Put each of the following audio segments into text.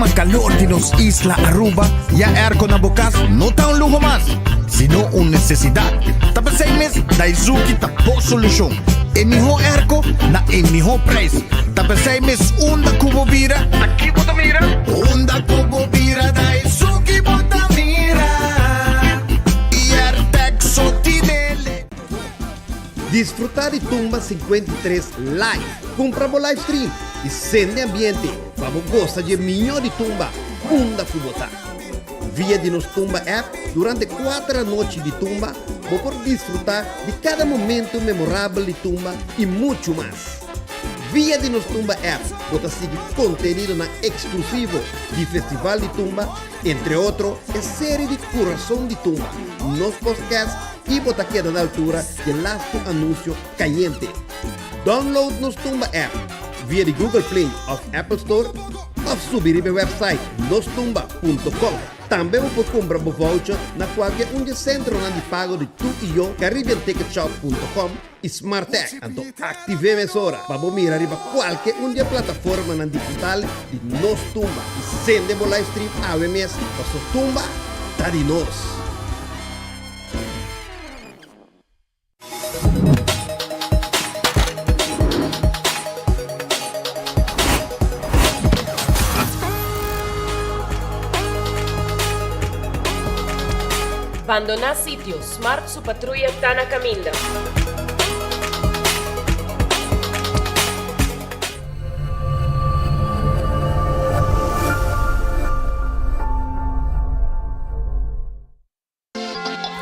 clima calor de los Isla Aruba, ya aircon na bukas, no ta un lujo más, sino una necesidad. Tapos 6 meses, Daisuki tapo solusyon. Eniho airco na eniho price. Tapos 6 meses, unda kubo vira. Aqui bota mira. Unda kubo vira, Daisuki bota mira. E Airtec sotinele. Disfrutar de Tumba 53 live. Compra o live stream e sende ambiente. Vamos gostar de melhor de Tumba. Unda Kubota. Via de nos Tumba app, durante 4 noites de Tumba, vou poder desfrutar de cada momento memorável de Tumba e muito mais. Via de nos Tumba app, você seguir conteúdo na exclusivo de Festival de Tumba, entre outros, a série de Coração de Tumba, nos podcasts e você queda na altura de lasto anúncio caliente. Download nos Tumba app via de Google Play ou Apple Store ou subir ao website nostumba.com. Também você compra o voucher na qualquer centro de pago de tu e eu, CaribbeanTicketShop.com e SmartTech. Então, ativemos agora para mirar para qualquer plataforma na digital de Nos Tumba e sende o live stream a VMS para sua Tumba, tá de nós. Abandonar sitio, Smart su patrulla está na caminda.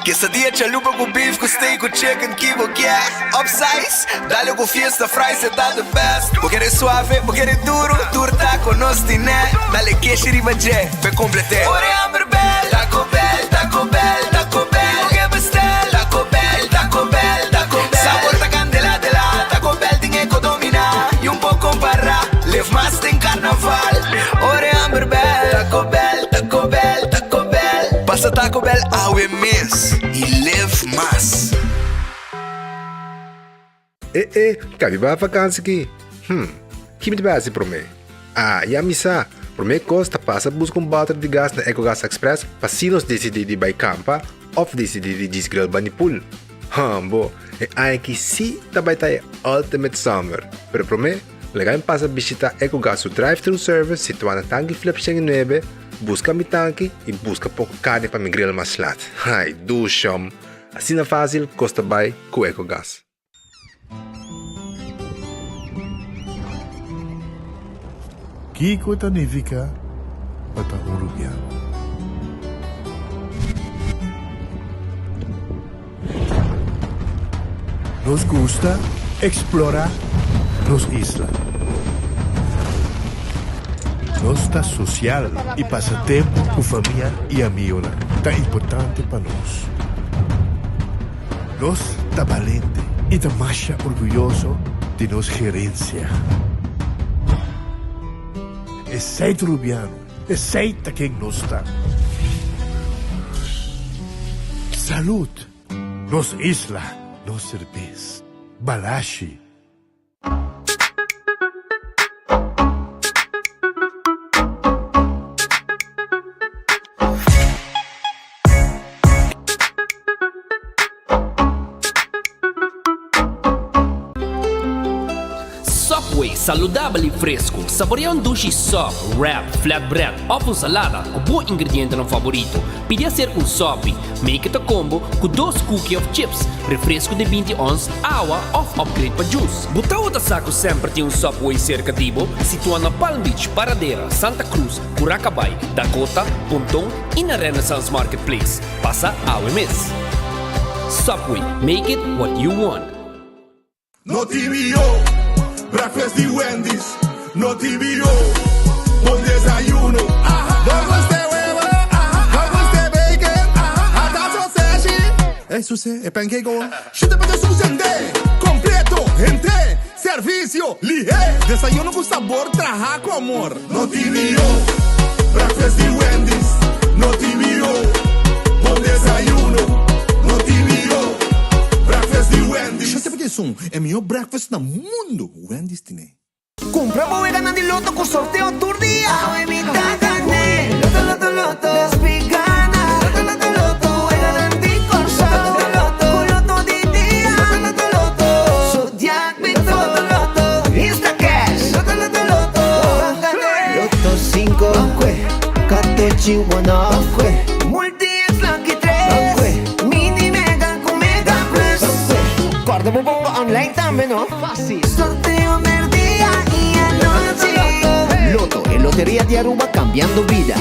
Quesadilla chalupa com beef, com steak, com chicken, que vou quer. Upsize, dale com fiesta, fries, cê tá the best. Vou querer suave, vou querer duro, turta com nós tiné. Dale queijo e ribajé, pe completé. Ore hambre bell, Taco Bell, Taco Bell, Taco Bell. O que bestel, Taco Bell, Taco Bell, Taco Bell. Sabor da candela de la, Taco Bell tem que dominar. E pouco para, live mais tem carnaval. Ore hambre bell, Taco Bell, Taco Bell, Taco Bell. Passa Taco Bell ao mês e live mais. Cabe ba vakansie aqui? Que me base para mim? Ya misa. Por mim costa passa busca balde de gás na EcoGas Express para se nos decidir de by campa ou decidir de desgrill banipul. Bo, aqui sim também tá Ultimate Summer. Pero por mim, legal passa visitar EcoGas o drive-thru service situado na tanque Flip 9, busca mi tanque e busca pouco carne para me grill mais lat. Ai, do chão. Assim é fácil, costa by com EcoGas. Kiko Tanifica para Uruguay. Nos gusta explorar nos islas. Nos está social e passa tempo com família e amigos. Tá importante para nós. Nós está valente e está mais orgulhoso de nossa gerência. Aceita Rubiano, aceita quem nós está. Salud, nos isla, nos cerveza, balashi. Subway, saudável e fresco. Saboreia sushi soft, wrap, flatbread ou salada com bom ingrediente no favorito. Pide ser sub, make it a combo com 2 cookies of chips, refresco de 20 ons, água ou upgrade para juice. Butaw da saco sempre tem Subway cerca de Ibo, situado na Palm Beach, Paradera, Santa Cruz, Curacabai, Dakota, Pontong e na Renaissance Marketplace. Passa ao mês. Subway, make it what you want. No TVO, breakfast de Wendy's. No TVO, bom desayuno. Vamos ter huevo, vamos ter bacon, hasta sausage. Suce, é pancake ou? Chuta para suceder, completo, gente, serviço, lié. Desayuno com sabor, traja com amor. No TVO, breakfast de Wendy's. No TVO, bom desayuno. No TVO, breakfast de Wendy's. Chuta para é melhor breakfast no mundo. Wendy's tem. Compra boe ganan di loto con sorteo turdia. Awe mitad gané. Loto, loto, loto. Las picanas. Loto, loto, loto. E ganan di corsa. Loto, loto, loto di dia. Loto, loto, loto. Zodiac Vito. Loto, loto, Insta Cash. Loto, loto, loto. Loto 5. 14 1 Multi-X Lucky 3. Mini Mega con Mega Plus. Guarda mo bongo online también, no? Fácil. Sorteo del día y anoche. Loto e Lotería de Aruba cambiando vida.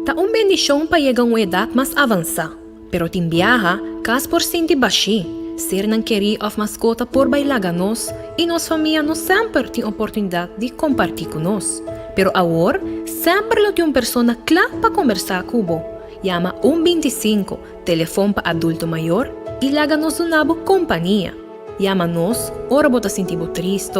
Taong bendisyon pa yegang edad mas avansa, pero timbiaha kas porcenti baixi, ser ng querer of mascota por bailaganos e nos família nos sempre tem oportunidade de compartilhar conosco. Pero agora, sempre lo tem uma pessoa clara para conversar com você. Llama 125, telefone para adulto maior e laga-nos uma boa companhia. Llama-nos, ora bota sentir triste,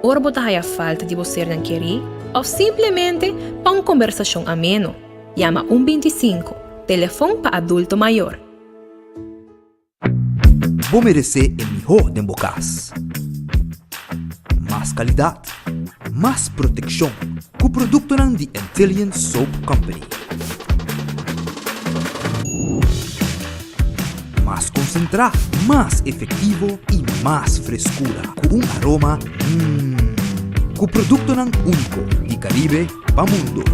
ora bota a falta de você não querer, ou simplesmente para uma conversação ameno. Llama 125, telefone para adulto maior. Vou merecer o melhor de bocas. Mais qualidade, mais proteção, com o produto ng The Antillean Soap Company. Mais concentrado, mais efetivo e mais frescura, com aroma com o produto ng único de Caribe para mundo.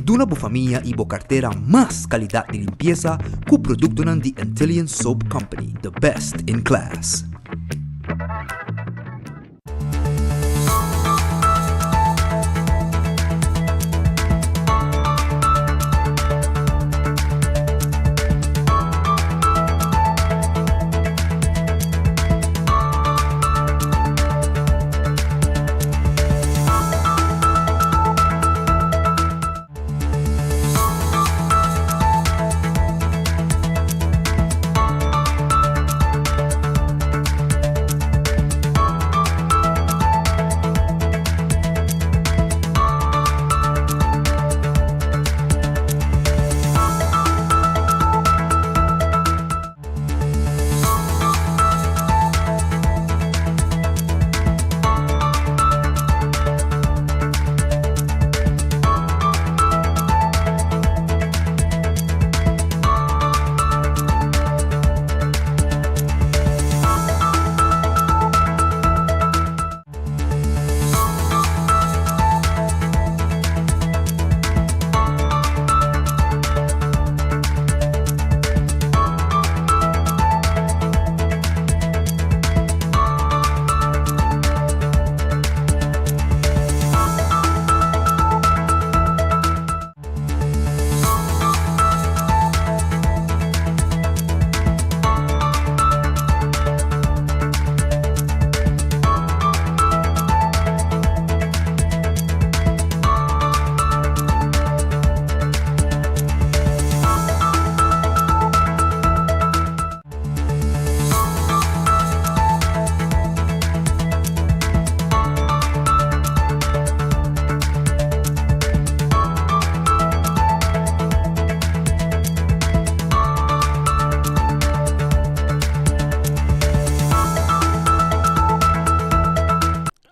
Duna bo família e bo carteira mais qualidade de limpeza com o produto ng The Antillean Soap Company, the best in class.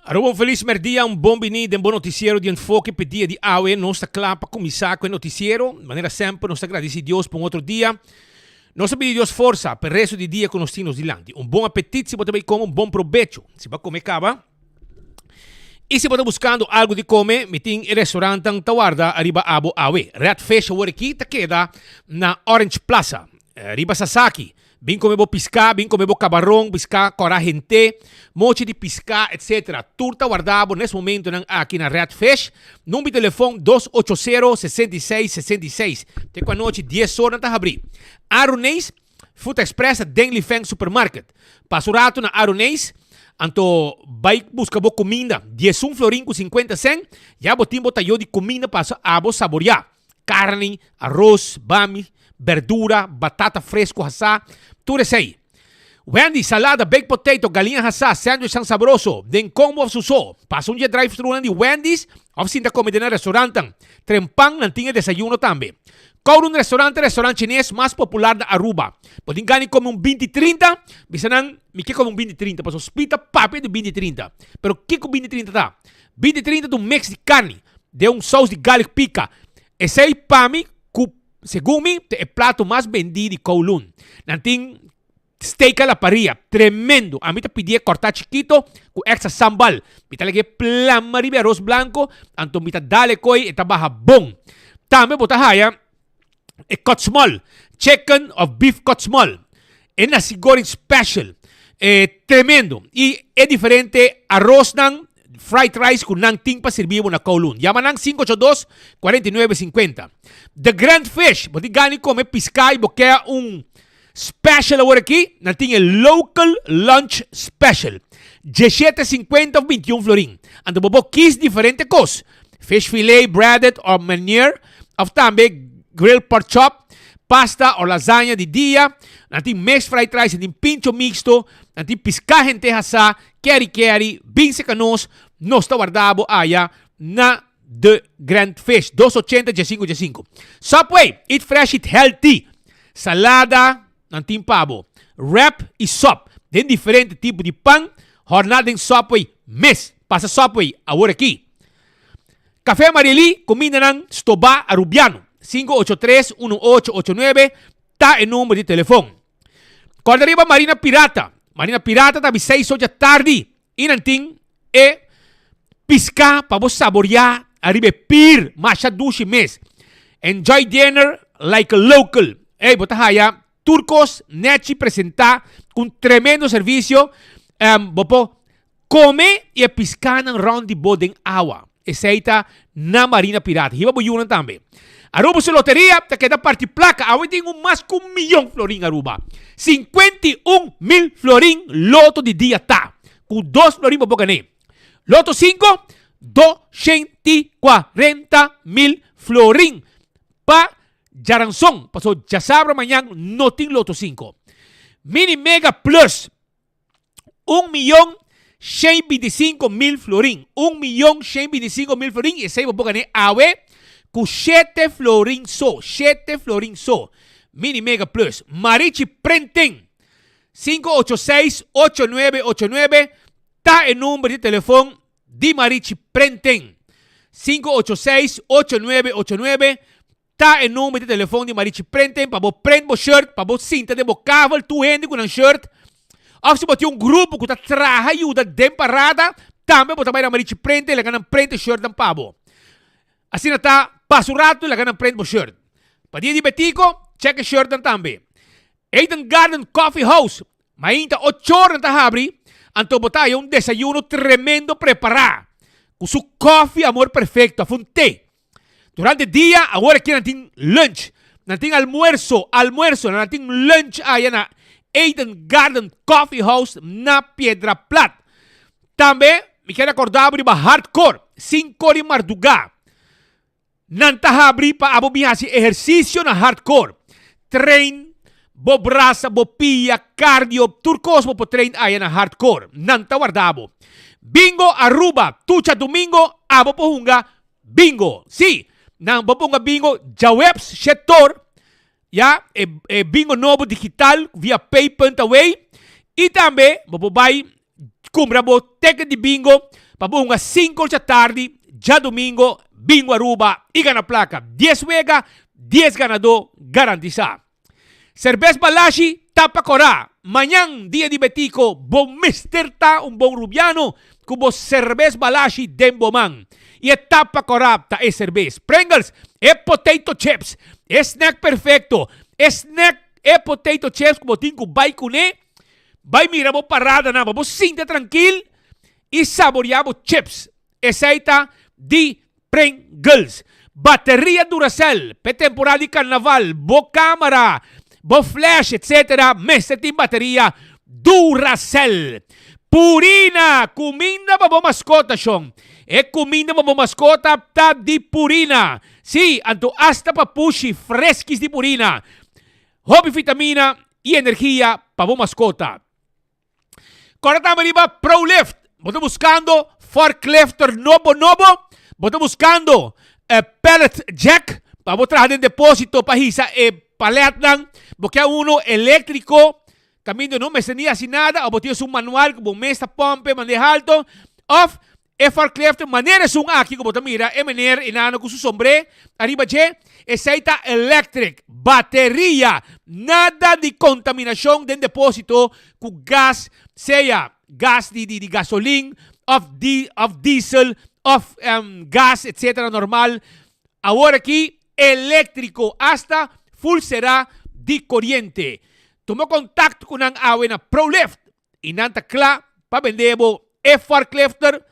Aruba feliz merdia, um bom bini, um bom noticiero de enfoque pedia de AUE, nós está claro para começar com o noticiero, de maneira sempre, nós agradecemos a Deus por outro dia, nós pedimos Deus força para o resto do dia com os tinos de lante, bom apetite, se você também come, bom provecho, se vai comer cava, e se você buscando algo de comer, me tem o restaurante Tawarda, arriba abo AUE, Redfish, o aqui, tá queda na Orange Plaza, arriba Sasaki. Bem como piscar, bem como camarão, piscar coragente, moche de piscar, etc. Turta guardado nesse momento aqui na Redfish. Número de telefone 280-6666. Tem com a noite 10 horas para abrir. Arunês, Food Express, Dengli Feng Supermarket. Passo rato na Arunês. Anto vai buscar boa comida. 11 florin com 50 cent. Já botim botayo de comida para abo saborear. Carne, arroz, bami, verdura, batata fresco, assá, tudo isso aí. Wendy, salada, baked potato, galinha assá, sandwich tão saboroso, den combo suso. Passa dia drive-thru de Wendy's, oficina comida no restaurante. Trempang, não tinha desayuno também. Kowloon restaurante chinês más popular de Aruba. Podem ganhar como 2030, bisanang que como 2030, pas hospita papi de 2030. Pero que com 2030 tá? 2030 do mix de carne, de sauce de garlic pica. Esse aí para mim, segundo mim, é o prato mais vendido de Kowloon. Nanting steak a la parrilla, tremendo. A mí te pedí cortar chiquito con extra sambal. Me te ligué plan maribe arroz blanco, anto me te dale koi eta baja bon. También bota haya cut small, chicken of beef cut small. Es nasi goreng special. Tremendo. Y es diferente arroz nang fried rice con nang ting pa servir na Kowloon. Llama nang 582-4950. The Grand Fish, boti gani come piscay, bokea special ahora aquí, natin el local lunch special. 17.50 of 21 florin. Ando bobo kis diferente cos. Fish fillet, breaded or manier. Of tambe grilled pork chop, pasta o lasagna di dia. Natin mixed fried rice, natin pincho mixto. Natin pisca henteja sa, keri, binse canos. No está guardado allá na The Grand Fish. 280 Subway, eat fresh, eat healthy. Salada, nanting pavo, wrap e sop. Tem diferente tipo de pão. Jornada em Subway, mes. Passa Subway, agora aqui. Café Marili, comida ng Stoba Arubiano. 583-1889. Tá em número de telefone. Quando arriba Marina Pirata. Marina Pirata, tabi 6 horas da tarde. E nanting pisca para você saborear. Arriba pir, macha dushi mes. Enjoy dinner like a local. Bota haya. Turcos Nechi presenta con tremendo servicio. Bopo, come e piscan round di boden agua. Eseita na Marina Pirata. Hiba boyunan tambe. Aruba sa loteria, te queda party placa. Awe tengo más que 1 millón florin Aruba. 51,000 florin loto di dia ta. Con 2 florin bopo gané. Loto 5, 240,000 florin. Pa Jaranzón, pasó ya sabra mañana, no tiene Loto 5. Mini Mega Plus, 1.125.000 florin. 1.125.000 florin. Y ese voy a ganar awe con 7 florin so. 7 florin so. Mini Mega Plus. Marichi Prenten. 586-8989. Está el número de teléfono de Marichi Prenten. 586-8989. Tá el número de telefone de Marichi Prenten para você prender o shirt, para você cinta de bocavel, tu hende com um shirt. Ou se você tem grupo que tá traja ajuda de parada, também você vai na Marichi Prenten, ele ganha prende shirt dan pabo. Assim tá, passa o rato, ele ganha prende o shirt. Para dia de betico, check shirt dan também. Eden Garden Coffee House, mainta 8 horas na abri, anto botar desayuno tremendo preparado. Com seu coffee, amor perfeito, a té. Durante el día, ahora aquí natin lunch. Natin almuerzo, natin lunch allá na Eden Garden Coffee House na Piedra Plata. También, me quiero acordar de hardcore, 5 de madrugada. Nanta abri pa abo bihasi ejercicio na hardcore. Train, bo braça, bo pia, cardio, turcos bo train allá na hardcore. Nanta guardabo. Bingo Aruba, tucha domingo, abo pohunga, bingo. Sí. Nang boponga bingo jawebs setor ya bingo novo digital via pay.away e também bobobay cumbra bo ticket de bingo babunga 5 da tarde já domingo bingo Aruba e gana placa 10 wega 10 ganador garantiza. Cerveza Balashi tapa corá. Manhã dia de betico bom mister ta bom rubiano cubo cerveza Balashi demboman. E etapa corrupta é cerveza. Pringles é potato chips. É snack perfeito. Snack é potato chips como tinha com baiconé. Vai mirar a parada na vamos sinta tranquilo e saborear chips. Essa de Pringles. Bateria Duracell. Para temporada de carnaval. Bo câmera. Bo flash, etc. Mestre tem bateria Duracell. Purina. Comida para mascota, Sean. Comida para mascota tá de Purina. Sim, anto hasta papushi fresquis de Purina. Hobby vitamina e energia para mascota. Agora também vai ProLift. Você buscando forklifter novo. Você buscando pellet jack Vamos trabajar en depósito, pahisa, palet lang. Porque uno eléctrico, camino no me tenía sin nada, o tienes un manual como mesta pompe, maneja alto, off, forklift, manera es un aquí, como te mira, manera enano con su sombre, arriba che, aceita electric, batería, nada de contaminación de depósito con gas, sea gas de gasolina, of diesel, of gas, etcétera, normal. Ahora aquí, eléctrico, hasta full será de corriente. Tomó contacto con un awena ProLift y nanta kla pa vendebo forklifter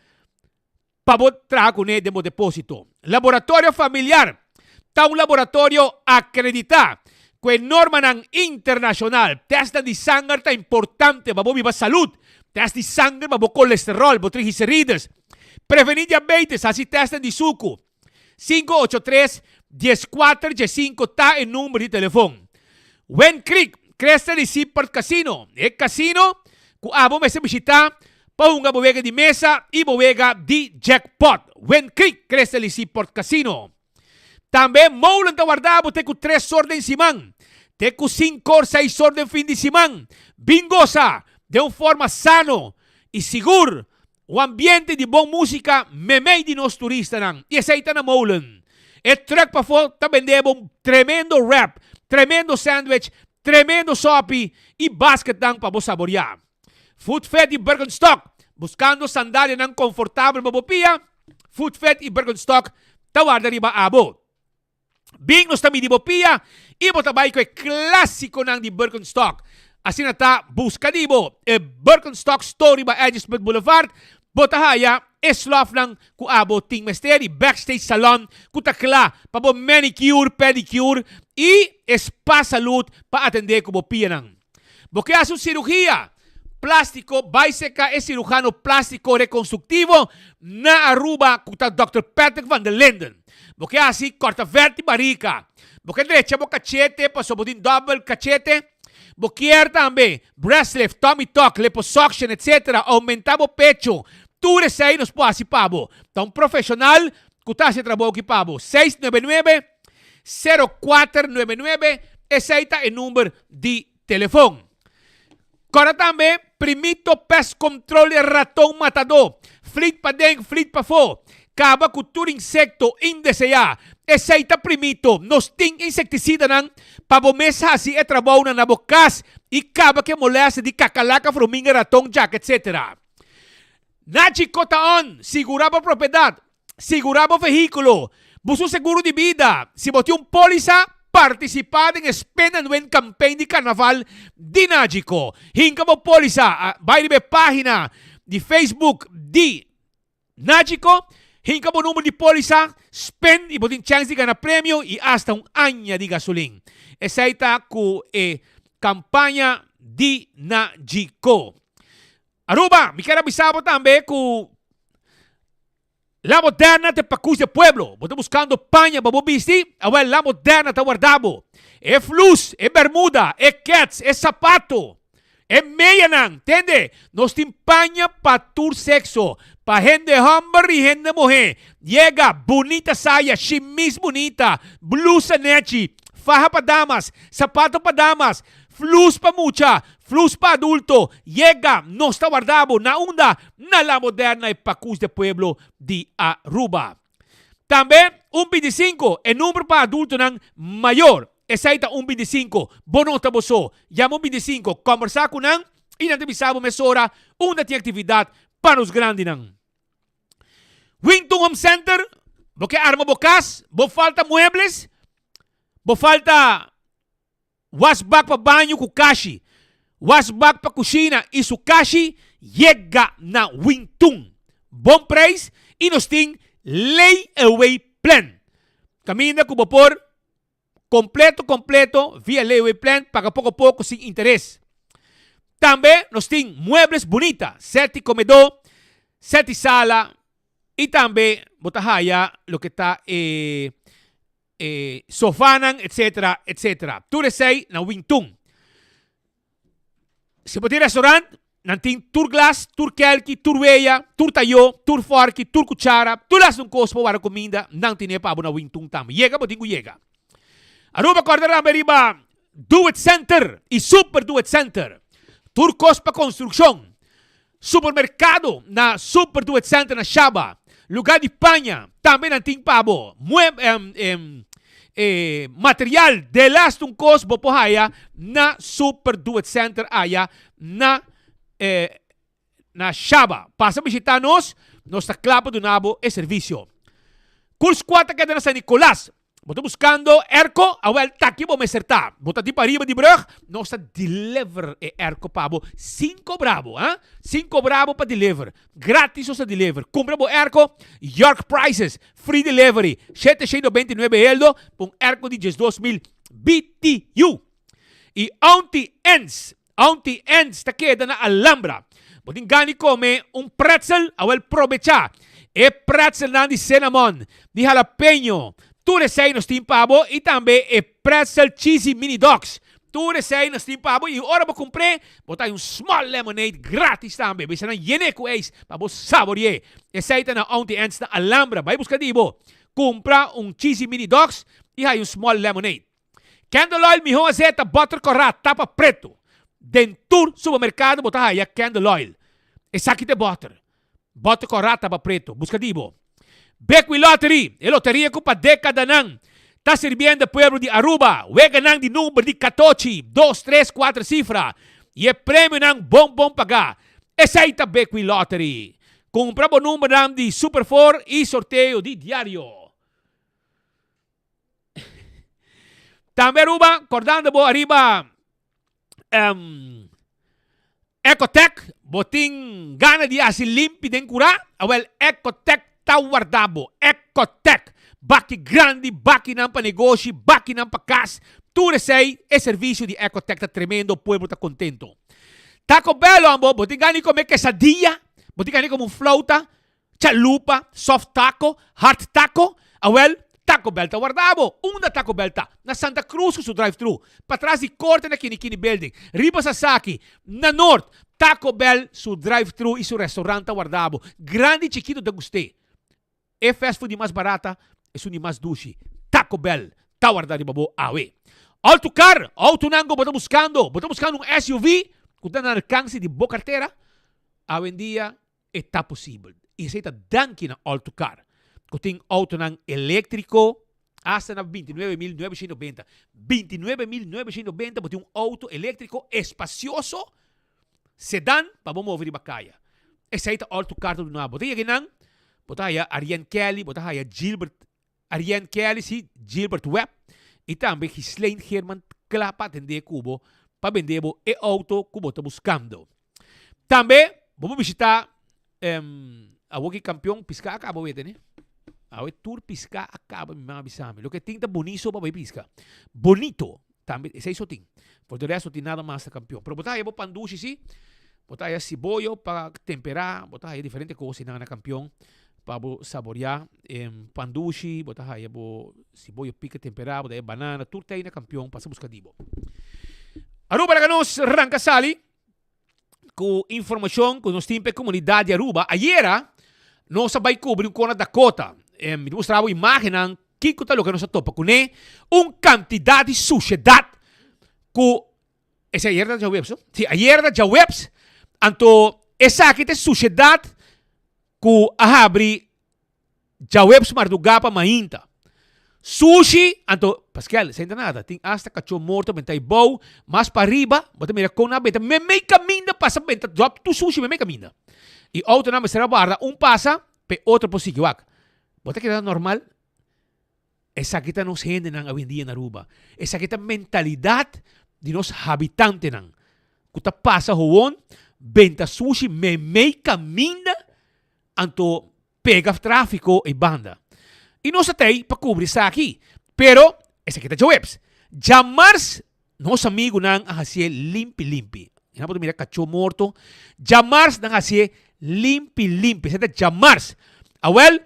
pa trabajar con él de depósito. Laboratorio familiar. Está un laboratorio acreditado con norma internacional. Testa de sangre está importante para viva salud. Testa de sangre para colesterol, para triglicéridos. Prevenir diabetes, así testa de suco. 583-14-5 está el número de teléfono. Wen Creek, cresta de Seaport Casino. El casino, que vamos a visitar para una bodega de mesa y bodega de jackpot. Wen Creek, cresta de Seaport Casino. También Moulan te guardamos, te con 3 orden simán. Te con 5 o 6 orden fin de simán. Bingosa, de una forma sano y seguro. Un ambiente de buena música, meme de nos turistas. Y aceita na Moulan. El truck para fora, también vendemos un tremendo wrap, tremendo sándwich, tremendo sopi y basket para vos saborear. Food Fed y Birkenstock, buscando sandalias ng confortable mabopia. Food Fed y Birkenstock, tawar na riba abo. Bing nos tami di bopia, ibo tabay ko klasiko ng di Birkenstock. Así na ta, buscadibo, Birkenstock Story ba Edgesburg Boulevard, botahaya, eslaf lang kuabo ting mesteri, backstage salon, kutakla, pabo manicure, pedicure, y spa salud pa atender como pianang. Porque hace cirugía, plástico, biseca es cirujano plástico reconstructivo, na Aruba, kuta Dr. Patrick van der Linden. Porque así, corta vértebra rica. Porque derecha mo cachete, paso bodin double cachete, Boquier também, breast lift, tummy tuck, liposuction, etc. Aumentava o pecho. Tudo isso aí nos pode pabo. Então, profissional, que está se trabalhando aqui pabo. 699-0499, esse aí é o número de telefone. Agora também, primito pest control e ratão matador. Flit para dentro, flit para fora. Acaba com todo insecto indesejado. Esse aí tá primito. Nós tem inseticida não. Para mesa assim é trabalho na bocas e acaba que molesta de cacalaca, formiga, ratão, jack, etc. Na chicotaon, segurava a propriedade, segurava o veículo, busca seguro de vida. Se botou póliza, participar em espena no campaign de carnaval de Nágico. Hinca mo póliza, vai de página de Facebook de Nágico. Hinca mo número de póliza, spend e botin chance de ganhar prêmio e hasta ano de gasolina. Essa aí está com a campanha de Nágico. Aruba, me quero avisar também que La Moderna te pacus de pueblo. Vos buscando paña, babo bisti. Awel, La Moderna te guardabo. É flus, é bermuda, é cats, é sapato. É meia não, entende? Nós tem paña para todo sexo. Para gente hombre e gente mujer. Llega, bonita saia, chemise bonita, blusa nechi, faja para damas, sapato para damas, flus para mucha, flus para adulto. Llega, no está guardado na onda, na La Moderna e Pacus de Pueblo de Aruba. Também, 125, é número para adulto não maior. Essa aí tá 125, bonota boso. Llama 125, conversar com não e não te bisabo mesora, onde tem atividade para os grandes não. Wington Home Center, porque arma bocas, bo falta muebles, bo falta washback para banho com kashi, washback para cozinha e su kashi, llega na Wington. Bom preço e nós tem layaway plan. Camina como por completo, via layaway plan, paga pouco a pouco sem interesse. Também nós tem muebles bonita, 7 comedor, 7 sala, e também botahaya lo que está sofanan, etc, etc. Tudo isso aí na Wington. Se pode ir restaurante, nanting tur glass, tur kelki, tur weya, tur tayo, tur forki, tur kutsara, tur las ng kospo para comida, nang tinepa abo na wingtung tam. Yega po tingo yega. Aruba Cordera Beriba, Do It Center e Super Do It Center. Tur Cospa Construction. Supermercado na Super Do It Center na Shaba. Lugar de panha, também nanting pabo. Material de lastong Cospo po haya na Super Do It Center aya na Shaba. Pasa visitanos, nos clapa do nabo e servicio. Kurs 4 queda na San Nicolás. Boto buscando Erco, awel taki bo meserta. Bota di pariba di brug, nossa deliver e Erco pabo. 5 bravo, hein? 5 bravo pa deliver. Gratis osa deliver. Compra bo Erco, York Prices, free delivery. 729 eldo, pong Erco di 2.000 BTU. E Auntie Ends, ta queda na Alhambra. Boting gani come un pretzel, awel provecha. E pretzel na di cinnamon, di jalapeno. Tu resei no steam pabo e também e pretzel cheesy mini dogs. Tu resei no steam pabo e ora bo comprei, botai small lemonade gratis também. Bisa na yene ko eis pa bo saborie. E saita na Auntie Ants na Alhambra. Vai buscar dibo. Compra cheesy mini dogs e hai small lemonade. Candle oil miho azeta butter corrat tapa preto. Dentur supermercado botai candle oil. E sakite butter. Butter corrat tapa preto. Busca dibo. Beckwith Lottery, e loteria ko pa década nang. Tá sirviendo al pueblo de Aruba. Wega nang di número de 14, 2, 3, 4 cifra. E prêmio nang bom pagar. Essa aí tá Beckwith Lottery. Compra o número nang de Super 4 e sorteio de diário. Também Aruba, acordando bo arriba. Ecotech, boting gana di asin limpi den cura. Well, Ecotech Tawardabo, Ecotech, baki grandi, baki ng panegosyo, baki ng pakas, turesay, e servicio di Ecotech ta tremendo, pueblo ta contento. Taco Bell, ambo, botingani come quesadilla, botingani como flauta, chalupa, soft taco, hard taco, awel, Taco Bell ta Wardabo, una Taco Bell ta, na Santa Cruz su drive-thru, patras di Corte na Kinikini Building, Riba Sasaki, na North, Taco Bell su drive-thru e su restaurante Wardabo, grande chiquito da guste. E fast food mais barata, e su mais dushi. Taco Bell, Tawardari Babo, awe. Autocar, autonango, bota buscando um SUV, que está na alcance de boa carteira, hoje em dia, está possível. E aceita danke na Autocar. Que tem autonang elétrico, hasta na 29.990. 29.990, bote auto elétrico espacioso, sedã, para vamos mover de bacaia. Aceita Autocar do nabo. Bote yan botaya Ariane Kelly, botaya Gilbert, Ariane Kelly, si Gilbert Webb, e também Ghislaine Herman Klapa atender cubo para vender e auto cubo tá buscando. Também vamos visitar a Woki campeão pisca acaba né? A tour pisca acaba mi mga bisami. Lo que tinta bonito para pisca. Bonito também esse isso tem. Por do resto tem nada mais da campeão. Pero botaya bo pandushi si, botaya siboyo para temperar, botaya diferente coisa na campeão. Para saborear pandushi, botar aí siboyo pica temperado, daí banana, tudo aí na campeão, passa buscar dibo. Aruba Laganos arranca sali com informação com nós temos comunidade Aruba. Ayer nós vai cobrir com a Dakota. Me mostrava imagem que tá lo que nós topa com quantidade de sociedade com esse ayer da Jawebs. Sim, ayer da Jawebs. Anto essa aqui é sociedade ku ahabri jawebs mardugapa mainta. Sushi, anto, Pascal, senta nada, ting hasta cacho morto, bentay bow, mas para arriba, bota mira con na benta, me caminda, pasa benta, drop tu sushi, me caminda. E outro na mesera barra, pasa, pe outro posigiwak. Bota que normal, essa kita nos gente nang awindia na Aruba. Essa kita mentalidade de nos habitante nang. Kuta pasa huon, benta sushi, me caminda, anto pega tráfico e banda. E nós até para cobrir isso aqui. Pero, essa aqui tá Jawebs. Jamars, nosso amigo não hace limpi. Não pode mirar cachorro morto. Jamars não hace limpi. Essa é Jamars. Well,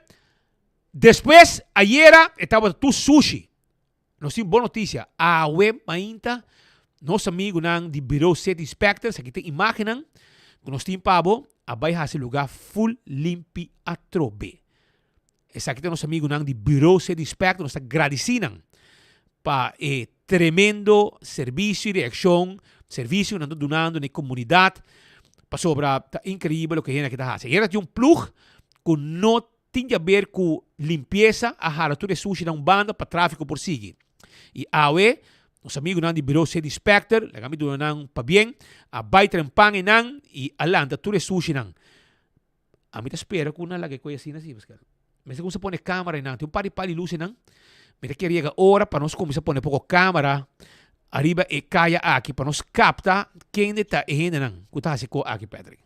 depois, ayer, estava tu sushi. Nós temos boa notícia. A web ainda, nosso amigo não de Bureau City Inspectors, aqui tem imagem, Quando nós temos pabo, abai esse lugar full limpi a trobe. Essa aqui tem nosso amigo de Bureau de Inspector, nós agradecemos para tremendo serviço e reação, serviço que nós estamos dando na comunidade, para sobre incrível o que a gente está fazendo. Era de plug que não tinha a ver com limpeza, a haratura sushi na banda para tráfico por seguir. E awe, os amigos de Bureau de Inspector, legami do nang pa bien, a baita pang nang e alanda ture sushi nang. A mim espera que uma lagi coisa assim assim, mas se você põe câmera nang, tem pari luz nang, me queria hora para nós começar a pôr pouco câmera arriba e caia aqui para nós captar quem está nang, que está assim aqui Patrick.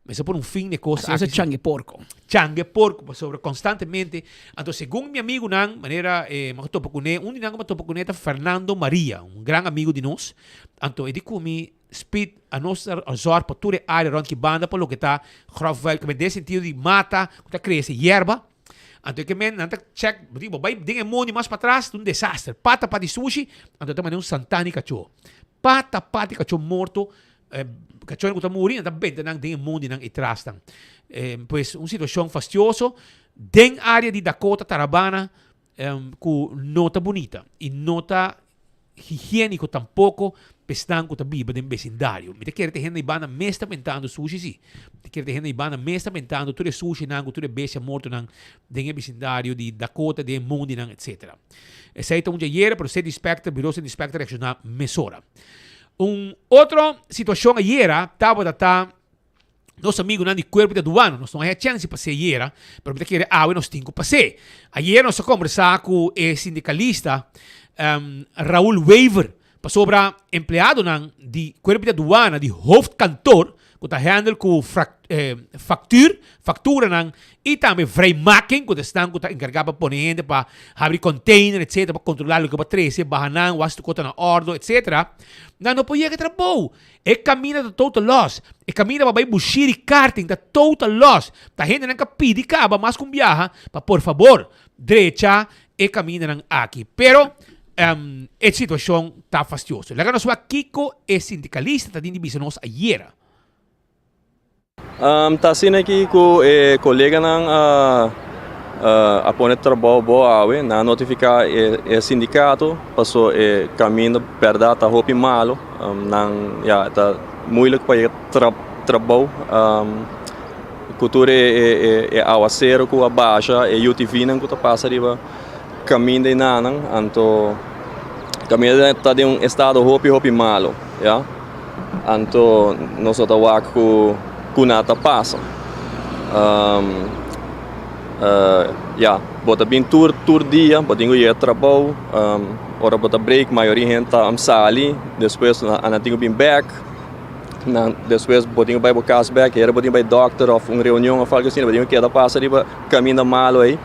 Mas por fim de coisa assim, changue porco sobre constantemente. Então, segundo meu amigo nang, maneira topo com ele, topo com ele Fernando Maria, grande amigo de nós. Então, ele comi speed a nossa azor para toda a área onde que banda para o que está grofvel, que me dê sentido de mata, que está cresce hierba. Então, que men nanta check, digo, vai dinhe money mais para trás, um desastre. Pata para de sushi, então também santani cachorro. Pata cachorro morto. Cachorro que está morrendo, está bem, não tem mundo não itrastam. Pois uma situação fastidiosa, den área de Dakota Tarabana, com nota bonita e nota higiênico tampouco, pestan que está viva no vecindário. Me quer ter gente ibana mesta mentando sushi sim. Me quer ter gente ibana mesta mentando tudo sushi não, tudo bestia morto não, den vecindário de Dakota, de mundo não, etc. Essa é um dia para ser inspector, Bureau de Inspector reaccionar mesora. Outra situação ayer estava nosso amigo de corpo de aduana, nós não temos chance para ser ayer, mas me quer nós temos que ser. Ayer nós conversamos com o sindicalista Raul Weaver sobre empleado de corpo de aduana, de hoofdkantoor, que está handle com factura e também vrijmaking, que está encarregado para pôr para abrir container, etc, para controlar o que vai trazer, bahanan, was tu cota na ordem, etc. Não podia que trabalho. É caminho da total loss. É caminho para bushir e karting da total loss. A gente não pede caba mais com viaja, para por favor, direita é caminho aqui. Pero a situação está fastidiosa. Lá nós Kiko é sindicalista, está dentro de nós ayer. Tá sendo aqui com o colega a pôr trabalho boa, na notificar o sindicato, passou o caminho perda tá roupa malo, tá muito para trabalho, cultura é aguaceiro com a baixa e UTV não que tá passa riba caminho de nanang, então caminho tá de estado roupa malo, já, então nós tá com nada passa. Bota bem tour dia, bota ir trabalho, ora bota break, maioria gente tá sali, depois ana tenho bem back, depois bota ir para casa back, era bota ir para doctor of reunião ou algo assim, bota ir que da passa riba caminho malo aí.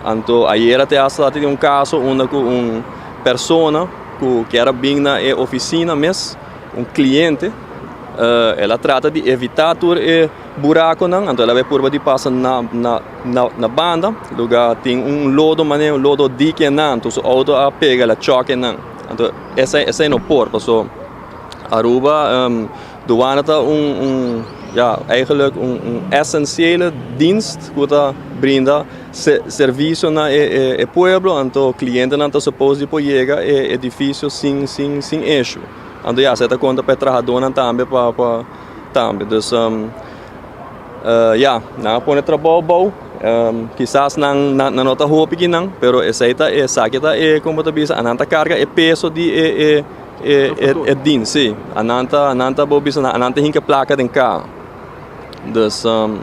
Então ayer até tem caso onde pessoa que era bem na oficina mesmo, cliente. Ela trata de evitar o buraco, então ela vai por de passar na banda, lugar tem lodo maneiro, lodo dique então o auto a pega, ela choque não, então essa é no porto, so Aruba douane tá eigenlijk essenciële dienst que tá brinda serviço na pueblo, então o cliente não tá suposto de chegar edifício sem eixo. Então, você está conta para trabalhar também para também. Então, na põe trabalho bom, quizás não nota roupa que não, pero essa aqui é como tu bisa, ananta carga é peso de din, sim. Ananta bobisa, ananta hinca placa de carro. Então,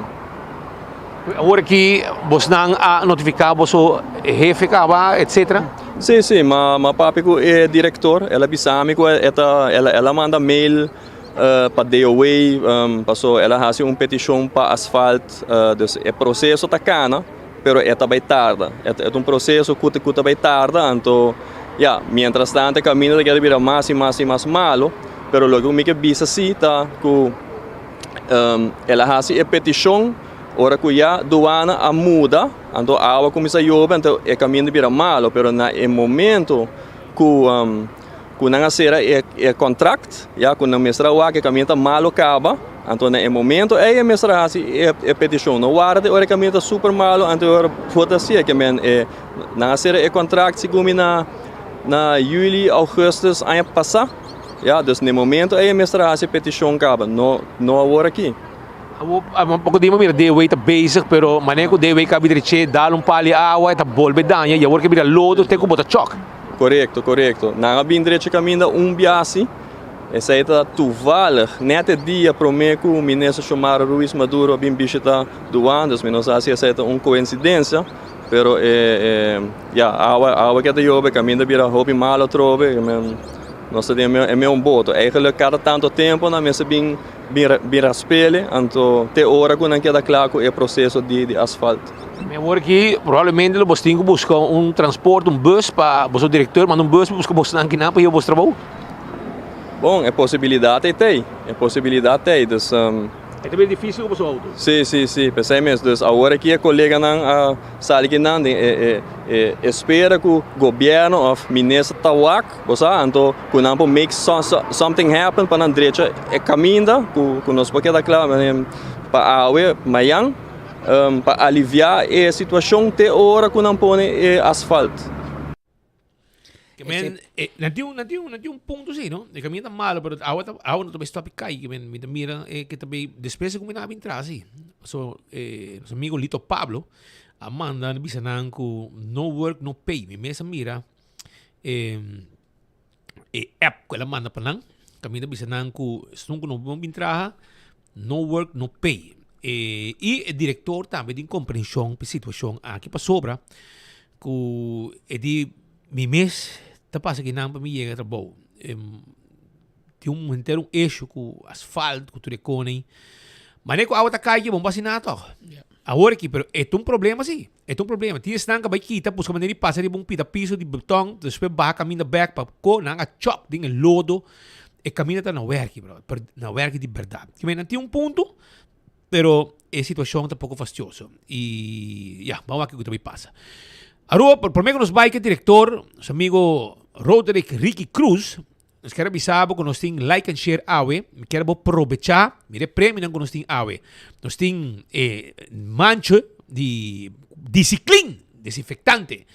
agora que você não notificar o jefe, etc. Sim, mas papi é diretor, ela bisame ela manda mail para DOA, passou ela faz petição para asfalto, é processo tá cana, pero é também tarda, é processo que também tarda, então, mientras tanto caminho de que vira mais malo, pero logo me que bisa sim tá que ela faz petição. Ora que já doana a muda, então a água começa a chover, então é caminho de vira malo, pero na momento que não será contrato, já quando mostra o que caminho tá malo acaba, Então, no momento, é mesra assim, é petição. Não guarda, ora caminho tá super malo, então ora pode ser que men na ser é contrato segundo na julho, agosto ano passado. Ja, dus no momento é mesra assim petição caba, não agora aqui. Um pouco de mira de way tá basic, pero manejo de way cabe direito, dar pali água, tá bolbe danha, e agora que vira lodo, tem que botar choque. Correto. Na bem direito caminho biasi. Essa é a tuvala, nete dia para mim que o ministro chamado Ruiz Maduro bem visita do ano, mas não sei se essa é uma coincidência, pero a que eu jogo caminho vira hobby malo trove, nós temos é meu voto. Eigenlijk cada tanto tempo na mesa bem raspele, então te hora quando queda claro que é processo de asfalto. Agora que provavelmente você tem que buscar transporte, bus para o diretor, mas bus para buscar você aqui na para ir ao trabalho. Bom, é possibilidade tem, dus é também difícil com o auto. Sim, pensei mesmo, dus agora que a colega não sabe que não espera que o governo ou ministro tawak, você, então quando não make something happen para a direita é caminho, que nós porque da claro, para awe mayang, para aliviar a situação te hora que não põe asfalto. Nanti um ponto assim, não? É que a minha tá malo, pero a não também stop cai, que me mira que também despesa como na entrar assim. So, nosso amigo Lito Pablo, Amanda, bisa nang ko no work no pay. Me mesa mira app ko ela manda pa nang. Kami na bisa nang ko sung ko no bintraha, no work no pay. E o diretor também de compreensão para situação aqui para sobra, que de mi mês tá passa que não para mim chega trabalho. Tem inteiro eixo com asfalto, com tudo cone. Mas nem com a outra caia vamos vacinar to. Agora aqui, pero é problema sim. É problema. Tinha estanca vai quita, busca maneira de passar de bom pita piso de betão, depois barra caminho back para co nanga chop ding lodo. E caminho tá na werk, bro. Na werk de verdade. Que men tem ponto, pero a situação tá pouco fastidiosa. E vamos aqui que também passa. Agora, por meio que nos vai que diretor, nosso amigo Roderick Ricky Cruz, nós quero avisar que nós temos like and share awe, quero aproveitar, mire prêmio que nós temos awe. Nós temos mancha de Discipline, desinfectante.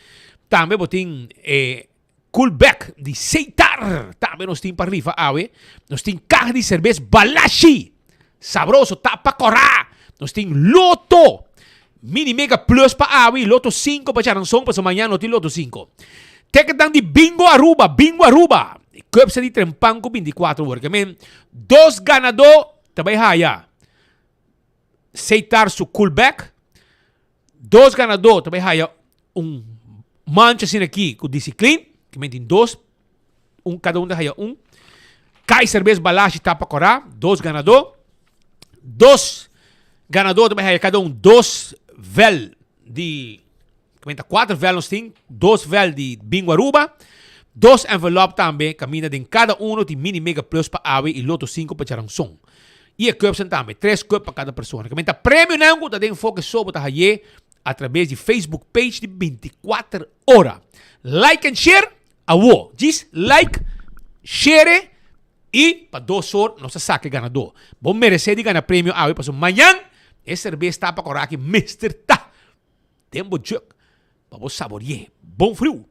Também temos Coolback de Seitar, também nós temos para rifa awe. Nós temos carne de cerveja Balashi, sabroso, tapa corá. Nós temos Loto, Mini Mega Plus para awe, Loto 5 para Charanzón, para amanhã nós temos Loto 5. Teketang di Bingo Aruba. Cup sa di Trempanco 24 horas. Kami, 2 ganador, tabay haya. Seitar su Coolback. 2 ganador, tabay haya. Mancha sin aqui com Discipline. Kami tem 2. Cada da haya 1. Kai Cerveza Balashi Tapa Corá. 2 ganador. 2 ganador, tabay haya. Cada 2 vel de... 4 vel nós temos, 2 vel de Bingo Aruba, 2 envelope também, caminha de cada de Mini Mega Plus para Awe e Loto 5 para Charanzón. E a cups também, 3 cups para cada pessoa. Comenta prêmio não, que tem foco sobre a Haye, através de Facebook page de 24 horas. Like and share, awo. Diz like, share e para 2 horas, nós saque ganador. Bom merecer de ganhar prêmio Awe, para amanhã, esse cerveja está para correr aqui, Mr. Ta. Tempo de vamos saborear. Bom frio.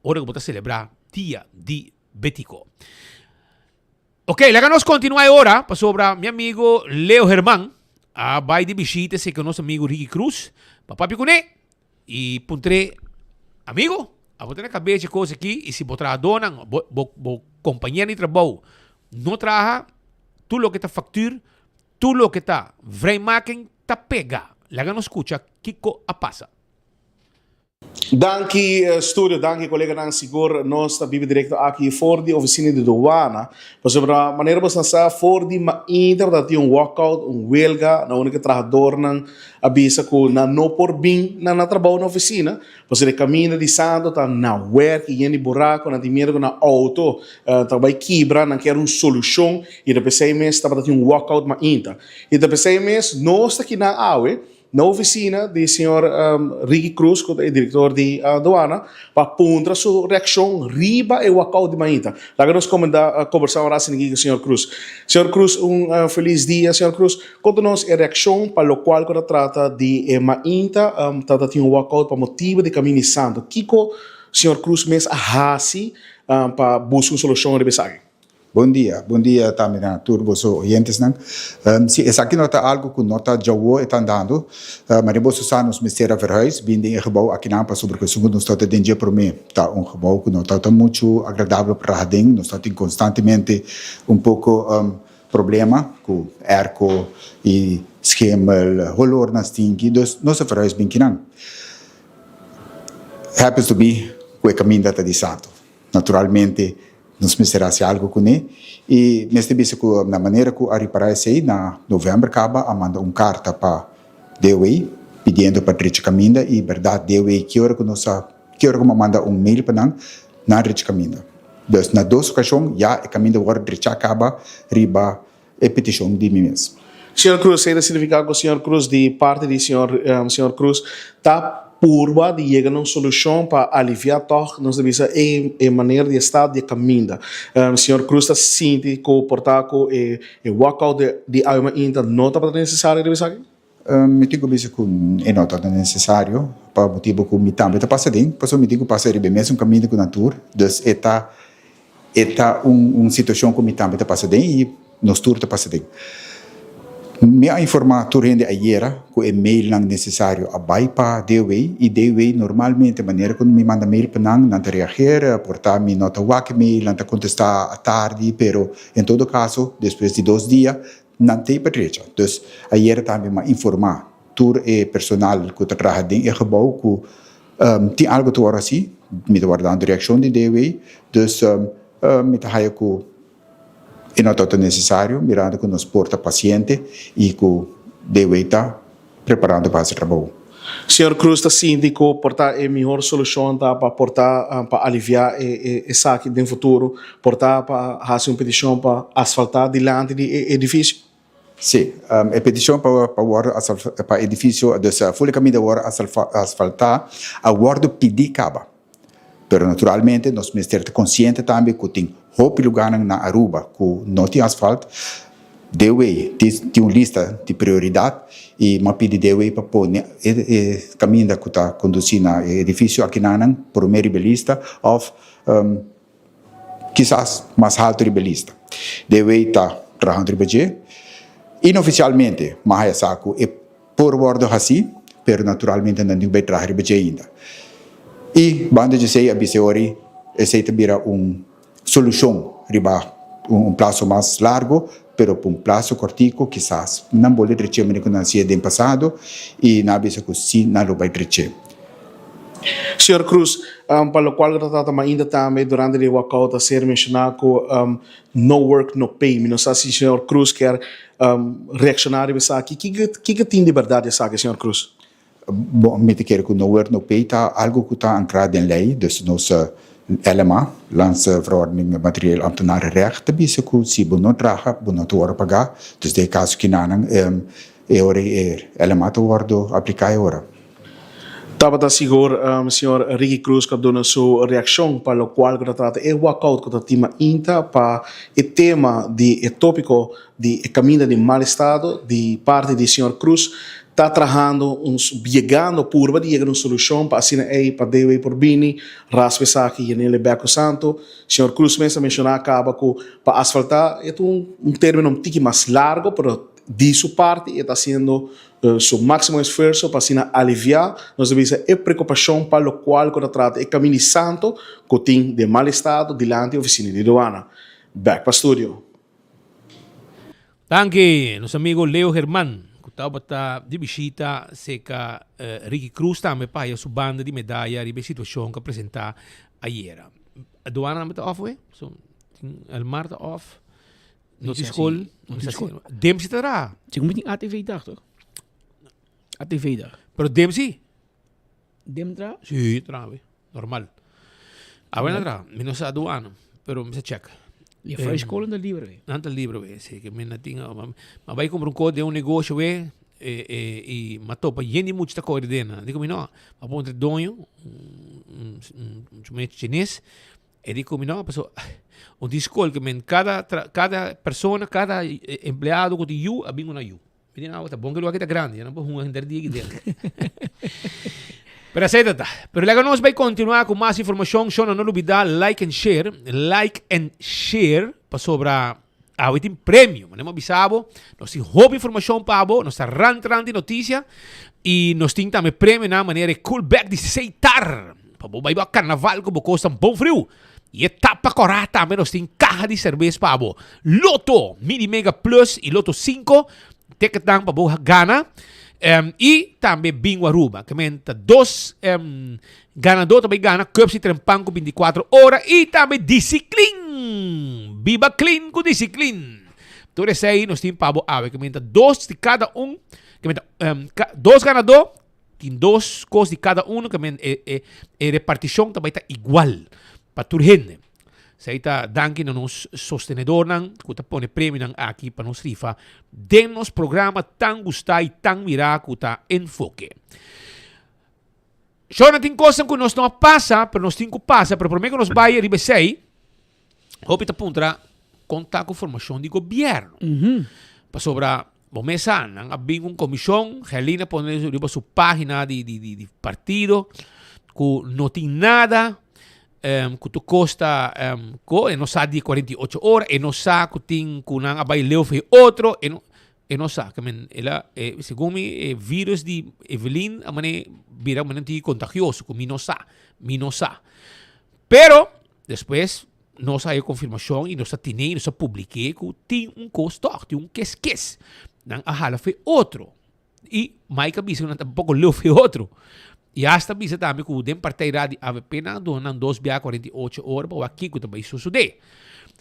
Hora que vamos celebrar dia de Betico. Ok, lá que nós continuamos agora para sobre meu amigo Leo Germán. Vai de visita se com nosso amigo Ricky Cruz. Papá Picuné. E puntre amigo. A botar na cabeça de coisa aqui. E se botar a dona, bo companheiro de trabalho, não traga tudo o que está factura, tudo o que está vrijmaking, está pega. Lá que nós escuta, Kiko a passa. Danke studio, danke colega Nan Sigur, nós está vivo direto aqui fora de oficina de douana. Por sobre a maneira que nós fora de inter da tinha walkout, huelga, na única trabalhador não avisa que não por bem na trabalho na oficina. Por sobre caminho de santo tá na work e em buraco na dinheiro na auto, trabalho quebra, não quer solução e depois 6 meses tá para tinha walkout ma inter. E depois 6 meses nós está aqui na awe na oficina do senhor Ricky Cruz, que é diretor de aduana, para apontar sua reação riba e o acaudo de Maíta. Lá que nós conversamos agora com o senhor Cruz. Senhor Cruz, feliz dia, senhor Cruz. Conta-nos a reação para o qual que trata de Maíta, trata de acaudo para motivo de caminho santo. Kiko, senhor Cruz, mesmo a para buscar uma solução de mensagem. Bom dia também a todos os oyentes. Se essa aqui nota algo que nota Jawo está andando, mas depois os anos Mistério Verhuis, vindo em gebouw aqui na sobre que o segundo está tendo dia para mim, tá gebouw que nota está muito agradável para a gente, nós está tendo constantemente pouco problema com erco e esquema, rolor nas tingi, nós Verhuis bem que não. Happens to be o caminho da de santo. Naturalmente, nos misturarse algo com ele e neste bicho que na maneira que a reparar sei na novembro acaba a mandar carta para DOE pedindo para Rich Caminda e verdade DOE que hora que manda mail para na Rich Caminda. Então na duas ocasiões já a Caminda agora Rich acaba riba a petição de mim mesmo. Senhor Cruz, ainda significa que o senhor Cruz de parte do senhor Cruz está purba de chegar a uma solução para aliviar toda nossa vida em maneira de estado de caminho. O senhor Cruz está sente que o portaco e walkout de alma ainda não está necessário de mensagem? Me digo que é não está necessário para motivo que me também está passando, pois me digo passar de mesmo caminho com a natura, então é uma situação que me também está passando e nos tour está passando. Me informar turende ayer que o e-mail não necessário a vai para DOE e DOE normalmente maneira quando me manda mail para não reagir, portar me nota o mail, não contestar à tarde, pero em todo caso depois de 2 dias não tem para direita. Então ayer também me informar tur e personal que trabalha dentro do gebouw que tem algo que hora assim, me guardando reação de DOE, então me tá que e não é necessário, mirando que nos porta paciente e que deve estar preparando para esse trabalho. Senhor Cruz está síndico, portar a melhor solução para portar para aliviar essa aqui no futuro, portar para fazer uma petição para asfaltar diante do edifício? Sim, a petição para o edifício, o full caminho para asfaltar, a guarda pedir caba. Pero naturalmente, nós ministério é consciente também que tem roupa lugar na Aruba que não tem asfalto, DOE tem uma lista de prioridade e uma pede DOE para pôr o caminho que está conduzindo ao edifício aqui na primeira lista ou quizás mais alto lista. DOE está trabalhando budget inoficialmente, mas é saco é por bordo assim, pero naturalmente não vai trabalhar budget ainda. E banda de sei a biseori aceita vira solução riba prazo mais largo, pero por prazo cortico quizás não pode recher me conhecia do passado e na bisa que sim não vai recher. Senhor Cruz, para o qual tratamos ainda também durante o walkout a ser mencionado que no work, no pay. Não sei se o senhor Cruz quer reaccionar a isso aqui. O que tem de verdade essa aqui, senhor Cruz? Bom, me quero que no work, no pay está algo que está ancrado em lei, dus nossa LMA, Landse Verordening Materieel Ambtenaren Recht, te bisa que se não traga, não te hora pagar, dus de caso que não LMA te hora aplicar agora. Estava seguro, senhor Ricky Cruz, que deu a sua reação para o qual trata o walkout que o tema INTA para o tema de tópico de caminho de mal estado de parte do senhor Cruz. Está trabalhando, chegando por de chegar uma solução para assim para DOE por Bini, raspa aqui nele Beco Santo. Senhor Cruz mesmo mencionou acaba com para asfaltar é término um tique mais largo, pero de sua parte está sendo seu máximo esforço para assim aliviar nossa preocupação para o qual quando trata é caminho santo que tem de mal estado diante da oficina de aduana. Back para o estúdio. Danke, nosso amigo Leo Germán. Estava de visita seca Ricky Cruz também para a sua banda de medalha e a situação que apresentar ayer. A aduana está off, so el mar está off. Não se escola. Dempsey está. Sim, moet ATV dag toch? ATV dag. Pero Dempsey? Dem tra? Sí, trabe. Normal. Agora tra, menos a aduana, pero me se checa. E a escola anda livre. Anda livre, sí, que me natinga. Mas vai comprar code de negócio, e matou para gente muito da coordenada. Digo, não, mas ponte donho, chinês, e digo, não, pessoal, disco que cada pessoa, cada empleado que tem a bingo na you. Me diz, não, tá bom que lo aqui tá grande, não vou entender aqui dentro. Pero aceita tá. Pero luego nós vai continuar com mais informação, só não olvidar like and share para sobra tem prêmio, mas não avisava, nós temos roupa informação para você, nós temos rand notícia e nós temos também prêmio na maneira de coolback de aceitar. Para você vai para carnaval que custa um bom frio. E etapa correta também nós temos caja de cerveja para você. Loto, Mini Mega Plus e Loto 5, ticket para você ganhar. E também Bingo Aruba, que menta dois ganadores também ganham cups e trempão com 24 horas e também Discipline. Viva Clean com Discipline. Então, esse aí nós temos para você, que menta dois de cada que menta dois ganadores, tem dois coisas de cada que menta repartição também está igual para toda gente. Saya está danke no nos sostenedor nang kuta pone prêmio nang aqui para nos rifa den nos programa tão gostar e tão mirar kuta enfoque. Só não tem coisa que nós não passa, pero nós tem que passa, pero por meio que nós vai ribe sei, hopita puntra contar com formação de governo. Para sobra bom mesa nang abing um comissão, Helena pone riba sua página de partido, que não tem nada. Que tu costa e não sabe de 48 horas e não sabe que tem que não vai leu foi outro e não sabe que ela segundo me vírus de Evelyn a mané vira mané contagioso que não sabe pero depois nós aí confirmação e nós tinha nós publiquei que tem custo tem que não a hala foi outro e mais que bisa não tampouco leu foi outro. E hasta bisa também que o dem parteira de AVP na donan 48 horas para aqui que também sucede.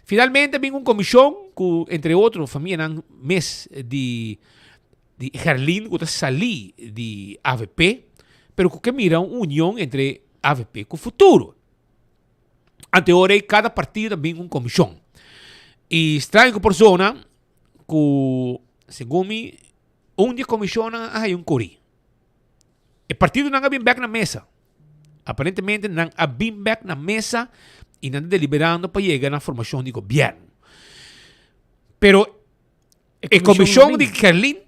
Finalmente vem comissão que entre outros família nang mês de Gerlin que sali de AVP, pero que mira uma união entre AVP com o futuro. Ante hora cada partido vem comissão. E estranho que por zona que segundo me onde comissona há cori. O partido não é back na mesa. Aparentemente não é back na mesa e não deliberando para chegar na formação de governo. Pero a comissão de Kerlin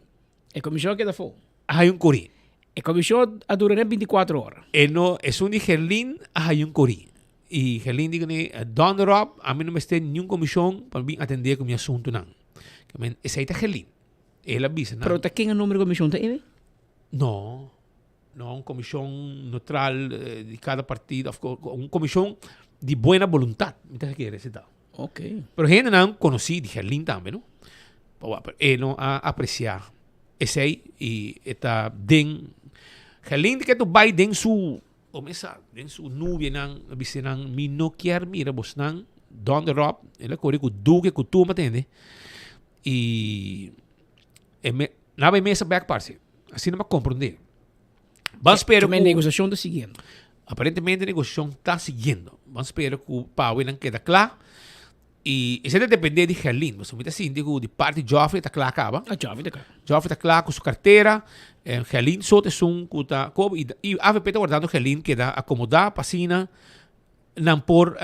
a comissão que da fo. Há cori. A comissão a durar 24 horas. E no é de Kerlin há cori. E Kerlin diz que Don Rob a mim não me tem nenhuma comissão para vir atender com meu assunto não. Que essa é a Kerlin. Ela avisa não. Pero tá quem é o número de comissão tem? Não. Não, uma comissão neutral de cada partido, uma comissão de boa vontade. Então, que é ok. Pero gente não conhece de Gerlin também, não? E não a apreciar. Esse aí, e está den Gerlin que tu vai den su nuvem não, você não me não quer mira você não Don the Rob, ele corre com duque com tu matende. E na vai mesa back parse. Assim não vai compreender. Vamos esperar que a negociação está seguindo. Aparentemente a negociação está seguindo. Vamos esperar que o Pau não quede claro. E isso depende de Gerlin. Mas muito assim, digo, de parte de Joffrey está claro acaba. Joffrey está claro com sua carteira. Gerlin só tem que está... E a AVP está guardando Gerlin que está acomodar para cima. Não por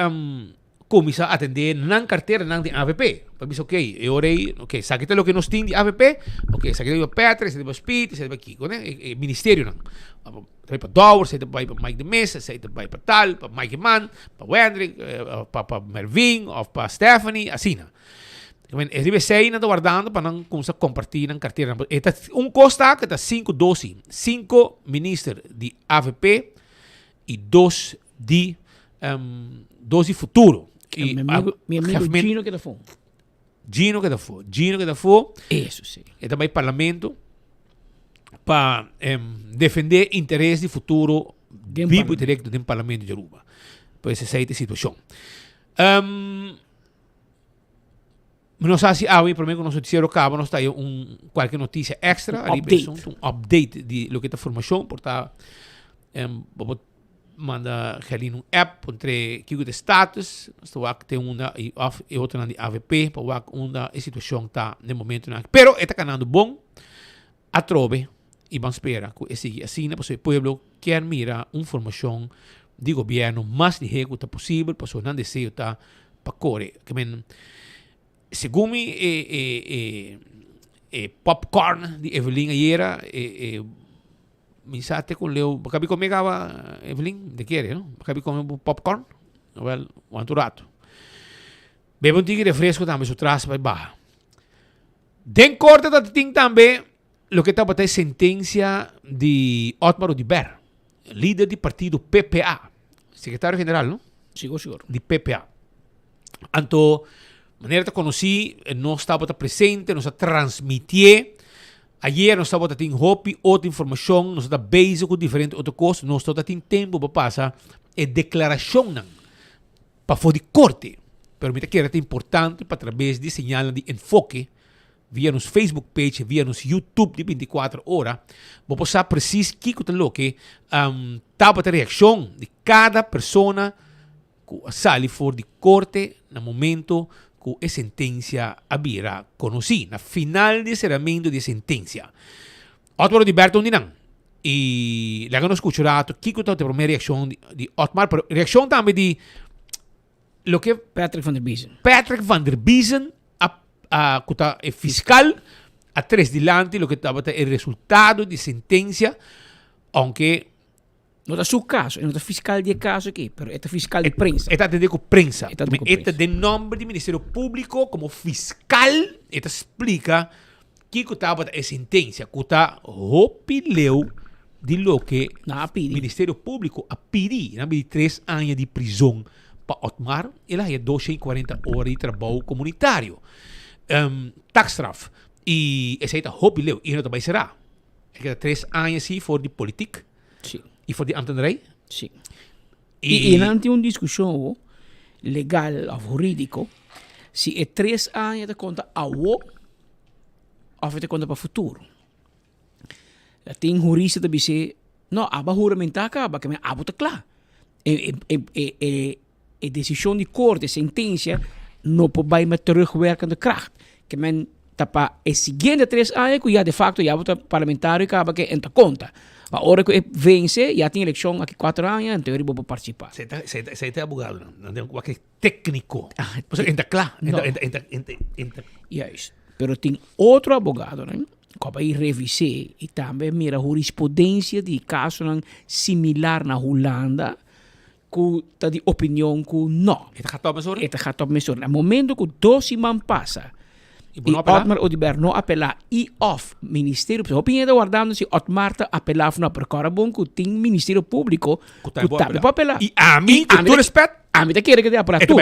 começar a atender na carteira não de AVP. Para mim, ok, eu orei, ok, sabe o que nós temos de AVP, ok, sabe o Petra, sabe o Speed, sabe o Kiko, né? Ministério não. Vai para Dower, sabe vai para Mike de Mesa, sabe vai para Tal, para Mike Mann, para Wendrick, para Melvin, ou para Stephanie, assim, não. Ele sei não guardando para não começar a compartilhar na carteira. Costa que está 5-12, 5 ministros de AVP e 2 de futuro. Meu amigo Gino que da fo. Gino que da fo. Isso sim. E também parlamento para defender interesse de futuro vivo e direto do parlamento de Aruba. Por essa é a situação. Não sei se por meio que nós noticiário acaba, nós tem qualquer notícia extra, update de lo que está formação, portanto, manda Gerlin app entre que de status, nós tem uma e outra na de AVP, para uma situação tá no momento não. Pero está canando bom. atrove e vamos esperar que esse assim para o povo quer mirar informação de governo mais ligero que possível para o não desejo tá para correr que men segundo popcorn de Evelyn ayer misate com leu bakabi comegava Evelyn de querer não bakabi come popcorn well quanto rato bebe um tigre refresco também o traz vai barra den corte da ting também lo que está a sentença de Otmar Odiber, líder do partido PPA, secretário-geral, não? Sigo, senhor. De PPA. Então, maneira que conheci, nós estava presente, nós transmitir. Ayer nós estava tendo outra informação, nós estava base com diferentes outras coisas, nós estava tendo tempo para passar a declaração para fora de corte. Pero me que era importante para através de sinal de enfoque via nos Facebook page, via nos YouTube de 24 horas, vou passar preciso que o que estava a reação de cada pessoa que sai fora de corte no momento que a sentença havia conhecido, na final de encerramento de sentença. Otmar Odiberto não. E lá que nós escutamos, que é a primeira reação de Otmar, pero reação também de lo que Patrick van der Biesen. Patrick van der Biesen kuta fiscal atrás delante lo que estaba el resultado de sentencia aunque no está su caso no está fiscal de caso aquí pero está fiscal de prensa está de prensa está de nombre del Ministerio Público como fiscal está explica que estaba la sentencia que está opileu de lo que el Ministerio Público a pedir 3 años de prisión para Otmar e lá é 240 horas de trabalho comunitário. Taxstraf. E esse aí está hopileu. E não também será. É que 3 anos assim for de política. Sim. E for de ambtenarij. Sim. E não tem uma discussão legal ou jurídico se é 3 anos de conta a ou de conta para o futuro. Tem jurista que diz, não, a juramentar acaba, que a está claro. A decisão de corte, sentença, não pode mais terugwerkende kracht. Que men tapa a seguinte 3 anos que já de facto já o parlamentário acaba que entra conta. A hora que vence, já tem eleição aqui 4 anos, em teoria pode participar. Você está abogado, não tem qualquer técnico. Você entra claro, entra. Yes. Pero tem outro abogado, né? Que vai revisar e também mira a jurisprudência de caso similar na Holanda, que está de opinião que não. Está gaat op mesor. No momento que 12 man passa, e Otmar Odiber não apelar e off Ministério Público, opinião está guardando se Otmar está apelar na procura bom que tem Ministério Público que está para apelar. E a mim, com todo respeito, a mim está querendo que dê apelar tu.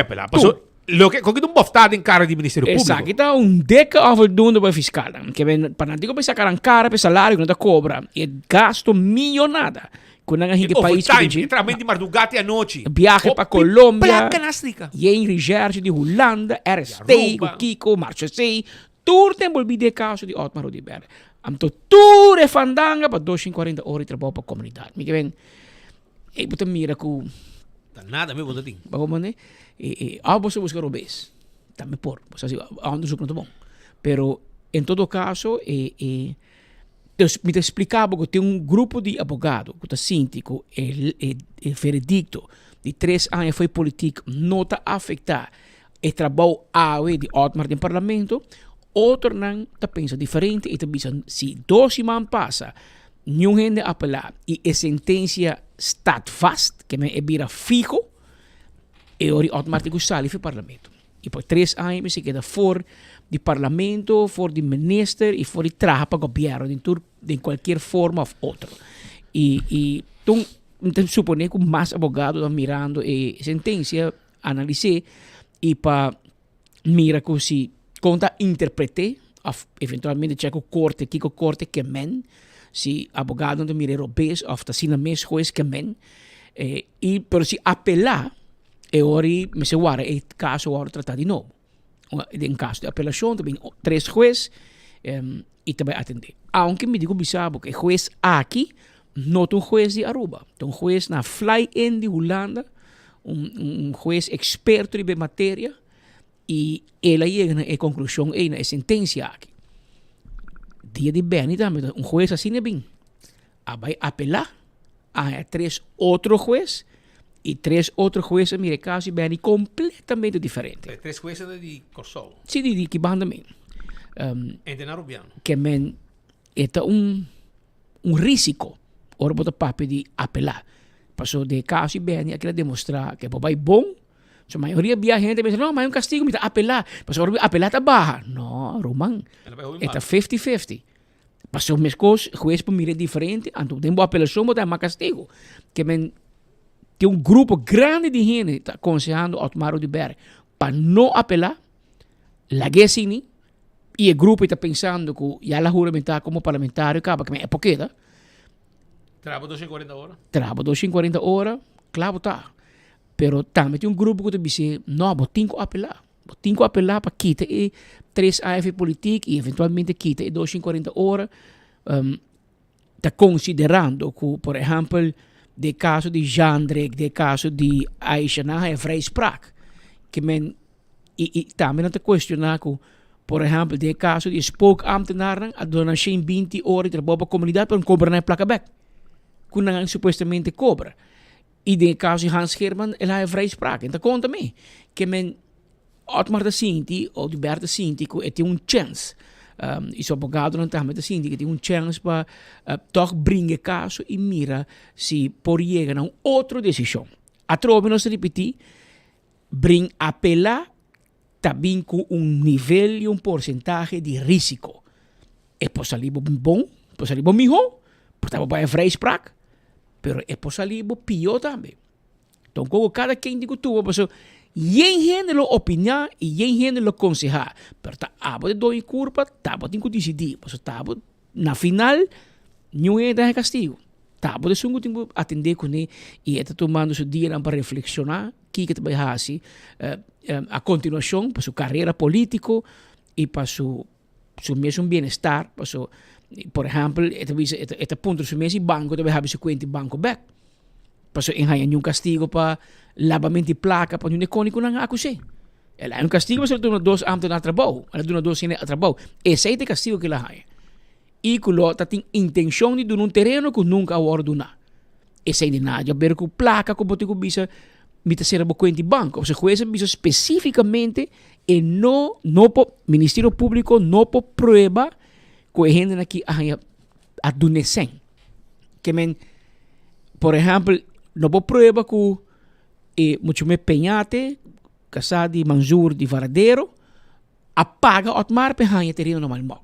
Lo que com um boftado em cara de Ministério Público. Exato, está deca voldoende para fiscal. Que vem para não digo para sacar um cara para salário que não está cobra e gasto milionada. Quando a gente país que entramente de madrugada à noite. Viaje para Colômbia. Placa e em Richard de Holanda, RST, Kiko, Marchesei, tudo tem envolvido de caso de Otmar Odiber. Amto tudo é fandanga para 240 horas de trabalho para a comunidade. Me vem, e botar mira que nada me botar ting. Como né? Você busca robês. Também por, você assim, aonde não tá bom. Pero em todo caso, me explicava que tem um grupo de abogados que está síndico e veredicto de 3 anos foi político não está afetar o trabalho de Otmar no parlamento. Outro não está pensando diferente e está pensando se 12 man passa nenhum gente apelar e a sentença está fast que é vira fijo e ora Otmar tem que sair do parlamento e por 3 anos se queda fora do parlamento, fora do ministro e fora de trabalho para o governo de qualquer forma ou outra e então supone que mais abogados estão mirando a sentença analisar e para mirar que se conta interpretar eventualmente checa o corte que men se abogado não mira robês ou está sendo mesmo juiz que men e por se apelar e ora me se guarda e caso ora tratar de novo em caso de apelação também 3 juízes e também atender aunque me digo bisabo que juiz aqui não é um juiz de Aruba é um juiz na fly-in de Holanda juiz experto de matéria e ela chega na conclusão e na sentença aqui dia de Benny também, juez assim é bem. Vai apelar a 3 outros jueces e 3 outros jueces, mire, caso Benny completamente diferente. 3 jueces de Corsol. Sim, de que banda também. Entender Rubiano. Que men, é risco, ora bota papo de apelar. Passou de caso Benny, aquilo demonstrar que é bom. A maioria da gente pensa, não, mas é um castigo, me apelar. Mas agora apelar está barra. Não, Roman. É 50-50. Passou mesmo coisa, juiz para mim é diferente, então tem boa apelação, mas é mais castigo. Que men, tem um grupo grande de gente que está aconselhando Otmar Udibert para não apelar, largar assim, e o grupo está pensando que já la juramentar como parlamentário, acaba que é pouquinho. Trabalha 240 horas? Trabalha 240 horas, claro está. Pero também tem um grupo que diz, não, vou ter que apelar. Vou ter que apelar para quitar 3 AF política e eventualmente quitar 240 horas. Está considerando que, por exemplo, de caso de Jandrek, de caso de Aisha Naha é vrij spraak. Que men, e também está questionando que, por exemplo, de caso de spookambtenaren, a dona 20 horas de trabalho para a comunidade, para não cobrar na placa back. Que não supostamente cobra. E de caso de Hans German, ele é vrij spraak. Então, conta me que men Otmar da Sinti, ou de Berta Sinti, que tem um chance. E seu advogado não está assim, que tem um chance para toch brincar caso e mira se por chegar a outra decisão. A troca nós repetir, bring apelar também com nível e porcentagem de risco. É possível bom, possível melhor, porque é vrij spraak. Pero é possível pior também. Então, como cada quem digo tu, pessoa, yen gente lo opinião e yen gente lo aconselhar. Pero tá abo de doi curva, tá abo de decidir. Pessoa tá abo na final, não é de castigo. Tá abo de sungo tempo atender com ele e está tomando seu dia para reflexionar, que vai fazer a continuação para sua carreira política e para seu mesmo bem-estar, para seu por exemplo, este ponto do mês banco deve haver 50 banco back. Passo em um castigo para lavamento de placa para um icônico não acusei. Ela é um castigo para ser 2 anos de trabalho, ela duna 2 anos de trabalho. Esse é o castigo que ela tem. E que ela tem intenção de dar um terreno que nunca vai donar. Esse é de nada, já ver com placa que botigo bisa mita ser bo 50 banco. Ou seja, juez bisa especificamente e no Ministério Público não por prueba que a gente aqui a dunesen. Que men, por exemplo, não vou prova que muito me penhate, casado de Manzur de Varadeiro, apaga Otmar para ganhar terreno normal.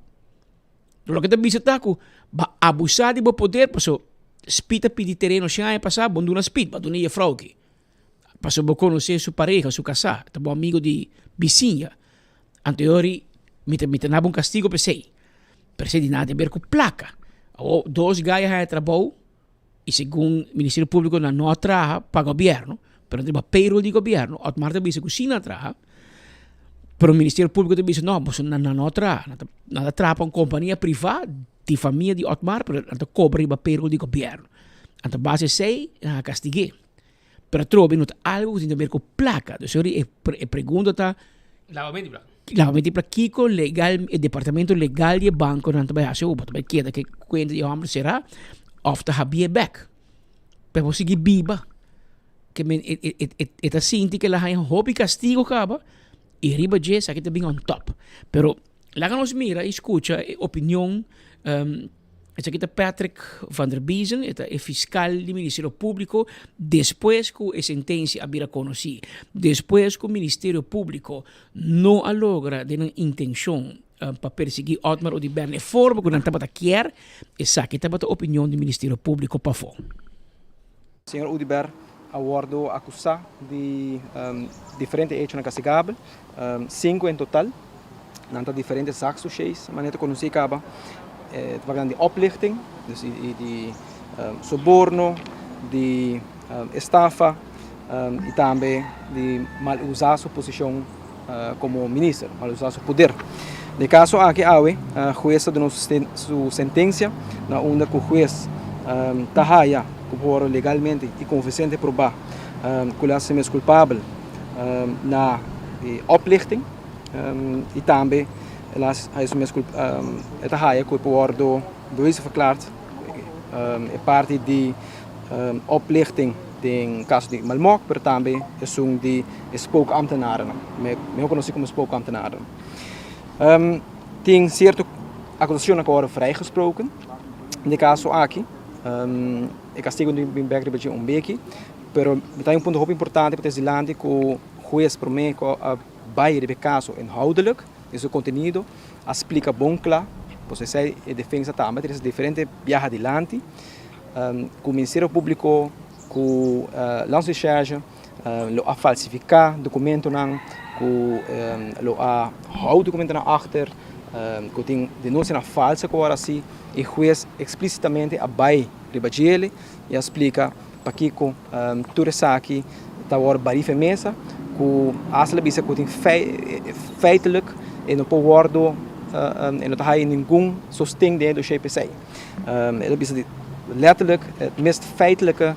Lo que te visita que abusar de poder, passou spita pedir terreno sem passar, bom duna speed, bom duna ia frau aqui. Passou a conhecer sua pareja, seu casar, tá bom amigo de vizinha. Anteriori, me naba um castigo para sei. Perse de nada a ver com placa. Ou 2 gaias a trabalho e segundo o Ministério Público não trabalha para o governo, pero tem payroll de governo, Otmar também se cocina trabalha, pero o Ministério Público também diz não, você não trabalha, nada trabalha para uma companhia privada de família de Otmar, pero não cobra o payroll de governo. Então base sei, castiguei. Pero trobe não algo que tem a ver com placa. Então a pergunta está lavamento de placa. Lavamento para Kiko legal, o departamento legal de banco não vai fazer o boto, vai queda que quando o homem será of the habie back. Para você seguir biba. Que é assim que ela tem hobby castigo acaba e riba je sabe que bem on top. Pero lá que nós mira, escuta opinião esse aqui é Patrick van der Biesen, é fiscal do Ministério Público, depois que a sentença havia conhecido, depois que o Ministério Público não logra de uma intenção para perseguir Otmar Udibert de forma que não estava quer, essa aqui estava a opinião do Ministério Público para fora. Senhor Udibert, aguardo acusar de diferentes hechos na castigável, 5 em total, não diferentes sacos, 6, maneira conhecida acaba. De oplichting, dus de suborno, de estafa e também de mal usar sua posição como ministro, mal usar seu poder. No caso aqui, a jueza de sua sentença, na onde o juez tahaya, que legalmente e convincente provar que ele é culpável na oplichting e também helaas hij is mesmo het haia que wordt bewezen verklaard parte de oplichting den caso de Malmok, pero também de spookambtenaren. Me conheci como spookambtenaren. Tem certo acusações que worden vrijgesproken. In de caso aqui, o castigo de Bimberg é beetje, pero tem ponto muito importante para esse land que o juiz para mim que vai de caso inhoudelijk, esse conteúdo explica bom claro, você sai a defesa também tem diferentes viagens adiante, com o Ministério Público, com lança de charge, lo a falsificar documento não, com lo a hou documento na achter, com tem denúncia na falsa que agora assim, e juiz explicitamente abai ribagele e explica para que com tudo isso aqui tá agora barife mesa, com as lebisa que tem feitelijk e não pode worden en dat hij nenhum sosting de do CPC. Het is letterlijk het meest feitelijke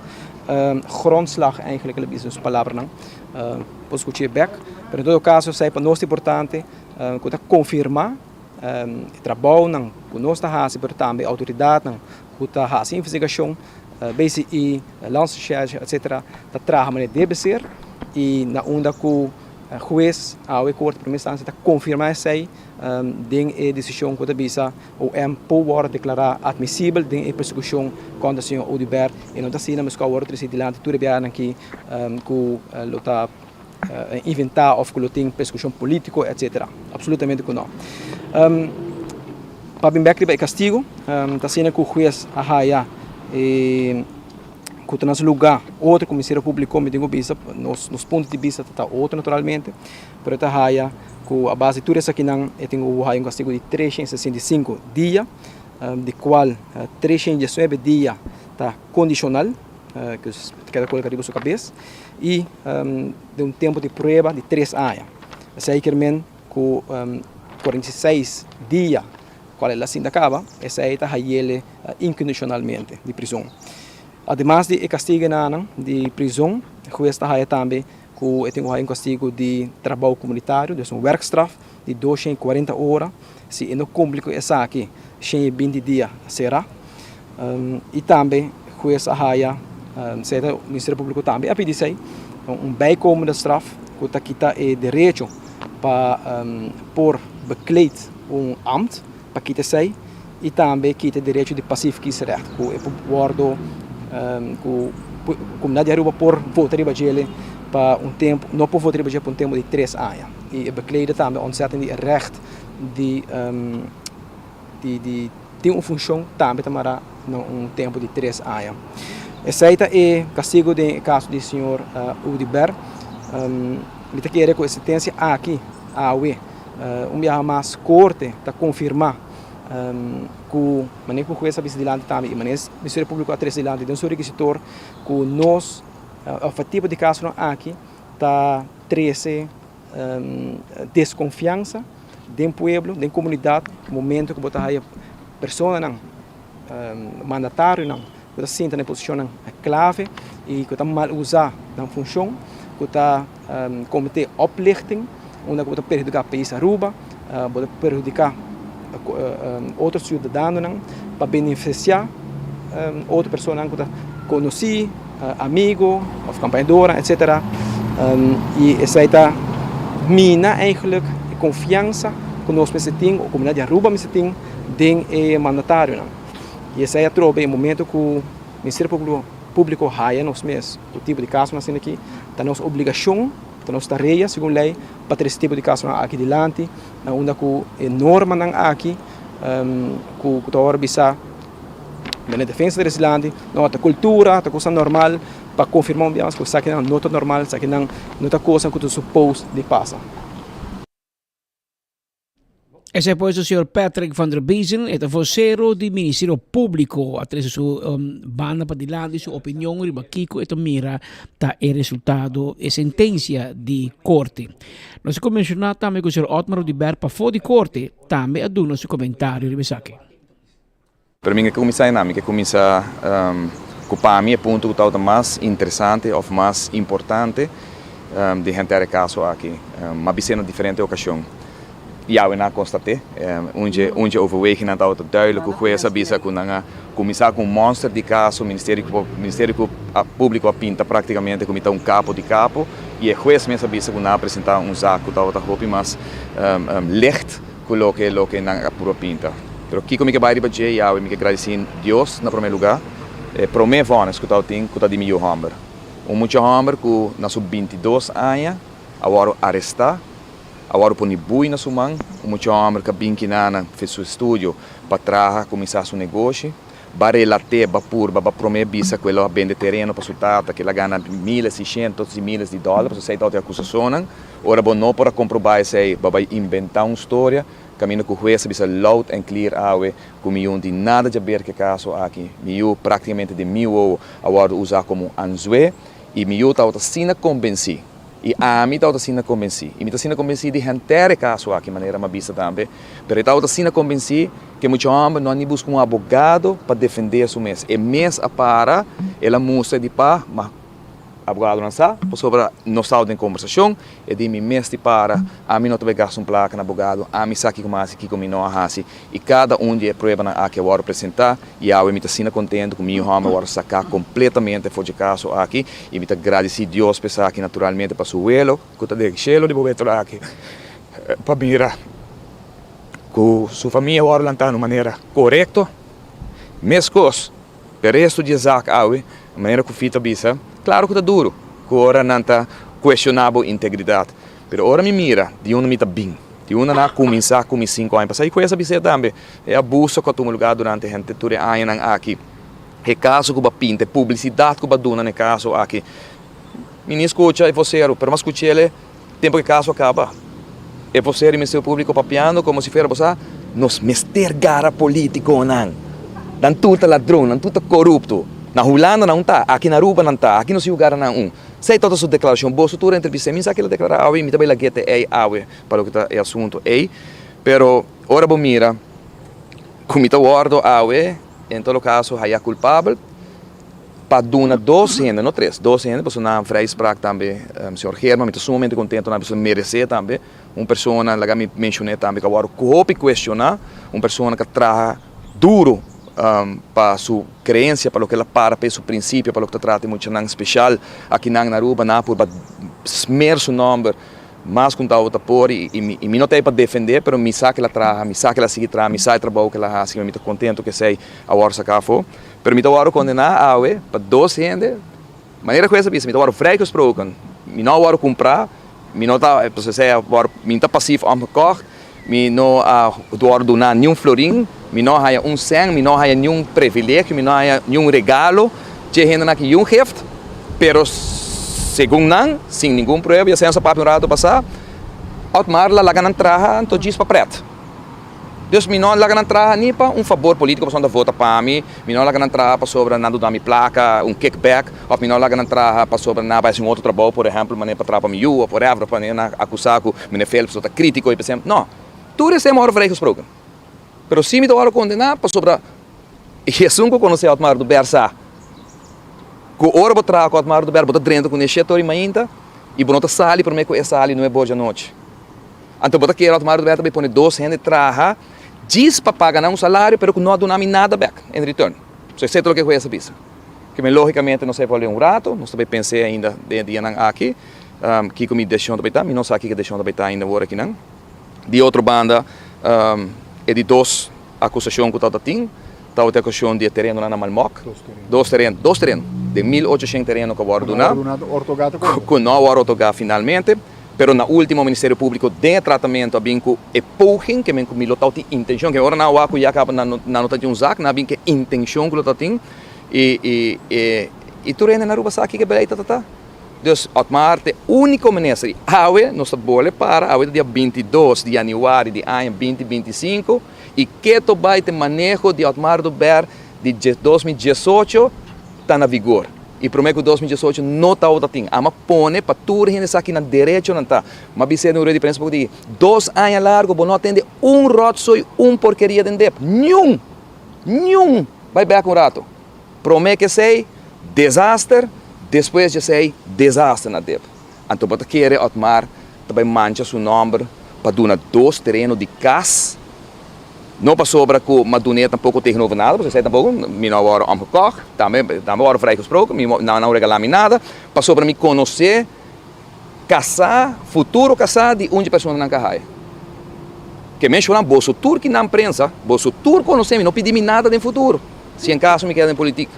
grondslag eigenlijk het is palavra não. Posso discutir back, pero em todo caso sai para nós importante que confirmar o trabalho não, que nós está fazendo, pero também a autoridade não, que está fazendo investigação, BCI, landsrecherche, etc. Dat tragen deve ser e na onda que juiz ao corte para instância está confirmar sei den a decisão que bisa o pode declarar admissível den a persecução contra o senhor Udiber e não está sendo mas que o outro presidente tudo bem aqui que está inventar ou que tem persecução política etc. Absolutamente que não. Para bem é castigo está sendo que o juiz arraia e que no lugar outro comissário público me digo bisa nos pontos de vista está outro naturalmente pero está raia que a base de tudo isso aqui não tem um castigo de 365 dias de qual 319 dias está condicional que cada coisa que sua cabeça e de tempo de prova de 3 anos certamente que 46 dias qual é assim acaba essa aí está raia incondicionalmente de prisão. Además de castigo de prisão, o juiz está também que tem um castigo de trabalho comunitário, de werkstraf de 240 horas, se não cumpre com essa aqui, 120 dias será. E também o juiz está o Ministério Público também a pedir bijkomende straf, que está quita o direito para por bekleed ambt, para quitar sei, e também quita o direito de passivo recht, que é por a comunidade de Aruba por votar em para tempo, não por votar por tempo de 3 anos. E bekleiden também ontzettend recht de ter uma função também para tempo de 3 anos. Esse é o castigo do caso do senhor Udiber. Me quer com a sentença aqui, dia mais corte para confirmar que o manejo que o juiz vigilante também e o Ministério Público a três vigilante tem um requisitor que nós o tipo de caso aqui está 13 desconfiança do povo, da comunidade, no momento que botar a pessoa não mandatário não, que está senta na posição clave e que está mal usar na função, que está cometer oplichting, onde está prejudicar o país Aruba, pode prejudicar outros cidadãos para beneficiar outra pessoa que está conheci, amigo, of campanhadora, etc. E essa está mina eigenlijk a confiança que nós temos, a comunidade de Aruba tem, de mandatário. E essa é a troca em momento que o Ministério Público raia nós mesmos, o tipo de caso nós temos aqui, está nossa obrigação, está nossa tarefa, segundo lei, para ter esse tipo de caso aqui adiante, onde a norma aqui, que está hora bisa na defesa desse land, não a cultura, a coisa normal, para confirmar que isso aqui não é normal, isso aqui não é coisa que tu supôs de passar. Esse é pois o Sr. Patrick van der Biezen, é o vocero do Ministério Público, através de sua banda para dilante, sua opinião, riba Kiko, e mira tá o resultado e sentença de corte. Nós mencionamos também que o Sr. Otmar Udiber para fora de corte, também a dar nosso comentário, riba Saki. Para mim, que começa para mim, é o ponto que está mais interessante ou mais importante de gente caso aqui, mas em diferente ocasião. ja, we na constatei. Onde overweging aan het duidelijk hoe juez bisa kunanga começar com monster de caso, Ministério Público pinta praticamente como um capo de capo e o juez mesmo bisa kuna apresentar zaco tal hopi mas licht coloque lo que na pura pinta. Pero aqui como que vai ribaje ja, we me agradecer Deus na primeiro lugar. Pro me vanes que tal ting, que tal de meu hammer. Muito hammer que na sub 22 anos, agora arrestar. Agora põe bui na sua mão, muito homem que bem na fez seu estúdio para trabalhar, começar seu negócio, para relater, para prometer bisa que ela vende terreno para sua tata, que ela ganha $1.600 e $1.000 de dólares, você está de acusação, ora bom não para comprovar isso aí, vai inventar uma história, caminho com o juez bisa loud and clear awe, com milhão de nada de ver que caso aqui, milhão praticamente de €1.000 agora usar como anzue e milhão está sina convencer. E a mim está sendo convencido. E me está sendo convencido de enterrar caso aqui, de maneira mais vista também. Mas está sendo convencido que muitos homens não buscam advogado para defender seu mês. E mês a para, ela mostra de pá, mas advogado não sabe, sobre não está em conversação, e de mim mês de para, a mim não tem gasto placa no advogado, a mim sabe como assim, como não assim. E cada de prova na que eu vou apresentar, e a mim está sendo contente com meu homem, vou sacar completamente fora de caso aqui, e me está agradecer Deus pensar aqui naturalmente para seu elo, que está de chelo de bobeto aqui, para mirar que sua família agora está de maneira correta, mescos, o resto de Isaac, a maneira que fita bisa. Claro que está duro, que agora não está questionável a integridade. Mas agora me mira, de onde me está bem. De onde não começar com 5 anos. Passei com essa visita também. É abuso que eu lugar durante a gente toda anos aqui. É caso que eu pinta, publicidade que eu dou no caso aqui. Me escuta, é você, mas eu escutei ele, tempo que o caso acaba. É você, o Ministério Público, papiando, como se fosse você, nos mester gara político, não. Dan tudo ladrão, dan tudo corrupto. Na Holanda não está, aqui na Aruba não está, aqui no seu lugar não. Sei toda a sua declaração, boa estrutura, entrevista, me sabe que ela declara, me também lá guete para o que está o assunto, pero ora bom mira, como está o ordo, em todo caso, é culpável, para dar 2 anos, não 3, 2 anos, porque na vrijspraak também, o senhor Herman, estou sumamente contente, na pessoa merecer também, uma pessoa, lá me mencionei também, que agora cope questionar, uma pessoa que trabalha duro, para sua crença, para o que ela para seu princípio, para o que trata muito não especial aqui na Aruba, para esmer seu nome, mas com tal por e me não tem para defender, mas me sabe que ela traz, me sabe que ela sigue traz, me sabe o trabalho que ela faz, me estou contente que sei a hora sacar for, mas me estou agora condenar para 12 anos, maneira que essa me estou agora freio sproken, me não agora comprar, me não está, você sei agora me está passivo am gekocht, me não agora donar nenhum florim. Me não há cem, me não há nenhum privilégio, me não há nenhum regalo, que gente aqui nenhum gift, pero segundo não, sem nenhum prova, e sem essa papel rato passar, Otmar lá ganha traha, então diz para preto. Deus me não lá ganha traha nem para favor político para vota para mim, me não lá ganha traha para sobre nada da minha placa, kickback, ou me não lá ganha traha para sobre nada vai outro trabalho, por exemplo, maneira para trabalhar para mim, ou por exemplo, para acusar que me fel, pessoa crítico e pensando, não, tudo isso é uma hora freio gesproken. Pero se me dá condenar para sobre Jesus que conhece Otmar do Bersa, que ora vou trazer Otmar do Bersa, vou dentro com esse setor ainda e vou sair para mim com essa ali não é boa de noite. Então vou querer Otmar do Bersa também põe 2 anos de trabalho, diz para pagar um salário, pero que não dá nada back em retorno. Você sei tudo o que foi essa pista. Que logicamente não sei fazer rato, não também pensei ainda de dia aqui, que me deixou também tá, me não sei que deixou também tá ainda agora aqui não. De outra banda é de 2 acusações que está tendo, está a acusação de terreno lá na Malmoc, 2 terrenos, de 1.800 terrenos que agora donado, que não agora ortogar finalmente, pero na última Ministério Público de tratamento bem que empurrem, que bem que me lotou de intenção, que agora não há que já acaba na nota de zac, na bem que intenção que lotou tem, e tu rende na Aruba sabe que beleza tá. Dus Otmar, de única maneira de nós estamos para o dia 22 de janeiro de ano 2025 e que tu vai ter manejo de Otmar do Ber de 2018 está na vigor. E prometo que 2018 não está outra ting. Ama pone para tudo gente aqui na direito não está. Mas você não rede pensa porque 2 anos largo, não atende rotso e porqueria de dep. Nenhum. Vai bem com o rato. Prometo que sei desastre. Depois de sei desastre na DEP. Então, para querer Otmar, também mancha seu nome para donar 2 terrenos de casa. Não para sobra que o Madunê tampouco tegenover nada, você sei tampouco, me não hora omgekocht, também hora vrijgesproken, me não regalar-me nada, para sobra me conhecer, casar, futuro casar de onde pessoa não carrega. Que me chama bolso tur que não prensa, bolso tur conhecer-me, não pedi-me nada de futuro, se em caso me queda em política.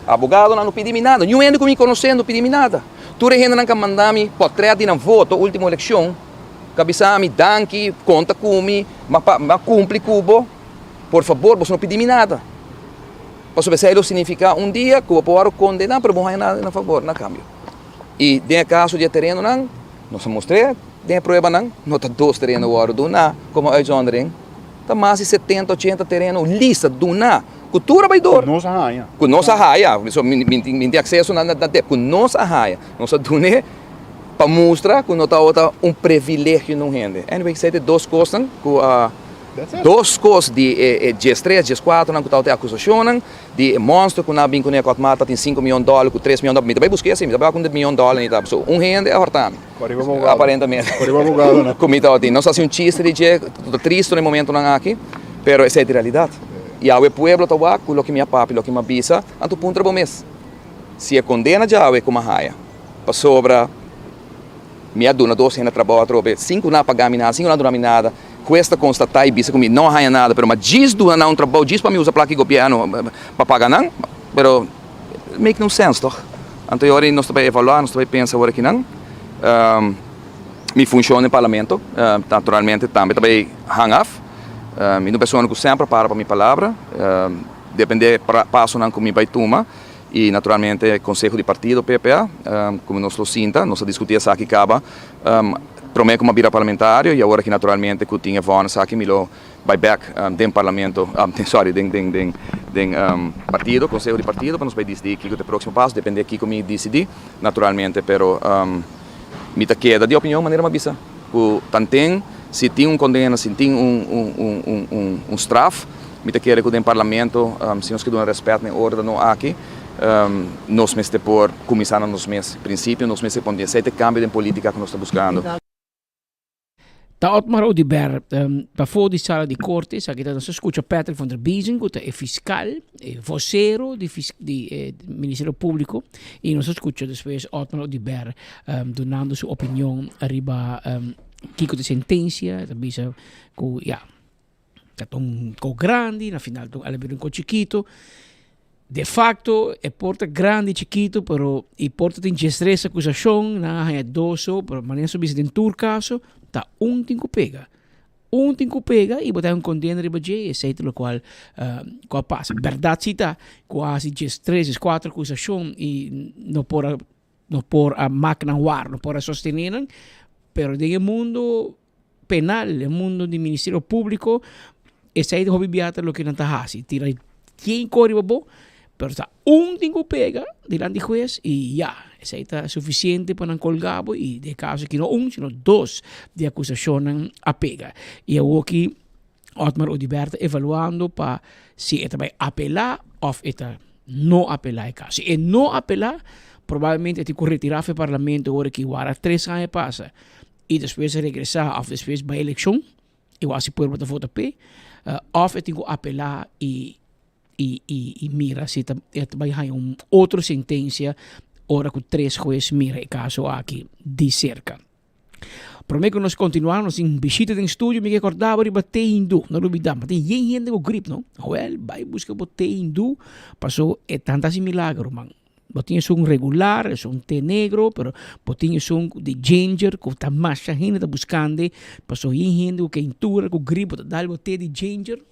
Abogado não pedi-me nada, nenhum ainda que me conhecer não pedi-me nada. Tu ainda não mandar-me portrait de não voto, última eleição, cabeça-me, danke, conta comigo, mas cumpre cubo. Por favor, você não pedir-me nada. Posso ver se significa dia que eu posso condenar, mas não há nada a favor, na câmbio. E tem caso de terreno, não se mostrei, tem prova, não está 2 terrenos agora, do na, como uitzondering. Está mais de 70, 80 terrenos, lista, do na. Cultura vai dor. Nossa raia. Com nossa raia, me tem acesso na tempo, com nossa raia, nossa dune, para mostrar que não está privilégio não rende. Anyway, sei de 2 coisas, que 2 coisas de GS3, GS4, não que está acusação, de monstro que não vem com a mata tem $5 milhões, com $3 milhões, me também busquei assim, me também com $1 milhões, então, so, rende é hortame. Aparentemente. Como está aqui, não sei se chiste de que triste no momento não aqui, pero essa é a realidade. E ao pueblo está lá, com o que minha papi, o que minha bisa, anto punto bom mês. Se é condena já é como a raia, para sobra minha dona 2 ainda trabalha, 5 não pagar nada, 5 não dura nada. Questa constatar e bisa comigo não há nada, mas diz do não trabalho, diz para mim usar placa governo para pagar não, mas make no sense, toch? Então agora nós estamos evaluar, nós estamos pensar agora que não, me funciona no parlamento, naturalmente também hang off. Eu não pessoa que sempre para minha palavra, depende passo não como vai tomar e naturalmente conselho de partido PPA, como nós lo sinta, nós discutimos aqui acaba, prometo como vira parlamentário e agora que naturalmente que tinha voz aqui me lo vai back dentro parlamento, dentro partido, conselho de partido para nós vai decidir que o próximo passo depende aqui como decidir naturalmente, pero me ta queda de opinião maneira mais bisa, que tantem se tem condena, se tem straf, me quer que dentro do parlamento, se nós queremos respeito na ordem não aqui, nós mesmos por começar nos meses princípios, nós mesmos por esse cambio de política que nós estamos buscando. Da Otmar Odiber, para fora de sala de cortes, aqui nós escuta Patrick van der Biesen, que é fiscal, vocero do Ministério Público, e nós escuta depois Otmar Odiber dando sua opinião arriba Kiko de sentença, também que com grande, na final ele com chiquito. De facto, é porta grande, chiquito, pero e porta tem GS3 acusação, na é doso, pero maneira sobre em tur caso, tá tinco pega. Tinco pega e botar condena riba J, etc. Lo qual passa. Verdade cita, quase GS3, 4 acusação e não por a máquina war, não por a sostener. Pero en el mundo penal, el mundo del Ministerio Público, ese ahí de hobby biata lo que no está así. Tira quien corre bobo, pero está tingo pega delante del juez y ya. Ese ahí está suficiente para colgar y de caso que no sino 2 de acusación a pega. Y aquí Otmar Odiber evaluando para si esta va a apelar o esta no apelar el caso. Si no apelar, probablemente te retirar del Parlamento ahora que igual 3 años pasa. E depois regressar, ou depois para a eleição, igual se puder botar voto P, ou eu tenho que apelar e mira se vai ter outra sentença, hora que 3 juízes mira o caso aqui de cerca. Prometo que nós continuamos em visita em estúdio, me recordava de bater hindu, não olvidamos, mas tem gente com gripe, não? Well, vai buscar bater hindu, passou tantas milagres, mano. Botinhas regular, té negro, pero botinhas de ginger, que está mais gente está buscando, passou gente que intura, com gripe, dá o té de ginger,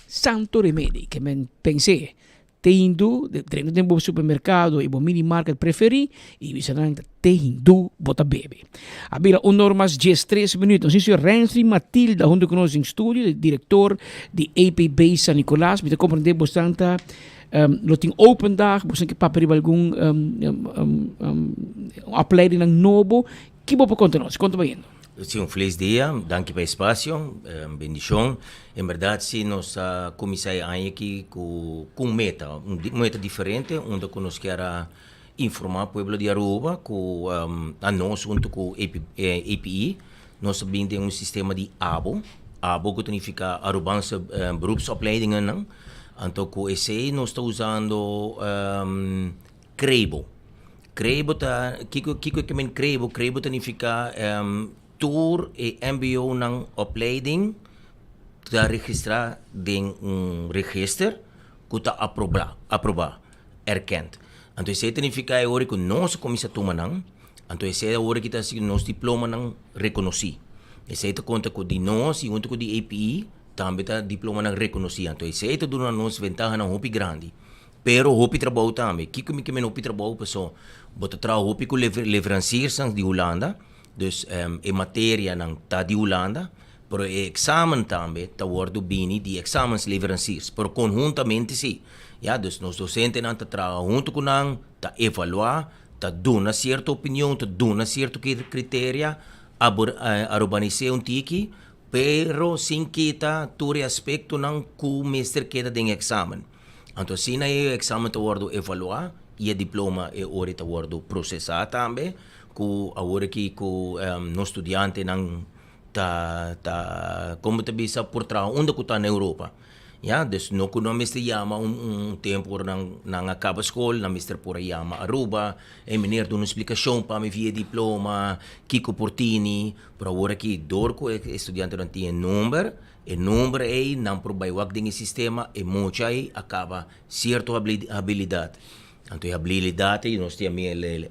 santo remédio, que me pensei, té hindu, dentro do supermercado e o mini market preferi, e você não té hindu, bota bebe. Abira normas 3 minutos, isso é Renfri Matilda, junto conosco em estúdio, diretor de APB San Nicolás, me compreender bastante. Lo tem open dag, você que papel algum opleiding novo, que vou contar nós, conta bem. Sim, feliz dia, danke pelo espaço, bendição. Em verdade, sim, nós começamos aqui com meta diferente, onde nós queremos informar o povo de Aruba, com a nós junto com a API, nós também tem sistema de ABO. ABO que significa Arubanse beroepsopleidingen. Não? Então, com esse, nós estamos usando CREBO. CREBO, que men CREBO significa tour e MBO ng opleiding ta registrar din register que ta aprova erkend. Então isso significa agora que nós começa a tomar não, então isso agora que tá nos diploma não reconheci. Isso é conta com de nós e junto com de API também tá diploma não reconheci. Então isso é tudo nos ventaja não hopi grande. Pero hopi trabalho também. Que men hopi trabalho pessoal, bota trabalho hopi com leveranciers de Holanda. Dus in materia ng ta di Holanda, pero examen também ta wordo bini di examensleveranciers, pero conjuntamente si. Ja, dus nos docente nan ta trabajo junto con nang ta evaluar, ta dona certa opinião, ta dona certo criteria, a urbanizar tiki, pero sin kita turi aspecto ng ku mister queda den examen. Então, se na examen ta wordo evaluar, e a diploma e ora ta wordo processar também, ku agora que ku no estudiante nang como te bisa por trabalho onde ku tá na Europa. Ja, dus no kuno mister yama tempo nang acaba escola, na mister por yama Aruba, e meneer doen explicação para me via diploma, Kiko Portini, para agora que dorco estudante não tem número, e número aí não por baiwak ding sistema e muito aí acaba certa habilidade. Então a habilidade nós temos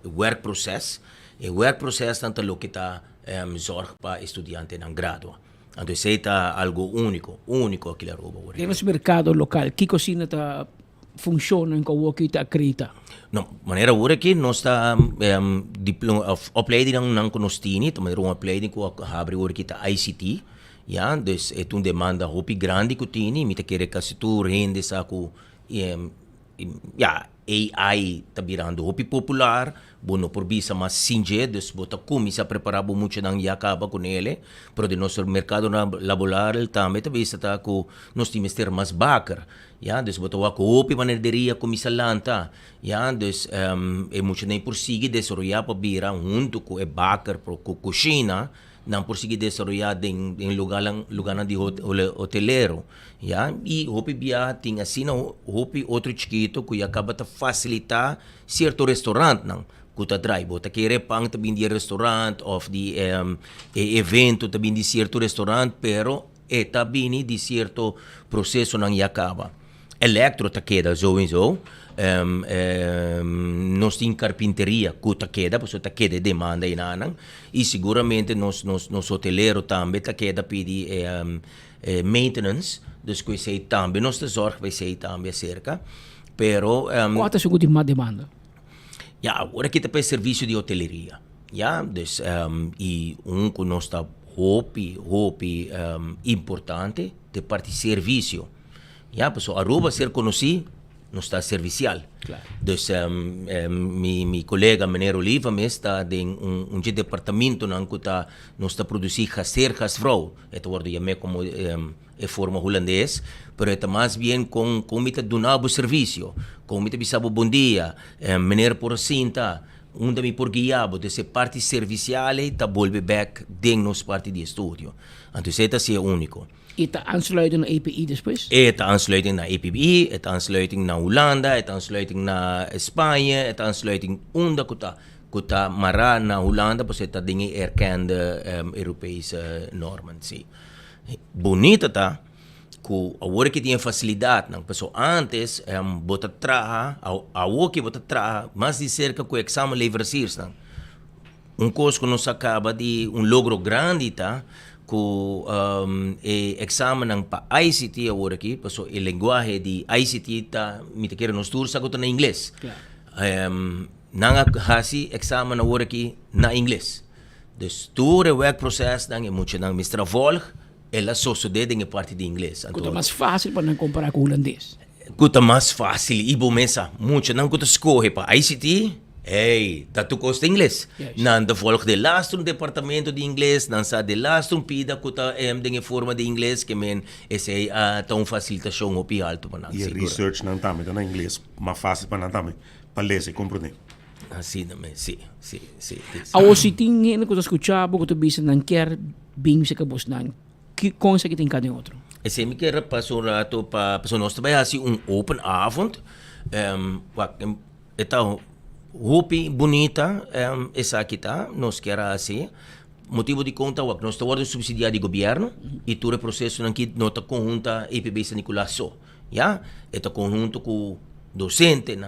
o work process. E o work process tanto lo que está zorg para estudante ng grado. Então isso é algo único aqui na Aruba. Temos mercado local, que cocina tá funciona em como que tá acredita? Não, maneira agora que nós está diploma opleiding ng conostini, também uma opleiding que abre agora que tá ICT. Ja, dus é uma demanda hopi grande que tem, me te querer que tu rende sa ku AI está virando hopi popular, bono por bisa mas sinje, dus bota kumisa preparar muito ng yakaba com ele, pero de nosso mercado laboral também está bisa ta ku nos timester mas bakar, ja, dus bota wa ku hopi panaderia kumisa lanta, ja, dus é muito nem por sige desarrollar pa bira junto com e bakar pro ku cozinha não conseguir desarrollar em lugar de hotelero, já e hopi bia tem assim hopi outro chiquito que acaba de facilitar certo restaurante não que tá drive bota querer pang também de restaurante of de evento também de certo restaurante pero também de certo processo não acaba electro tá queda sowieso nós temos carpinteria que tá queda, porque tá queda demanda em anang e seguramente nos hoteleiro também tá queda pedir maintenance, dus que sei também nós te zorg vai ser também acerca, pero quanto é de mais demanda? Ja, agora que tá para serviço de hoteleria, ja, dus e que nós tá hopi importante de parte serviço, ja, pessoal Aruba ser conhecido no está servicial. Claro. Dus mi colega meneer Oliva está em departamento que está nos está produzir gastheer gastvrouw. Het wordt je como forma holandês, pero é mais bien com mita donabo serviço, com mita bisabo bom dia, meneer por cinta, mi por guiabo, desse parte serviciale ta volve back nos parte de estudio. Então isso é único. E está aansluiting na API depois? Está aansluiting na API, está aansluiting na Holanda, está aansluiting na Espanha, está aansluiting onde kuta mara na Holanda, pois está dinge erkende Europese normen, sim. Bonita tá, que agora que tem facilidade, não, pessoal antes bota traha, a que bota traha, mais de cerca com o exame livre-serviço, não. Coisa que nos acaba de logro grande, tá? Com exame ng pa ICT agora aqui, paso o linguagem de ICT tá, me te quero nos tour sa ko na inglês. Claro. Nanga hasi examen agora aqui na inglês. Dus tour o work process dan muito nang Mr. Volg, ela só de em parte de inglês. Kuta mais fácil para não comparar com o holandês. Kuta mais fácil, ibo mesa, muito nang kuta escorre pa ICT. Hey, dat kost inglês. Yes. Nan de volg de lastrum departamento de inglês, nan sa de lastrum pida kuta de forma de inglês que men esse tão facilitação opi alto para nós. E research nan também na inglês, mais fácil para nan também, para ler e compreender. Assim também, sim. A você tinha que escutar, porque tu bisa não quer bem se acabou não que coisa que tem cada outro. Esse me quer passar um rato para nós também assim open avond. Então, roupa bonita essa aqui tá, nós quer assim. Motivo de conta, nós estamos subsidiado do governo e todo o processo aqui nota conjunta EPB San Nicolás só. Já? Este conjunto com docente,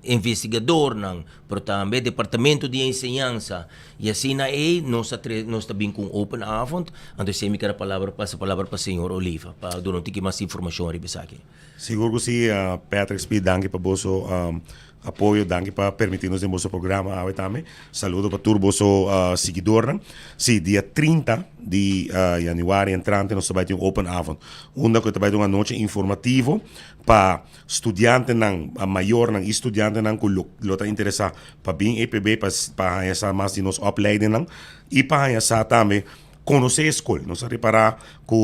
investigador, pero também departamento de enseñança. E assim nós também com open avond. Então, se me quer passa a palavra para o senhor Oliva, para dar mais informação a aqui. Seguro que sim, Patrick Speed, danke para vosso apoio, danke para permitir-nos em vosso programa também. Saludo para todos vosso seguidores. Sim, dia 30 de januário entrante, nós vamos ter um open avond. Onde que vai ter uma noite informativa para estudiantes maior e estudiantes que lota interessa para bem EPB, para essa mais de nos opleiding e para essa também conhecer a escola. Nós reparar que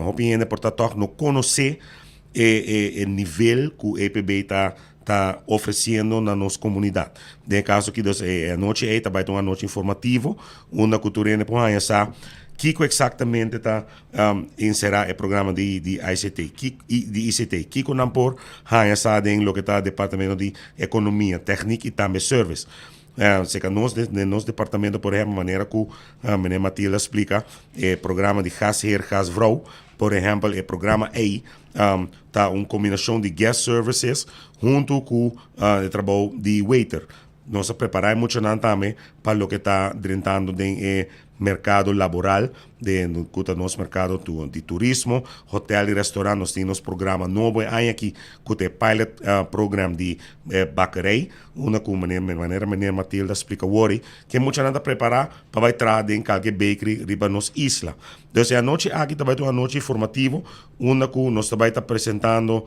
opinião portanto não conhecer o nível que o EPB está oferecendo na nossa comunidade. De caso que a noite vai ter uma noite informativa, onde cultura e por essa Kiko exatamente está inserar o programa de ICT, de ICT. Kiko não por essa em lo que está departamento de economia, técnica e também service. Se que nós departamento, por exemplo, maneira que a menina Matilda explica, o programa de gasheer, gasvrouw, por exemplo, o programa A, tá uma combinação de guest services junto com o trabalho de waiter. Nós preparamos muito também para o que está dentro do mercado laboral, do nosso mercado de turismo, hotel e restaurante. Nós temos programa novo aqui, que é pilot program de bakery, uma com maneira Matilda explica hoje, que muito nada preparar para entrar em qualquer bakery riba nos isla. Então, a noite aqui vai ter uma noite informativa, onde nós vai estar apresentando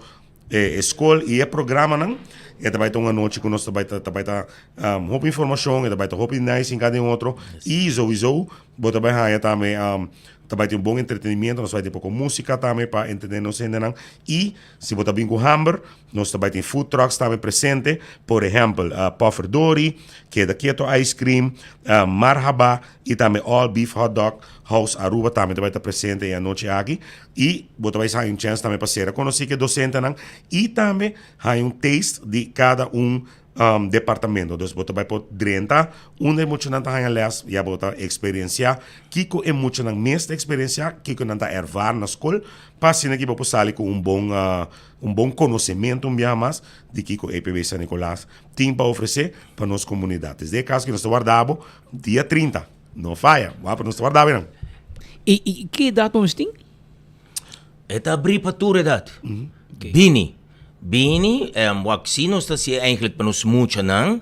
escola e programa não e vai ter uma noite que nós vai estar roupa informação e vai estar roupa nice em cada outro e isso bota vai também vai ter bom entretenimento, nós vai ter pouco música também para entender nós ainda e se botar bem com hamburger, nós vai ter food trucks também presente, por exemplo, Puffer Dory, que é da Keto Ice Cream, Marhaba e também All Beef Hot Dog House Aruba também vai estar presente a noite aqui e botar vai ter chance também para ser conhecer que docente e também há taste de cada departamento. Então, você vai poder drentar onde muito não está aliás e botar experiência que é muito não mesma experiência que não está ervar na escola para assim que você sair com um bom conhecimento mais de que o EPB San Nicolás tem para oferecer para nossas comunidades. De caso que nós guardamos dia 30, não falha, para nós guardar não. E que data nós tem? É abrir para toda a data. Bini, waksin nós está se eigenlijk para nós muito não,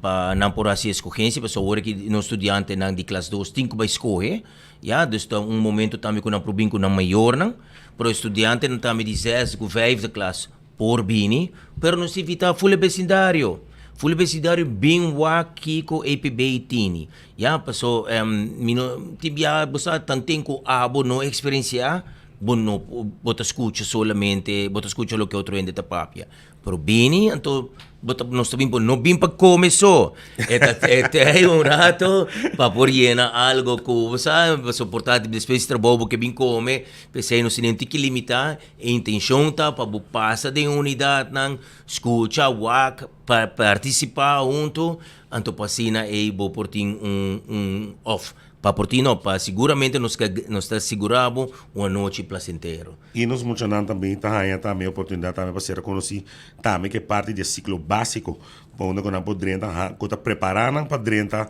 para não por assim escolhência, para só que nós estudante não de classe 2 tem que vai escolher, já, então momento também com a província com a maior não, para o estudante não também de 6 com 5 classe por bini, pero nós evita full vecindário bem waki com EPB tini, já, passou tibia bosa tanto com abo no experiência no bota escucha solamente bota escucha lo que outro ende tapapia pero bini então bota nós também não bem para começou é um rato para por llena algo que sabe suportar depois de trabalho que bem come pensei no sinente que limitar a intenção tá para passa de unidade não escucha wak para participar junto então passina e bo portin off para Portino, para seguramente nos asseguramos uma noite placentera. E nos mencionamos também, também a oportunidade também para ser conhecido também que parte do ciclo básico, onde nós podemos preparar para dentro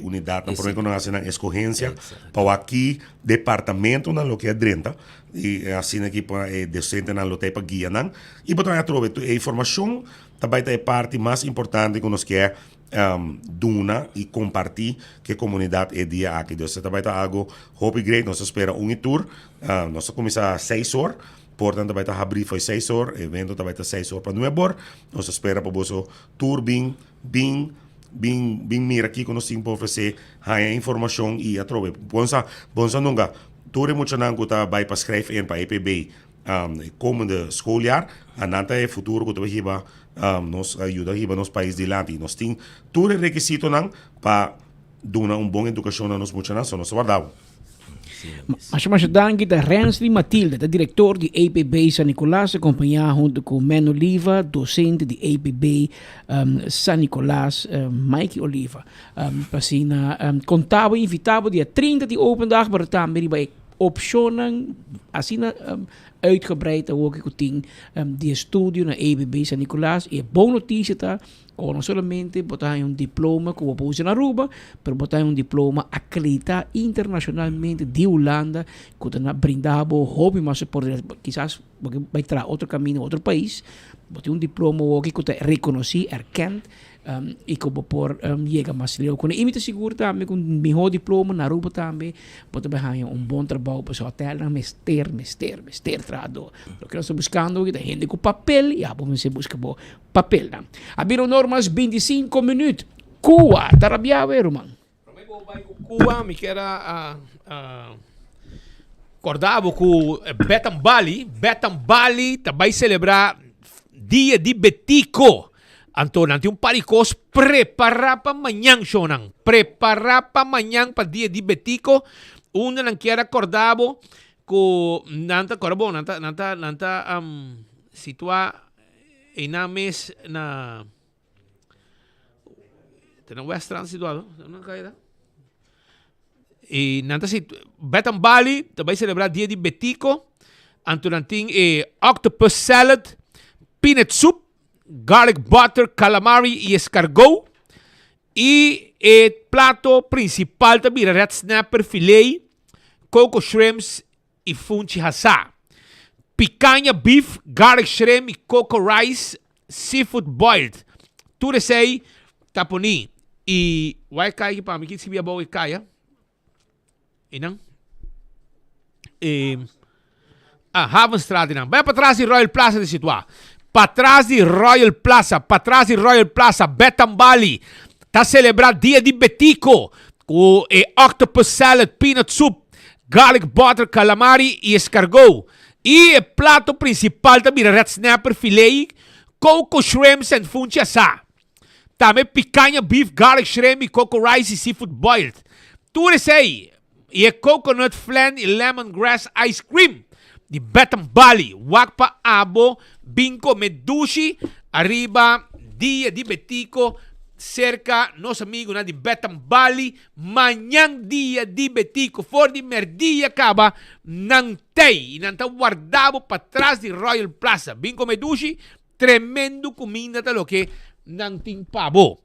unidade, por exemplo, nós fazemos escolhência para aqui departamento na lo que é dentro e assim aqui para docente na lo que é para guia não e para trocar a informação também é parte mais importante que nós quer duna e compartilhar que a comunidade é dia aqui. Então, também está algo hope great. Nós espera tour. Nós começamos às 6 horas. Portanto, vai estar abrir foi 6 horas. O evento vai estar 6 horas para 9 horas. Nós espera para o tour bem mira aqui que nós temos para oferecer a informação e a troca. Bonsa nunca. Tour é muito não que vai para escrever para EPB komende schooljaar. En dan é futuro que we nos ajuda a nos país de lante. Nós tem todo o requisito para doen een boa educação na nos muitos nós guardamos. Mas dank da Rensli Matilde, da diretor de APB San Nicolás, acompanhar junto com Men Oliva, docente de APB San Nicolás, Mikey Oliva. Pasina contava e invitava dia 30 de open dag, maar também bij optionen, assim uitgebreid ook ik ting die studio na ABB San Nicolás e boa notícia tá não somente botar diploma como pôs na Aruba, mas botar diploma acreditado internacionalmente de Holanda que na brindado hobby mas por quizás vai tra outro caminho outro país botar diploma que é reconhecido erkend e como por chega mais leu com imita seguro também com melhor diploma na Aruba também botar bem bom trabalho para o hotel na mester trado o que nós estamos buscando é da gente com papel e vamos se busca bom papel não abriram normas 25 minutos Cuba tarabiava irmão Cuba me quera acordava com Betam Bali também celebrar dia de Betico. Anto nanti paricos preparar para amanhã, Shonang. Preparar para amanhã para dia de Betico. Una não quer acordado com nanta corabo, nanta situar na mes na tem West Strand situado, não caída. E nanta Betam Bali também celebrar dia de Betico. Anto nanti octopus salad, peanut soup, garlic butter, calamari e escargot. E o prato principal também red snapper filet, coco shrimps e funchi hasa. Picanha beef, garlic shrimp e coco rice, seafood boiled. Tudo isso aí, taponi. E vai cair para mim que se via boa e caia. E não? Havenstraat não. Vai para trás de Royal Plaza de situar. Para trás de Royal Plaza, Betam Bali. Tá celebrar dia de Betico. Com octopus salad, peanut soup, garlic butter, calamari e escargot. E o prato principal também red snapper filet, coco shrimps e funchi asa. Também picanha beef, garlic shrimp e coco rice e seafood boiled. Tudo isso aí. E coconut flan e lemongrass ice cream. De Betam Bali, Wakpa Abo, Binko Medushi, arriba, dia de Betico, cerca, nosso amigo de Betam Bali, manhã dia de Betico, for de merdia acaba, nantei, e nantão guardado para trás de Royal Plaza, Binko Medushi, tremendo comida de lo que nantin pabo.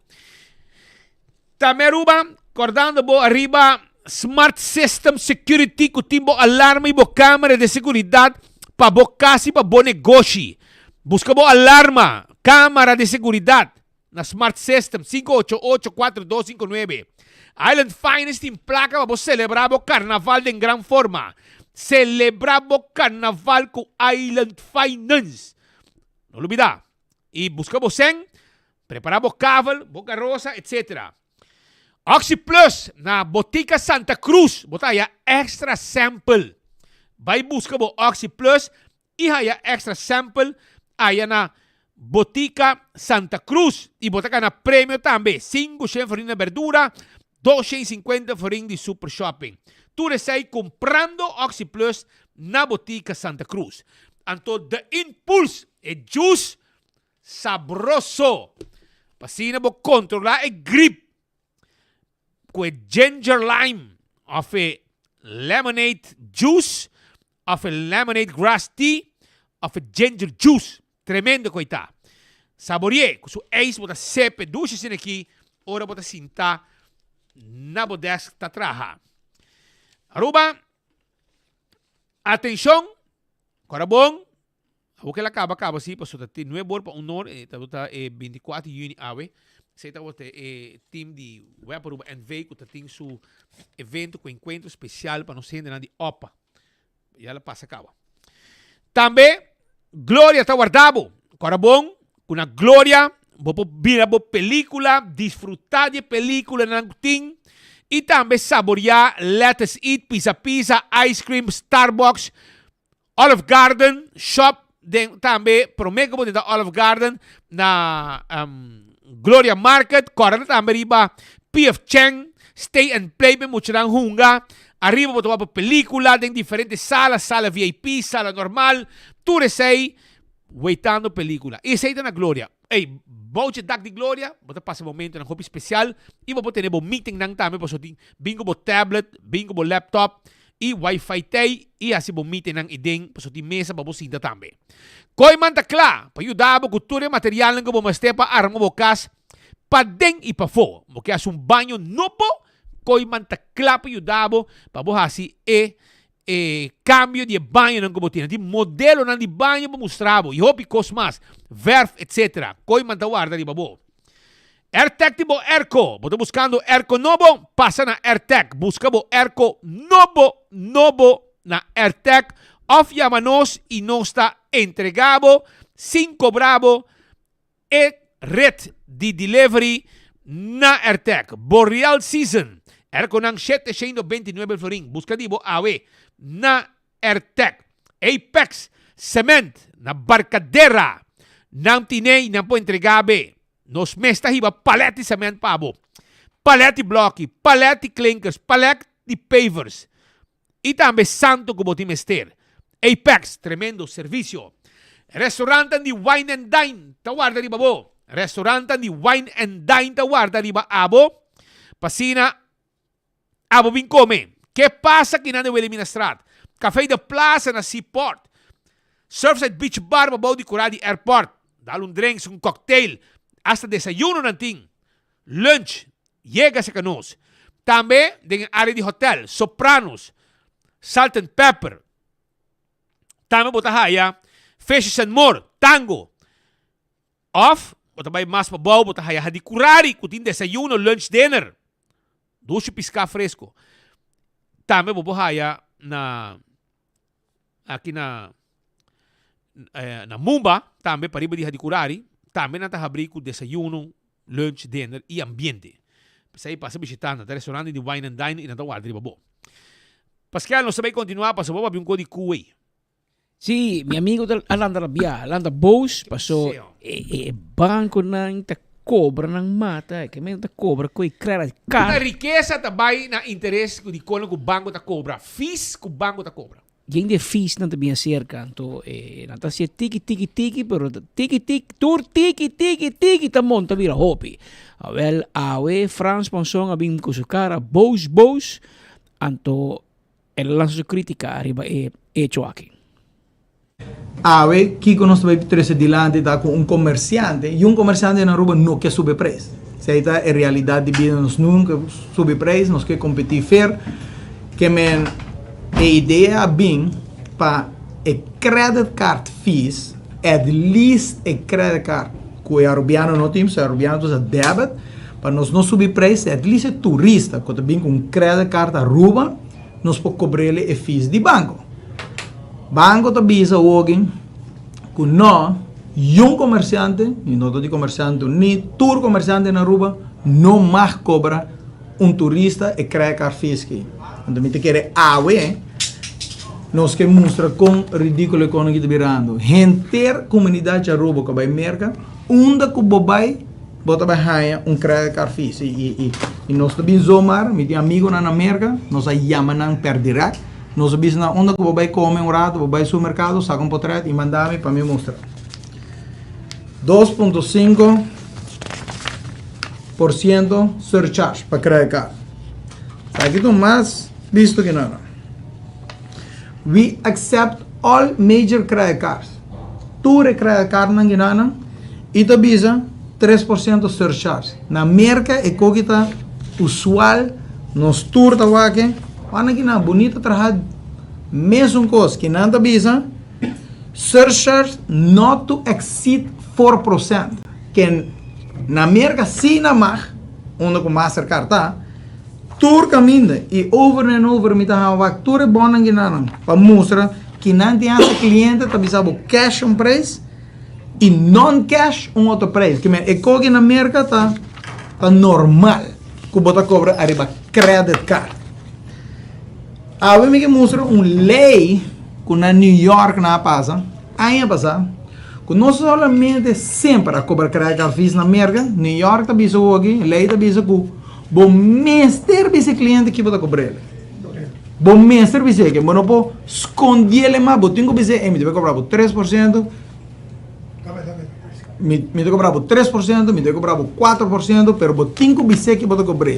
Tameruba, acordando bo arriba, Smart System Security, com timbo alarma e bo câmera de seguridade para bo casa para bo negócio. Busca bo alarma, câmera de seguridade na Smart System 5884259. Island Finest em placa para bo celebrar bo carnaval em grande forma. Celebrar bo carnaval com Island Finance. Não olvidar. E busca bo sen, preparar bo cavalo, bo carroça, etc. Oxy Plus na Botica Santa Cruz, botaya extra sample. Vai busca bo Oxy Plus e haya extra sample aí na Botica Santa Cruz e botaca na prêmio também 500 farinha de verdura, 250 farinha de Super Shopping. Tudo isso aí comprando Oxy Plus na Botica Santa Cruz. Anto The Impulse é juice sabroso. Pasina bo controlar é grip. Com ginger lime of a lemonade juice, of a lemonade grass tea, of a ginger juice. Tremendo coitá. Saborie, com seu ex, bota sepe, duche sin aqui, ora bota sinta, na bodesk ta traha. Aruba, atenção, agora bom, o que ela acaba assim, para sua não é bom para honor, tá 24 de junho, Você está o team de Weparuba NV que tem seu evento com encontro especial para nós gente de OPA. E ela passa acaba. Também Glória está guardado. Agora bom, com a Glória, vou vir a película, desfrutar de película na team e também saborear Let's Eat, pizza, ice cream, Starbucks, Olive Garden, shop também prometo que da Olive Garden na Gloria Market, corre também riba PF Cheng, stay and play me mostrarán hunga. Arriba botar para película, em diferentes salas, sala VIP, sala normal. Tu recei, waitando película. E essa aí tá na glória. Ei, bote dag de glória, bota passa momento na hobby especial. E vou ter um meeting nang também, para bingo bo tablet, bingo bo laptop. E wifi tay, e assim bom meeting nang ideng, para mesa para sinta também. Koi manta kla, para ajudar a cultura material nang bo mastepa arma bo kas, pa deng e pa fo. Mo que um banho novo, koi manta kla para ajudar para bo hasi cambio de banho nang botina, de modelo nang de banho para mostrar bo. E hopi cosmas, verf etc. Koi manta guarda di babo. AirTag tipo Erco. Boto buscando Erco novo, passa na AirTag. Busca bo Erco novo na AirTag. Of llamanos y no está entregado, sin cobrabo, e red de delivery na AirTag. Boreal Season. Erco nang 729 florin. Busca dibo awe na AirTag. Apex Cement na Barcadera. Nang tinay na po entregabe. Nos mesta hiba palete cement pabo. Palete bloque, palete clinkers, palete pavers. E também santo como timester. Apex, tremendo serviço. Restaurante de Wine and Dine, tawarda di babo. Restaurante de Wine and Dine, tawarda di ba abo. Pasina, abo bin come. Que passa que nada will Minastrat? Café de Plaza na Seaport. Surfside Beach Bar, babao di Curadi Airport. Dalo drinks, cocktail. Hasta desayuno natin. Lunch. Llega sa kanos. Tambe, dengan área de hotel. Sopranos. Salt and pepper. Tambe botahaya. Fishes and more. Tango. Off. Botabay mas mabaw. Botahaya. Hadi kurari. Kutin desayuno. Lunch, dinner. Dulce pisca fresco. Tambe bobohaya na aqui na Mumba. Tambe pariba di hadi kurari. Também nata abrir com desayuno, lunch, dinner e ambiente. Aí passa visitando até restaurante de Wine and Dine e nata guarda di babo. Pascal, não sabe continuar, passou para um código QA. Sí, mi amigo Alanda Rabia, Alanda Bose, passou banco nang ta cobra nang mata, que mesmo ta cobra coi credit card. A riqueza também na interesse de quando o banco ta cobra, fees que o banco ta cobra. Geen de fees não também cerca, então não tá se tiki, pero tiki, tá monta vira hopi. Well, awe Frans Ponson abim com sua cara, Bose, anto ele lança sua crítica arriba hecho aqui. Awe, Kiko nós vai trazer dilante tá com comerciante, e comerciante na rua não quer subir preço. Se aí tá a realidade de vida nós nunca subir preço, nós quer competir fair, que men a ideia bem para a credit card fees, at least a credit card. Que a Rubiano não tem, se a Rubiano tem debit, para nós não subir preço, at least a turista, que tem com credit card a Ruba, nós podemos cobrir a fees de banco. Banco também é alguém que não, comerciante, e não de comerciante, nem tour comerciante na Ruba, não mais cobra turista a credit card fees. Então, me quer nós que mostra com ridículo que está virando. Gente, comunidade de Aruba que vai merca, onde que bobai bota vai credit card fees. E nós também zomar, me tem amigo na América, nós chamam per direct, nós bisna onde que bobai come rato, bobai supermercado, saca potret e mandame para me mostrar. 2.5% surcharge para credit card. Aqui tu mais visto que nada. We accept all major credit cards. Ture credit card nang ginana, ito bisa 3% surcharge. Na merka e kokita usual nos tour tawake, wana gina bonita trahad mesmo coisa que nada bisa surcharge not to exceed 4%. Que na merka sina mag, onde com Mastercard tá, tour caminda e over and over me tá wak tour bonang ginanang para mostrar que não tem essa cliente tá bisabo cash price e non cash outro preço que me ecogi na merca tá normal que bota cobra arriba credit card. Aí me que mostra lei que na New York na passa aí passa que não solamente sempre a cobra credit card fees na merca New York tá bisabo aqui lei tá bisabo Bom mestre bise cliente que bota cobrar. Bom mestre bise que não pode esconder mais, botinho bise, me deve cobrar 3%. Me deve cobrar 3%, me deve cobrar 4%, pero botinho bise que bota cobrar.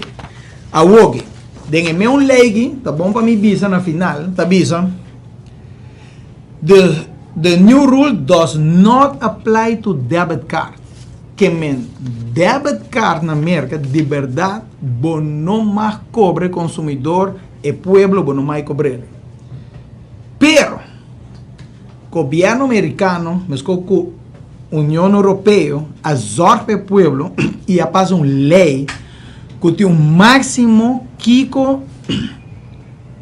A wogi, dengue um lei, tá bom para mim bisa na final, tá bisa. The new rule does not apply to debit card. Que men debit card na América de verdade bo não mais cobre consumidor e pueblo bo não mais cobre. Pero governo americano, mesmo com União Europeia, absorve o pueblo e passa uma lei que tem um máximo que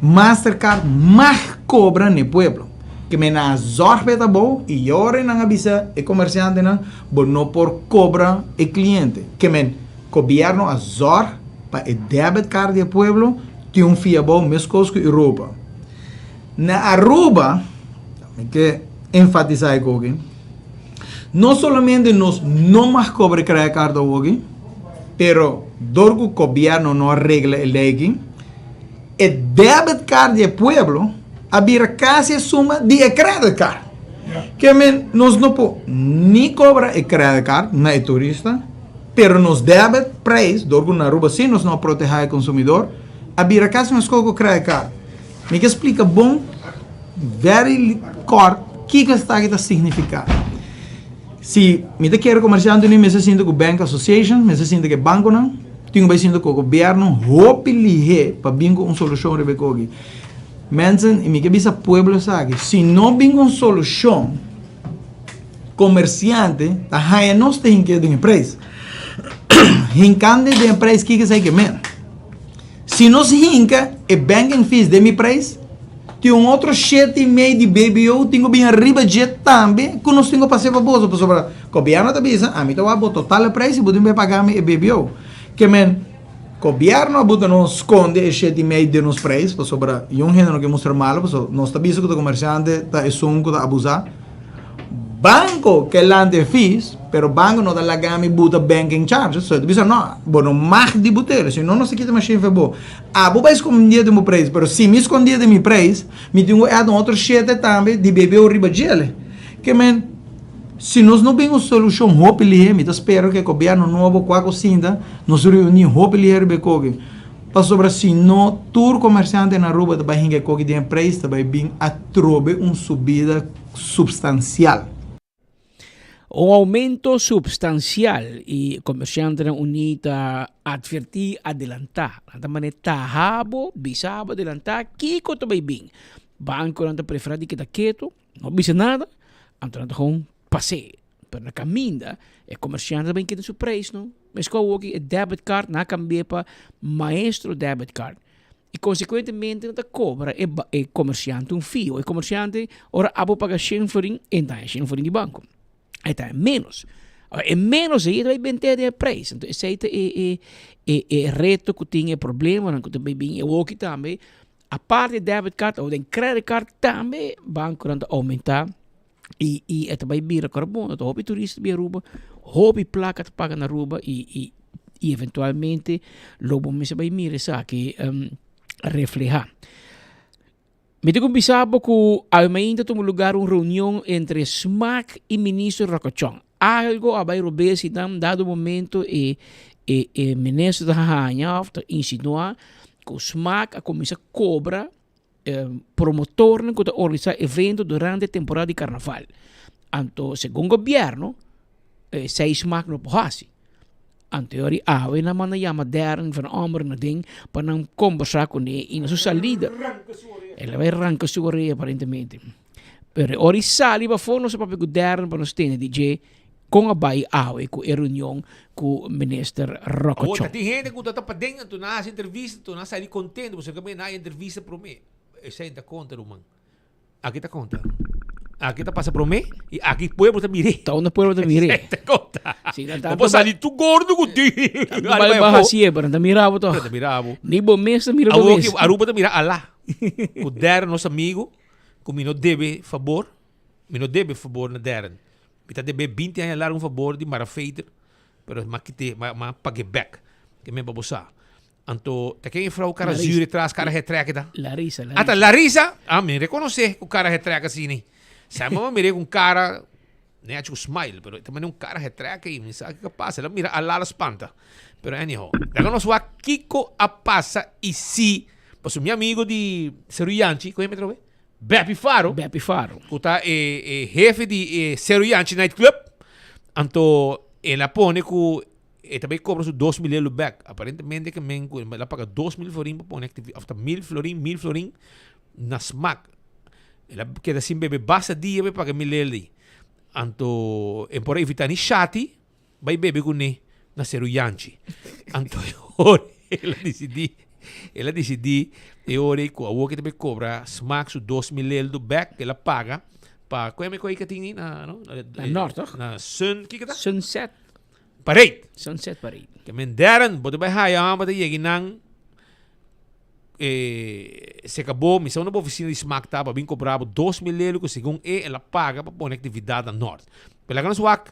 Mastercard mais cobra no pueblo. Que me na absorve tá bom e ora não avisa o comerciante não bo não por cobra o cliente. Que me governo absorve para o debit card do pueblo tem um fia bom mesmo coisa que Europa. Na Aruba, que enfatizar aqui, não somente nós não mais cobra credit card aqui, pero dorgo governo não arregla a lei, o debit card do pueblo abrir casi suma de credit card. Que nós não podemos nem cobrar o credit card na turista, pero nos debit price, dorgo na Aruba, se nós não proteger o consumidor, abrir casi mais com o credit card. Me que explica bom, very short, o que está aqui significar. Se me quero comerciante, me se sinto com o Bank Association, me se sinto com o banco, não, tenho que sinto com o governo, hopefully, para vir com uma solução de becogi. Mensen, e me que bisa pueblo sabe, se não vem com solução, comerciante, tá raia nós tem que de preço. Hincande de preço que sai que men. Se nós hinca e banking fees de mi preço, tem um outro 7,5 de BBO, tenho bem arriba de também, que nós temos passei para bolsa, para sobre governo da bisa, a mim tá o total preço e podemos pagar me BBO. Que men governo bota não esconde e 7,5 de nos preços, para sobre um gênero que mostra mal, para nós tá bisa que o comerciante tá essunco tá abusar. Banco que lande fees, pero banco não dá la gama bota banking charges, so bisa não, bueno mais de botelha, se não se quita mais chefe bom. Ah, vou vai esconder de meu preço, pero se me esconder de meu preço, me tenho que um outro 7 também de bebê o riba gele. Que men se nós não temos solução hopefully, me espero que o governo novo com a cozinha nos reunir hopefully becoge. Para sobre se não tur comerciante na rua da barriga coque de preço, vai vir a trobe subida substancial. Un aumento substancial y comerciante unita advertir adelantar. Anta maneta habo, bisabo adelantar, kiko to bem. Banco anta prefere que tá quieto, não bisa nada, anta gewoon passei. Pero na caminda, e comerciante bem que tem surprise, não? Mas com o debit card na cambia para maestro debit card. E consequentemente não cobra e comerciante fio. E comerciante ora abo paga 100 florin e dá 100 florin de banco. Aí está menos. E menos aí vai vender de preço. Então esse aí é reto que tem problema, que também bem eu aqui também. A parte de debit card ou de credit card também banco não aumentar e também vira carbono. Então hobby turista via Aruba, hobby placa paga na Aruba e eventualmente lobo me se vai mirar que reflejar. Me digo bisabo que ainda tomou lugar uma reunião entre SMAC e ministro Rocochon. Algo a vai rober se dado momento e ministro da Rainha insinuar que o SMAC começa a cobrar promotor que organiza evento durante a temporada de carnaval. Então, segundo o governo, se SMAC não pode. Anterior awe na mana yama deren van amber na ding para não conversar com ele e na sua salida ela vai arrancar sua orelha aparentemente pero ori sali ba for no sa papel deren para nos ter DJ com a bai awe com a reunião com o ministro Rocochon. Tem gente que está para dentro tu na entrevista tu na sair contente você também na entrevista para mim essa ainda conta rumang aqui tá conta. Aqui tá passa por mim e aqui pueblo tá mirei. Tá onde pueblo tá mirei. Te conta. Sim, não posso sair tu gordo contigo. Vai barra siempre, tá miravo to. Tá miravo. Ni bom mês tá miravo mês. Aruba tá mirar alá. O der nosso amigo, que me não deve favor na der. Me tá deve 20 anos lá favor de marafeiter, pero mas que te mas pague back, que me babosar. Anto, te quem vrouw cara Larissa. zure tras cara retreca da. Larissa. Ata Larissa, me reconoce o cara retreca assim, né? Sabe, me mire um cara, né, acho que smile, pero também um cara retreca e me sabe o que passa, ela mira a la espanta. Pero anyhow, daí nós va Kiko a passa e si, pois o meu amigo de Seruyanchi, como é que me trove? Bepi Faro. Bepi Faro. Que tá jefe de Seruyanchi Night Club. Anto, ela pone que também cobra os 2 mil back. Aparentemente que ela paga 2 mil florin para pôr after 1.000 florin na smack. Ela queda assim bebe basta dia para pagar 1.000 ali. Anto, por aí evitar ni chati, vai bebe com ne na Seruyanchi. Anto, ela decidi e ora que a que também cobra smack os 2 mil do back que ela paga para como é que tem na norte, na sun, que tá? Sunset Parade. Sunset Parade. Que mendaran, bodo ba haya ba tayo ginang se acabou, missão na oficina de smack tava bem cobrado 2 mil ko segundo ela paga para pôr atividade na norte. Pela ganas wak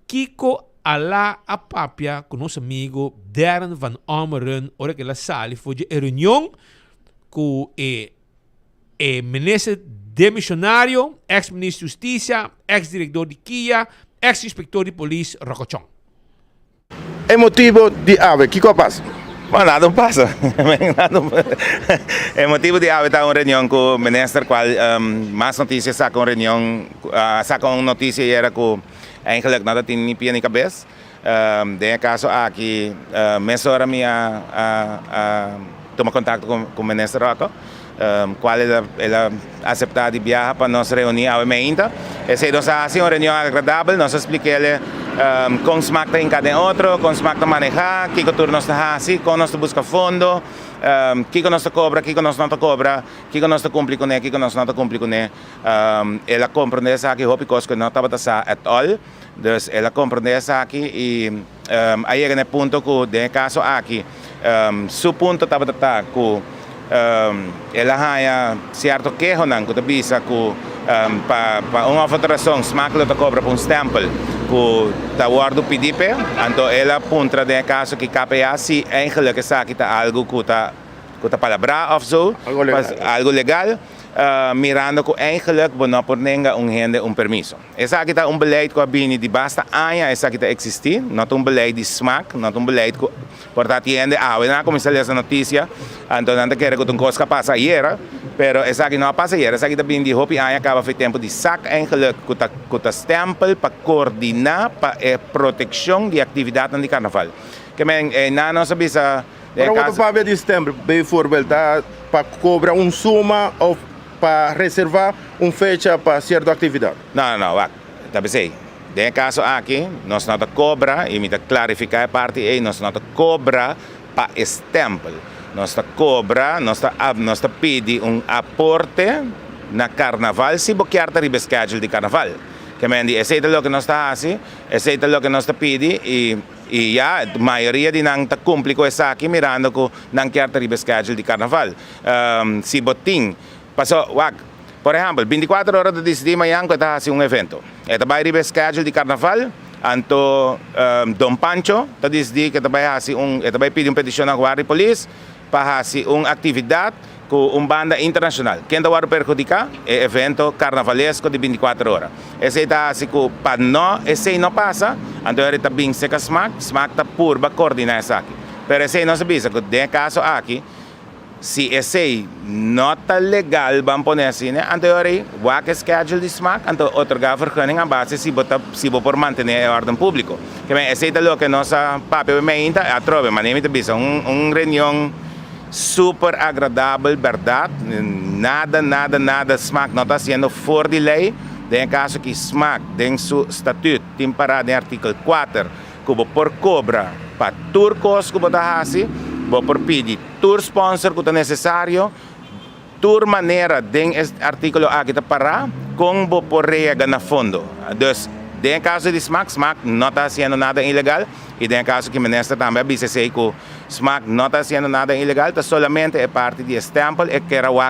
Kiko ala a papia com nosso amigo Darren van Ameren, ora que ela sali foi de reunião com ministro demissionário, ex-ministro de Justiça, ex-diretor de Kia, ex-inspector de polícia Rocochong. É motivo de ave, que passa? Bom, nada passa. É motivo de haver uma reunião com o ministro, qual mais notícias saca uma reunião, saca uma notícia e era que eigenlijk nada tinha nem pia nem cabeça. De caso aqui, mês hora toma contato com o ministro Rocco. Qual ela aceitar de viajar para nos reunir ainda. Essa é uma reunião agradável, nós expliquei com smack em cada outro, com smack manejar, que turno nós assim, com nós busca fundo, que nós cobra, que nós não cobra, que nós cumpre com ele, que nós não cumpre com ele. Ela compreende essa aqui, hope que não estava at all. Dus ela compreende essa aqui e aí é no ponto que de caso aqui, su ponto estava que ela há certo queijo não que bisa que para uma alteração smack lo cobra por stempel que tá guardo PDP então ela pontra de caso que KPA se eigenlijk essa aqui tá algo que tá palabra of zo algo legal mirando que eigenlijk não por nenhum rende permisso. Essa aqui tá beleid que bini de basta anos essa aqui tá existir, não beleid de smack, não beleid que portanto rende na começar essa notícia, então não quero que coisa passa ayer, pero essa aqui não passa ayer, essa aqui tá bini de hopi anos acaba foi tempo de sac eigenlijk que tá stempel para coordenar para proteção de atividade de carnaval. Que men não sabe se para o papel de stempel, bijvoorbeeld para cobrar suma ou para reservar fecha para certa atividade. Não, tá bem. De caso aqui, nós não cobra, e me clarificar a parte aí, nós não cobra para stempel. Nós cobra, nós pede aporte na carnaval, se você quer ter schedule de carnaval. Que me diz, esse é o que nós está assim, esse é o que nós pede e a maioria de não cumpre com essa aqui, mirando que não quer ter schedule de carnaval. Se botim passou, por exemplo, 24 horas de dia amanhã que está assim evento. Esta vai receber schedule de carnaval, então Dom Pancho está dizendo que vai pedir petição à Guarda de Polícia para fazer uma atividade com banda internacional. Quem vai perjudicar é o evento carnavalesco de 24 horas. Esse está assim que para nós, esse não passa, então ele está bem seca smack está por para coordenar isso aqui. Mas esse não se visa que de caso aqui se esse não está legal, vamos pôr assim, né? Então, o schedule de smack, então, otorgar vergunning a base se você por manter a ordem pública. Que esse é o que nossa papel ainda é trove, mas nem me uma reunião super agradável, verdade? Nada, smack não está sendo fora de lei. Em caso que smack, em seu estatuto, tem parado em artigo 4, que por cobra para turcos que está assim, vou por pedir tour sponsor que é necessário, tour maneira de artigo aqui está para com vou por rega na fundo. Dus, em caso de smack não está sendo nada ilegal e em caso que o ministro também avisa que smack não está sendo nada ilegal, está somente é parte de stempel e que era o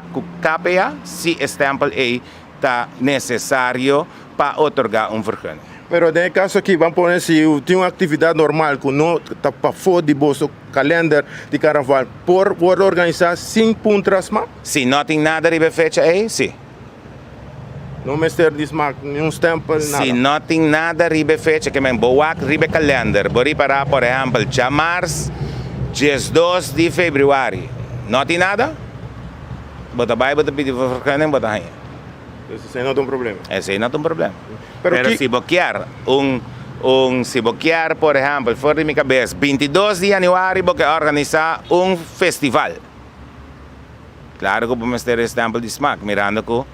KPA se stempel está necessário para otorgar vergunning. Pero nesse caso aqui, vamos pôr se tem uma atividade normal que não está para fora de bolso calendário de carnaval, por organizar 5 pontos mais? Se não tem nada de fecha aí, sim. Não mestre de smack, nenhum stempel, nada. Se não tem nada ribe fecha, que men boak ribe calendar, bori para, por exemplo, já março, dia 2 de fevereiro. Não tem nada? Bota vai, bota pedir para bota aí. Esse não tem um problema. Esse não tem um problema. Pero Pero que... se boquear se boquear, por exemplo, fora de minha cabeça, 22 de janeiro, vou organizar festival. Claro que vamos ter stempel de smack, mirando que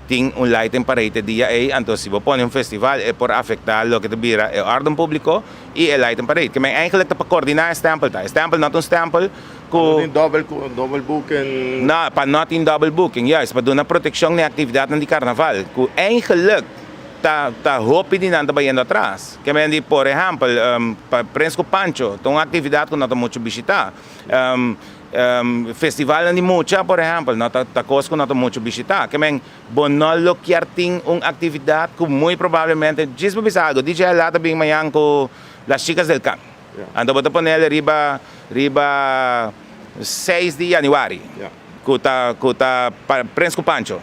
tem lighting parede dia aí, então se você põe festival é por afetar o que te vira o ordem público e o lighting parede. Que men eigenlijk para coordinar stempel tá. Stempel não tem stempel com double booking. Não, para não tem double booking. Yes, para dar proteção na atividade de carnaval. Que eigenlijk tá hopi din anda bayando atrás. Que men por exemplo, para Prensco Pancho, tem uma atividade que não tem muito visitar. Festival de mucha, por exemplo, não tá coisa não tá muito visitar. Que men bonolo que tem uma atividade que muito provavelmente diz para algo, DJ lá também manhã com las chicas del camp. Ando botar poner riba 6 de janeiro. Kuta Prensco Pancho.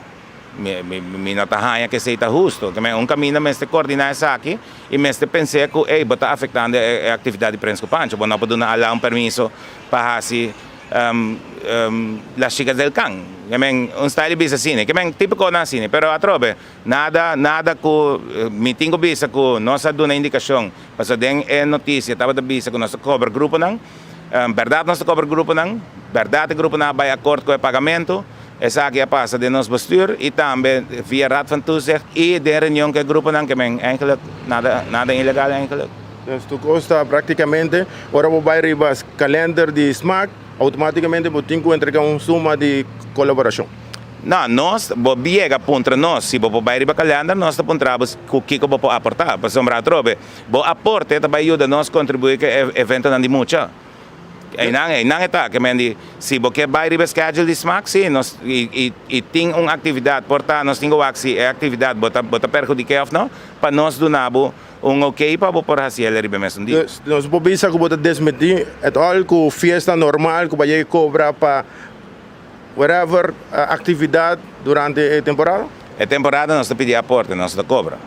Mi natahanha que seita justo, que um caminho mestre coordenar isso aqui e mestre pensei que bota afetando a atividade de Prensco Pancho, bom não pode dar um permisso para assim las chicas del can. Style bisa cine, que men típico na cine, pero atrobe nada que me tenho bisa que nossa dona indicação, para den notícia, tava da bisa que nosso cover grupo não, verdade nosso cover grupo não, verdade grupo não vai acordo com o pagamento. Essa aqui passa de nosso bestuur e também via Raad van Toezicht e de reunião que o grupo não que men eigenlijk nada ilegal eigenlijk. Dus tu custa praticamente, ora você vai riba calendar de smack, automaticamente você tem que entregar suma de colaboração. Não, nós, biega contra nós, se você vai riba calendar, nós apontamos o que você pode aportar. Para sombrar trobe, você aporte, também ajuda nós a contribuir com o evento não de mucha. Não está, que mendi, se você vai riba schedule de smack, sim, nós e tem uma atividade, portanto, nós temos que a atividade, bota perjudicar ou não, para nós donamos ok para você por assim ele riba mesmo dia. Nós podemos que você desmentir, é algo que fiesta normal que vai cobrar para whatever atividade durante a temporada? A temporada nós pedimos aporte, nós cobra.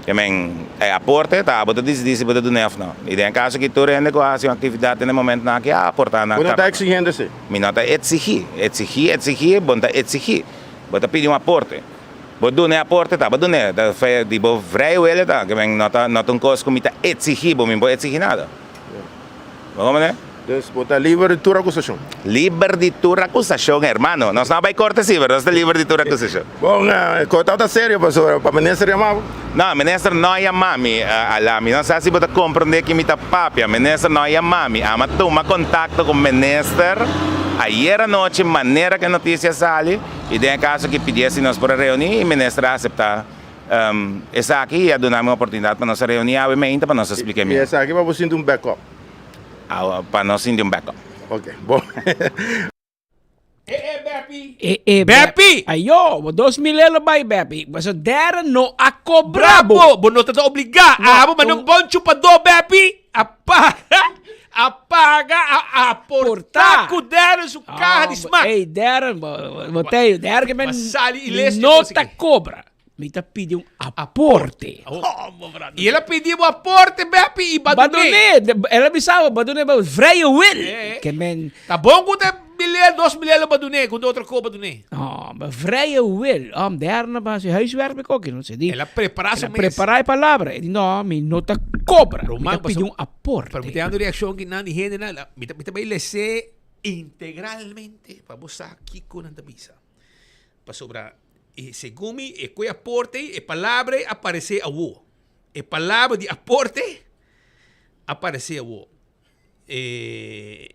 Que men aporte, tá, bota diz bota do nef não. E em caso que tu rende com a atividade no momento na que aportar na. Você não está exigindo isso? Me não está exigir, bota exigir. Bota pedir aporte. Bota do aporte, tá, bota né, da fe de bo vrei ele tá, que men não tem coisa como tá exigir, bo me bo exigir nada. Vamos né? Dus bota livre de tua acusação. Livre de tua acusação, hermano. Nós não vai corte sim, mas nós livre de tua acusação. Bom, corta sério, pastor, para ministro chamava. Não, ministro não é mami, alami. Não sei se você compreende que me tá papia. Ministro não é mami. Ama toma contato com o ministro. Ayer à noite, maneira que a notícia sale, e tem caso que pedisse nós para reunir, e o ministro aceitar. Essa aqui ia dar uma oportunidade para nós reunir, obviamente, para nós explicar melhor. E essa aqui para você ter backup. Para nós ter backup. Ok, bom. Bepi! Bepi! Ayo, 2.000 euro ba Bepi? Basta dera no ako bravo! Bravo! Bono te obligar! Abo, mas não bom chupador, Bepi! Apaga a portar com dera su carro de smack! Ei, dera, botei, dera que não tá cobra. Me tá pedindo aporte. E ela pediu aporte, Bepi, e Badone. Ela me sabe, Badone, freio will. Que men... Tá bom com $2 miljoen Badone, com outra cor Badone. Oh, maar vrije wil. Daar na base huiswerk me ook não sei di. Ela prepara ela prepara a palavra. E não, me nota cobra. Román, me pediu aporte. Pero me te dando reação que não gente nada. Me te vai lecer integralmente para você aqui com a misa. Para sobrar según mi, que aporte, a palavra aparece a vos. A palavra de aporte aparece a vos.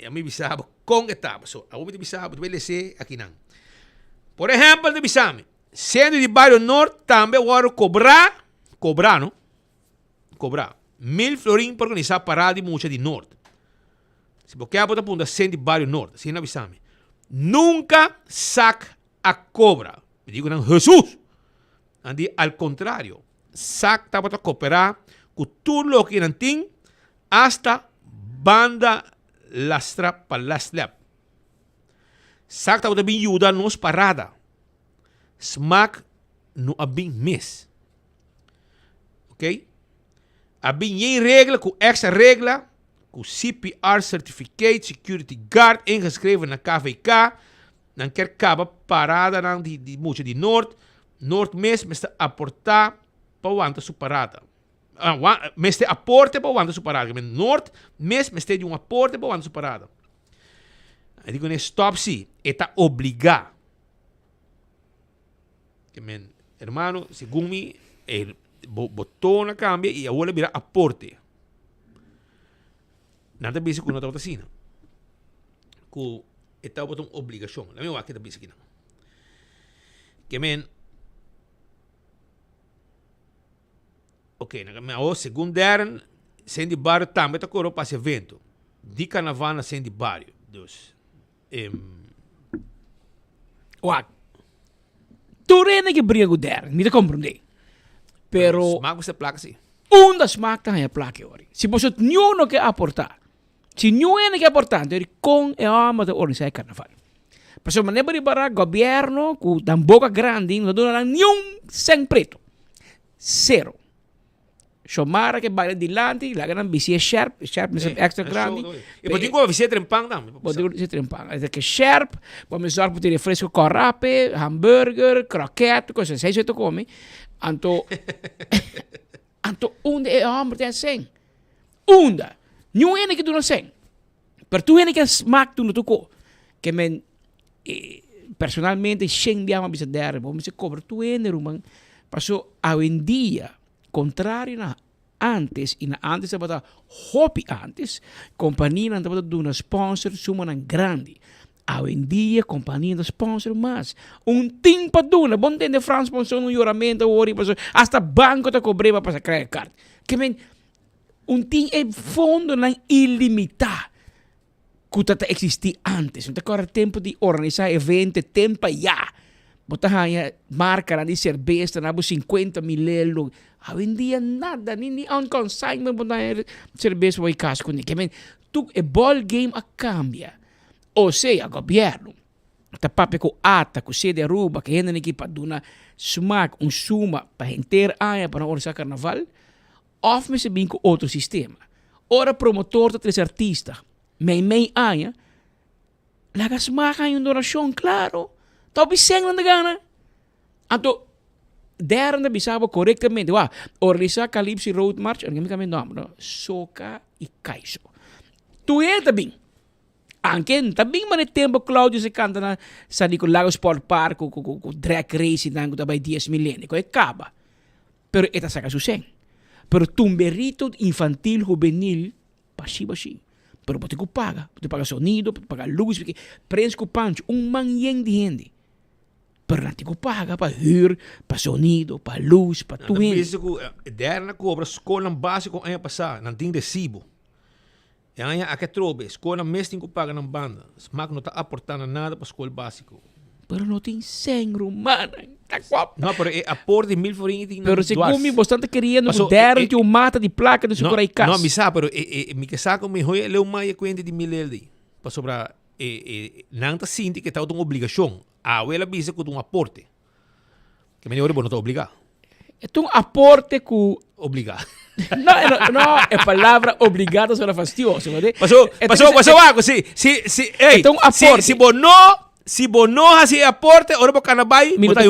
A mim bisaba com etapa. So, a vos me bisaba, vai lecer aqui não. Por exemplo, de bisame, sendo de bairro norte, também agora cobrar, não? Cobrar 1.000 florins para organizar parada de mucha de norte. Se você aponta punta sendo de bairro norte, assim na bisame, nunca saca a cobra. Me digo, não, Jesús. Andi, al contrario, sak tapa ta cooperar com tudo lo que nanting hasta banda lastra palaslap. Sak tapa ta bin yuda nos parada. Smak no abing mis. Ok? Abing geen regla, com extra regla, com CPR Certificate Security Guard ingeschreven na KVK, dan kerkaba parada nang di mucho di North mes meste aportar pa wanta su parada. Meste aporte pa wanta su parada. Men North mes meste di un aporte pa wanta su parada. Eu digo ne stop si, eta obligar. Que men, hermano, según mi, el botón cambia y ahora mira aporte. Nada bisa com nota assim. Com eta botão obrigação. La mesma que bisa aqui. Que men. Ok, na minha segunda sem de barrio também tá coro para evento. De carnaval sem de barrio. Dus Wag. Tu rin que briga der, me te compreender. Pero smaak você placa assim. Da smaak tá a placa ori. Se você não quer aportar. Se não é que aportar, então com é ama de organizar carnaval. Mas uma nebre para governo com dan boca grande, não dá nenhum sem preto. Zero. Chomara que vai dilante, la gran bici é sharp extra grande. E pode go vice trempang também. Pode vice trempang. É que sharp, vamos usar para ter fresco corrape, hambúrguer, croquete, coisas assim, você come. Anto onde é homem tem sem. Onda. Não é que tu não sem. Pero tu é que smaak tu no tocou. Que men personalmente sem dia uma bisa der, vamos se cobra tu é rumang. Passou a em dia contrário na antes e na antes é para hobby antes companhia não para dar uma sponsor suma grande hoje em dia companhia da sponsor mais tempo duna bom tem de France sponsor no juramento ori hasta banco te cobrava para credit card que men tem é fundo não ilimitado que tá existir antes não tem agora tempo de organizar evento tempo já botar marca de cerveja na 50 mil euros. Hoje em dia nada, nem on consignment botar cerveja vai casco nem. Que men, tu é ball game a cambia. Ou seja, o governo tá papo com ata, com sede Aruba, que ainda aqui para dar smaak, suma para inteira área para organizar carnaval, of me se bem com outro sistema. Ora promotor de três artistas, meio área, laga smaak aí donação, claro. Tapi seng na gana. Anto der na bisaba correctamente. Wa organizar Calypso Road March, kami no. Soca e Kaiso. Tu é também. Anken também mane tempo Claudio se canta na sa di Lago Sport Park com drag racing nango tabay 10 milene ko acaba. Pero eta saca su seng. Pero tumberito infantil juvenil pasi. Pero pode paga sonido, pode pagar luz, porque prens com pancho man de gente. Pero não te paga para huur, para sonido, para luz, para tudo. Isso que der na cobra escola básico aí passar, não tem recibo. E aí a que trobe, escola mês tem que pagar na banda. Smaak não está aportando nada para escola básico. Pero não tem 100 romana. Tá guapo. Não, pero aporte de 1000 forinhos. Pero segundo me bastante querendo que deram que mata de placa de sucura e casa. Não, me sabe, pero me que saco me hoje leu mais coisa de 1000 euros. Para sobrar não tá sinti que tá uma obrigação. A abuela bisa com um aporte. Que melhor não está obrigado. É um aporte com obrigar. Não, é palavra obrigada será fastidioso, não é? Passou algo, sim. Então aporte. Se não assim aporte, ora para carnaval, botar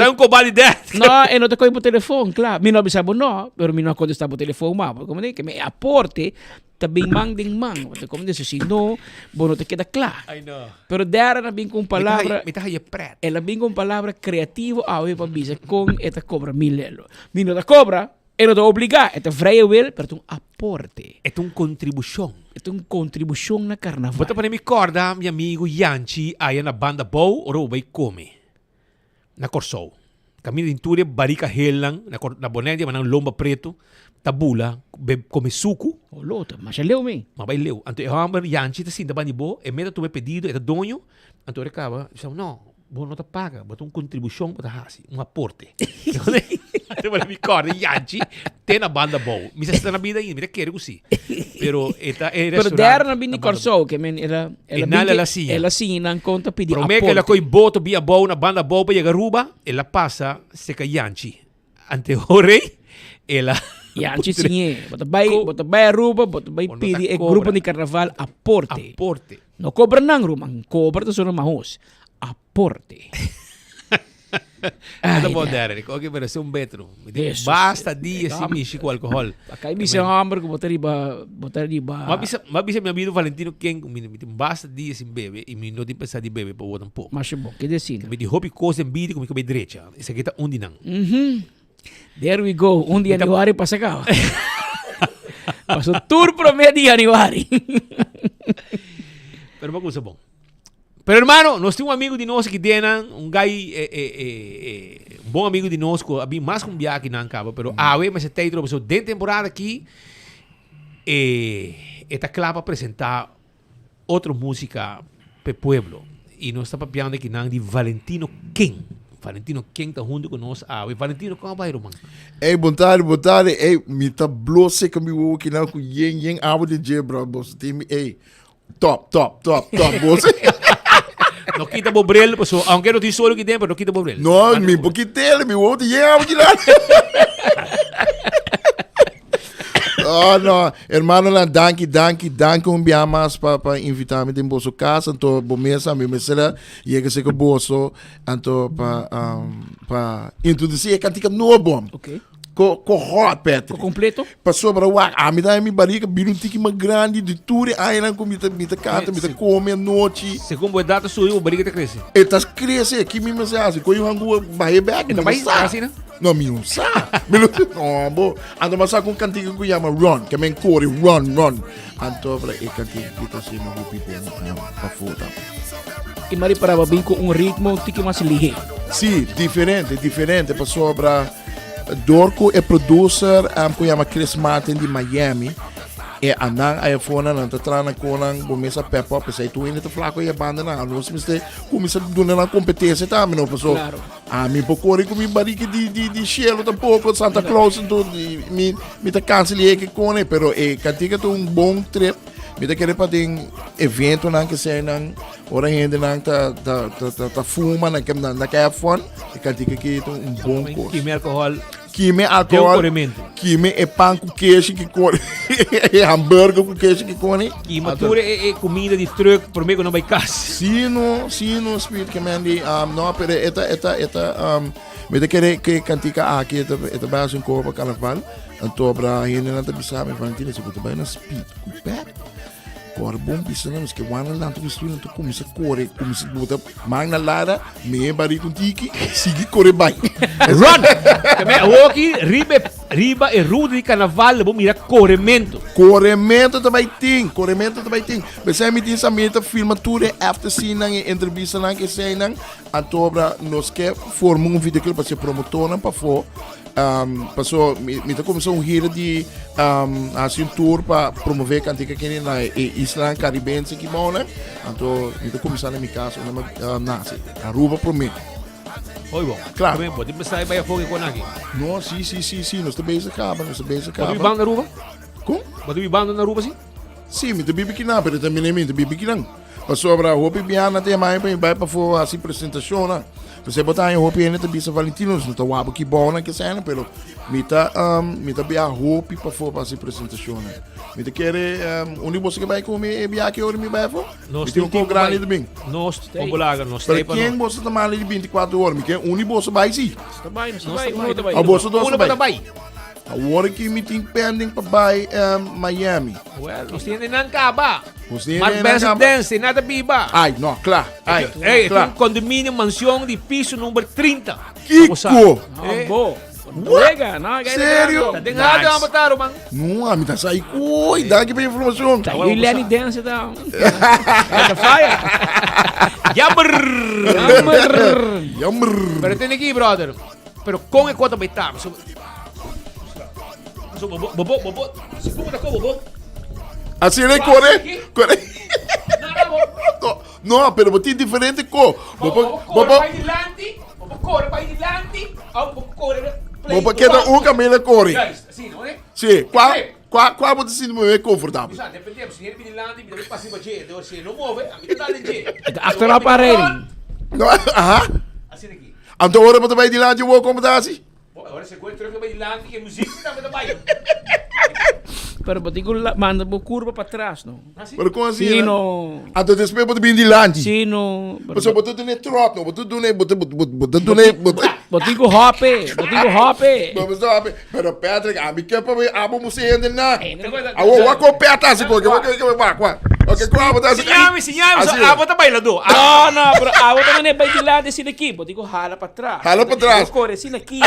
um cobal de Não, eu não te coisa por telefone, claro. Me não bisabo não, pero me não contestar por telefone, mas como é que me aporte também mandem como diz assim, não, bom, não te queda claro. I know. Pero dera na bem com palavra, preto. Ela bem com palavra criativo, ao para bisa com esta cobra 1000 euros. Me não te cobra, eu não te obrigar, é vrije wil, pero um aporte. É uma contribuição. É uma contribuição na carnaval. Bota para me corda, meu amigo Yanchi, aí na banda Bow, oro vai come. Na Corsou. Caminho de Intúria, barica helang, na bonédia, manang lomba preto, tabula, come suco. O lota, mas já leu me. Mas vai leu. Então, eu amo Yanchi, tá assim, da banda Bow, e meta tu me pedido, é donho, então recaba, eu não, Bom, não te paga, bota uma contribuição para hasi, um aporte. Até para me corda, Yanchi, tem na banda boa. Me está na vida ainda, me quero assim. Pero der na bini corso, que men ela ela sim não conta pedir aporte. aporte. Promete que ela coi boto via boa na banda boa para chegar ruba, ela passa se que Yanchi. Ante o rei, ela Yanchi sim, bota vai ruba, bota vai pedir o grupo de carnaval aporte. Aporte. Não cobra não, Roma, cobra to sono mahos. Aporte. Nada bom, Derek. Ok, pero ser um betro. Basta dias sem mexer com álcool. Acá bisa hambre que botar di ba. Mas bisa meu amigo Valentino quem basta dias sem bebe e me não tem pensar de bebe para botar um pouco. Mas bom, que decide. Me diz hobby coisa em vídeo como que direita. Isso aqui tá onde não. There we go. Um dia aniversário passa cá. Passou tour pro meio de aniversário. Pero uma coisa bom. Pero hermano, nós temos um amigo de nós que tem um gai um bom amigo de nós que havia mais com viagem que não acaba, pero mas se tem dentro de temporada aqui está claro para apresentar outra música para o pueblo e nós estamos falando que não de Valentino King. Valentino King está junto com nós. Valentino, como vai, irmão? Ei, boa tarde. Ei, me tá blosse que me vou que não com yen abo de jebra, boss. Tem ei. Top, boss. No quita bobrel, aunque no te solo que tem, pero no quita bobrel. No, mi poquitele, mi huevo te llega de lá. Oh, no, hermano, danke um dia mais para invitar-me de bolso casa, então bom mesa, me será e que se que bolso, então para introduzir a cantiga no bom. Okay. Com hot, Petro. Com completo? Passou para o me dá minha barriga, vira um tique mais grande de tudo, aí não come, me canta, me come à noite. Segundo a data sua, a barriga está crescendo. Está crescendo, aqui mesmo assim, com o rango barriga back, não vai assim, né? Não, me não sabe. Não, bom. Ando mas com cantiga que chama Run, que é core Run. Então, para a cantiga que está sendo o pipo para fora. E Mari para bem com um ritmo um tique mais ligeiro. Sim, diferente, passou para Dorco é producer que chama Chris Martin de Miami. E andang ay phone na tatrana ko nang bumisa pepo pa sa ituin ito flaco e banda na alos miste kumisa doon na competência tá no paso mi pokori ko mi bariki di cielo tampoco Santa Claus to mi ta cancel e que kone pero katika to un bom trip mi ta querer pa ding evento nang kasi nang ora hindi nang ta fuma nang kem na kaya fun e katika ki to un bom course Kime alcohol, kime é pão com queijo que come, é hambúrguer com queijo que come. Kime tudo é comida de truck, por meio que não vai casa. Sim, espírito que mande, não, pero me querer que cantica aqui, eta base um corpo carnaval, então para ainda não tá pensando, mas Valentina se botar bem na speed, com agora bom bisa na que wana lang to gusto nito kumisa kore kumisa buta mang na lara me bari com tiki sigi kore bai run kami awoki riba e rude de carnaval bom mira corremento também tem você me diz a meta filma tudo after scene nang entrevista nang que sei nang atobra nos que forma um vídeo para ser promotor para for passou me tá começou gira de assim tour para promover cantiga aqui na Isla Caribense que mora então me tá começando na minha casa na nasce Aruba para mim. Oi bom claro também pode pensar vai a fogo com aqui não sim nós também se acaba pode banda na Aruba como pode banda na Aruba sim me tá bibi que não pero também me tá bibi que não passou para roupa biana tem mais para for assim apresentação né. Você botar em roupa ainda também se Valentinos não tá wabo que bom né que cena pero me tá bem a roupa para for para essa apresentação né me tá querer onde você vai comer bem aqui hoje me vai for nós tem um grande também nós populaga nós tem para quem você tá mal de 24 horas me quer onde você vai sim tá bem a bolsa doce vai agora que me tem pending para vai Miami nós temos na Caba Mas best dance nada biba ai não claro um condomínio mansão de piso número 30 Kiko bom Lega, não, sério? Tem nada a matar, mano. Não, me tá saindo cuidado para informação. Tá aí Lenny dance da. Tá fire. Yammer. Pero tem aqui, brother. Pero com quanto vai estar? Bobo. Segura da bobo. Assim ele corre. No, pero botín diferente ko. Vai di lanti, corre, vai di lanti, corre. Bopa queda um camelo corre. Sì, non è? Sì, qua botín se mover confortável. Scusate, dependendo, se viene di lanti, mi deve passare per gente, se non muove, a me dà del gente. Achter la parede. No, aha. Assim aqui. Anto ora botín vai de lá de boa acomodatie. Agora você encontra que vai di lanti, que música tá me dá baio. Pero botín manda por curva para trás, não? Pero como assim? Sim, não. Anto después botín bem de lante. Sim, não. Mas só botín doner trot, não botín doner botín com hoppe. Vamos lá, pero Patrick, a mim que para ver abo museu ainda na. Awo com peta assim, que Ok, qual botar assim? Sinyami, abo tá bailando. Não, bro, abo também não é bem de lado assim aqui, botín rala para trás. Rala para trás. Corre assim aqui.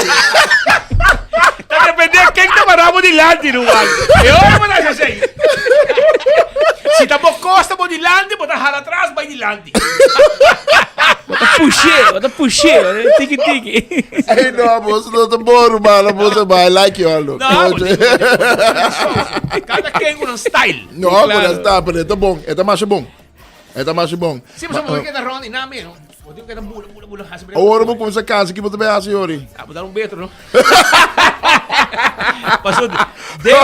Tá dependendo quem tá parado de lante no vale. Eu não vou assim. Se tá por costa, vou de lante, botar rala atrás, vai de lante. Bota puxê, tiki. Ei, não, moço, não tá bom, mano, moço, vai like you, Não, cada quem com um style. Não, mas está, pero é bom, é mais bom. Sim, mas vamos ver que tá ronda e nada mesmo. Vou ter que dar bula. Agora vamos começar a casa aqui, vou também assim, Ori. Vou dar betro, não? Passou de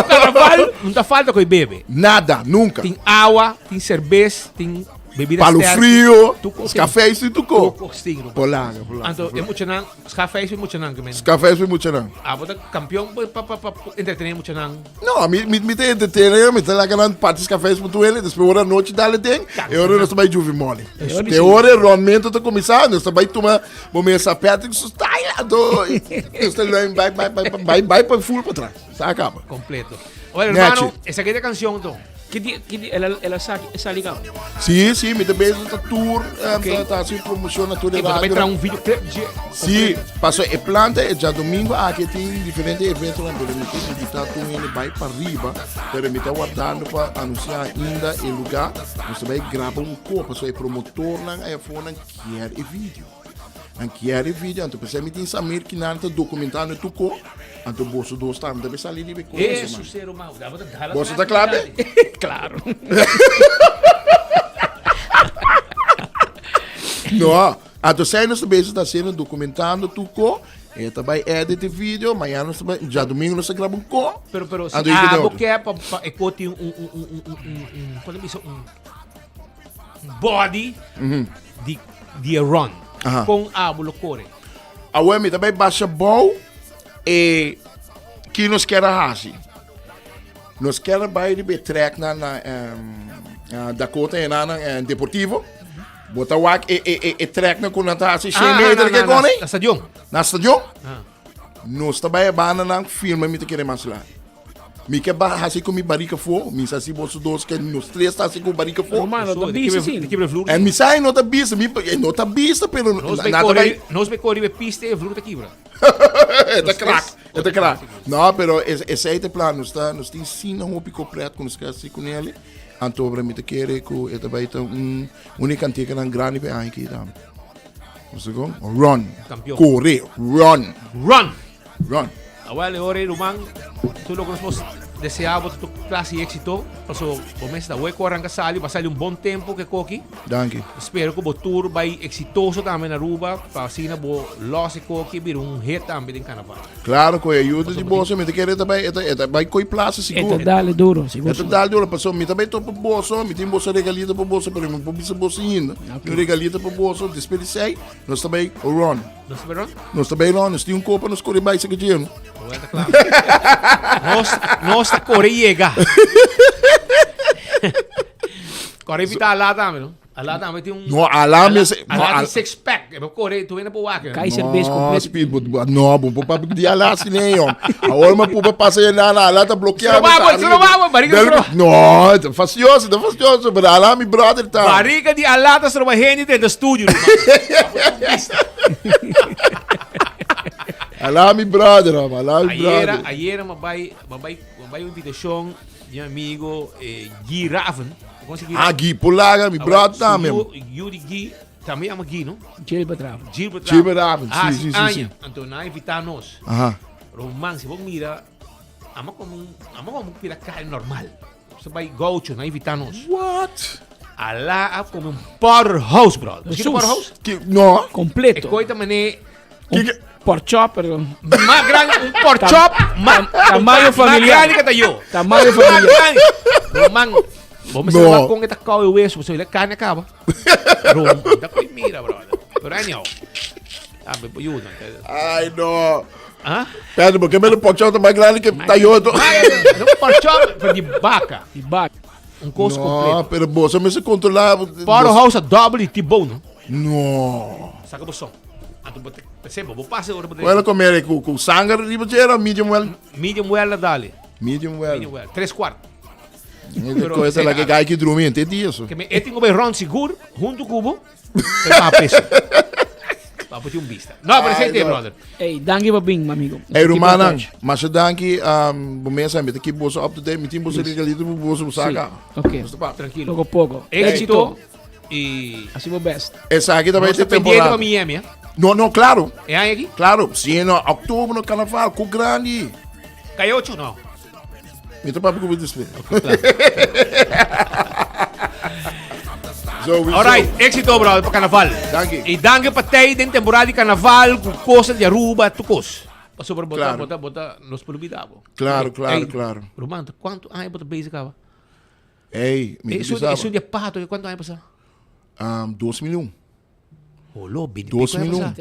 carnaval, não tá falta com bebe. Nada, nunca. Tem água, tem cerveja, tem bebida Palo frio, os café cafés e tudo. Polanga. Então, é muito não, os cafés é muito não também. Os cafés é muito não. Vou dar campeão para entreter muito não. Não, me tem entreter, me tem lá ganhando partes cafés para tu ele, depois hora noite dá-lhe tem, e hora nós vai juve mole. E hora realmente tá começando, nós vai tomar, vamos essa perto que está lá dois. Nós vai para full para trás, tá acaba. Completo. Olha, hermano, essa aqui é a canção então. Que ela está ligada? Sim, me também está tour, está assim promoção na tour. E também traz um vídeo. Sim, passou e planta, já domingo aqui tem diferentes eventos lá, pero me tem que invitar tu ele vai para riba, pero me está guardando para anunciar ainda o lugar, nós vai gravar copo, passou e promotor lá, aí fora quer e vídeo. Não quer vídeo, então você me tem Samir que não está documentando tudo. Então bolso do estado deve sair de coisa. Isso ser humano. Bolso tá claro? Claro. Não, então sai nós também está sendo documentando tudo. E também edit vídeo, amanhã nós também já domingo nós gravamos co. Pero se porque é para ecote quando me body de run com ábulo core. A UEM também baixa bom e que nos quer assim. Nós quer vai de betrek na Dakota e na Deportivo. Bota o e trek na conatatie 100 meter que gone. Na stadion. Nós também bana na filme me te querer mais lá. Me que ba assim com mi barrica for, me assim bolso dos que nos três tá assim com barrica for. Mano, da bisa sim. E me sai nota bisa, me nota bisa pelo nada vai. Nós me corre pista e vluta quebra. É crack. Não, pero esse é o plano, nós tem sim um pico preto com os caras com ele. Então para me te querer com ele vai ter única antiga na grande pe aqui dá. Você go? Run. Corre, run. Awal ore rumang tu lo conocemos deseamos tu clase de éxito paso o mês da hueco arranca sali vai sair bom tempo que coqui. Danke. Espero que o tour vai exitoso também na Aruba para assim bo loss e coqui vir hit também em carnaval. Claro, com a ajuda de bolsa me te querer também vai coi plaza seguro. Dale duro, seguro. Dale duro, paso me também tô pro bolso, me tem bolsa regalita pro bolso, pero me bisa bolsa ainda. Me regalita pro bolso, desperdicei. Nós também run. Nós também run, nós tem copo nos corre mais que dinheiro. Claro. Nós corre llega. Corre vita lá também, não? Lá também tem No, alam is no six pack. Eu corre, tu vem para o water. Kaiser base completo. Speedboat. No, bom para de ala sine yon. Agora mas pupa passa na ala tá bloqueado. Não vamos, barriga. No, facioso, mas ala mi brother tá. Barriga de ala tá sobre gente dentro do estúdio. Alá mi brother, alá mi brother. Ayer mabay uma invitação de um amigo Gui Raven. Gui Polaga, mi brother também. Yuri Gui, também ama Gui, não? Gilbert Raven. Sim. Então, na invitar nós. Romance, vamos mirar, ama como pira carne normal. Você vai gaucho, na invitar nós. What? Ala como un powerhouse, bro. ¿Qué es un powerhouse? No. Completo. Coita mané. Pork chop, pero... Más grande, un pork chop. Tamaño familiar. Más grande que yo. Tamaño familiar. Pero, man, vos me salvas con esta cao de hueso, pues la carne acaba. Pero, mira, bro. Pero, anyhow. Me ayudan. Ay, no. ¿Ah? Pedro, ¿por qué me lo ponchado está más grande que Tayoto? No, pork chop, pero de vaca. De vaca. Un costo No, completo. pero vos me se controlar. Powerhouse a double T-bone, no? No. Saca vos só. Perceba, vos passa agora para Qual é comer com sangue riba era medium well? Medium well dale. Medium well. Medium well. 3/4. Essa coisa lá que cai que dormir, entende isso? Que me tenho bem round seguro, junto cubo. Para peso. Para pôr vista. Não, para ser brother. Hey, danke voor bing, amigo. Hey, Romana, mas eu danke, momento me aqui bolso up to date, me tem bolso legalito, bolso saca. Ok. Tranquilo. Pouco a pouco. Éxito e assim o best. Essa aqui também tem temporada. temporada. Miami, Não, claro. É aí aqui? Claro, se no outubro no carnaval, com grande. Cai 8 não. Me tô para cobrir display. Alright, éxito bro para carnaval. Danke. E danke para te den temporada de carnaval com coisas de Aruba, tu cos. Passou para botar nos olvidamos. Claro, claro. Romano, quanto anos botar base acaba? Ei, me isso de pato, quanto anos passa? 2001. Olô, 2001.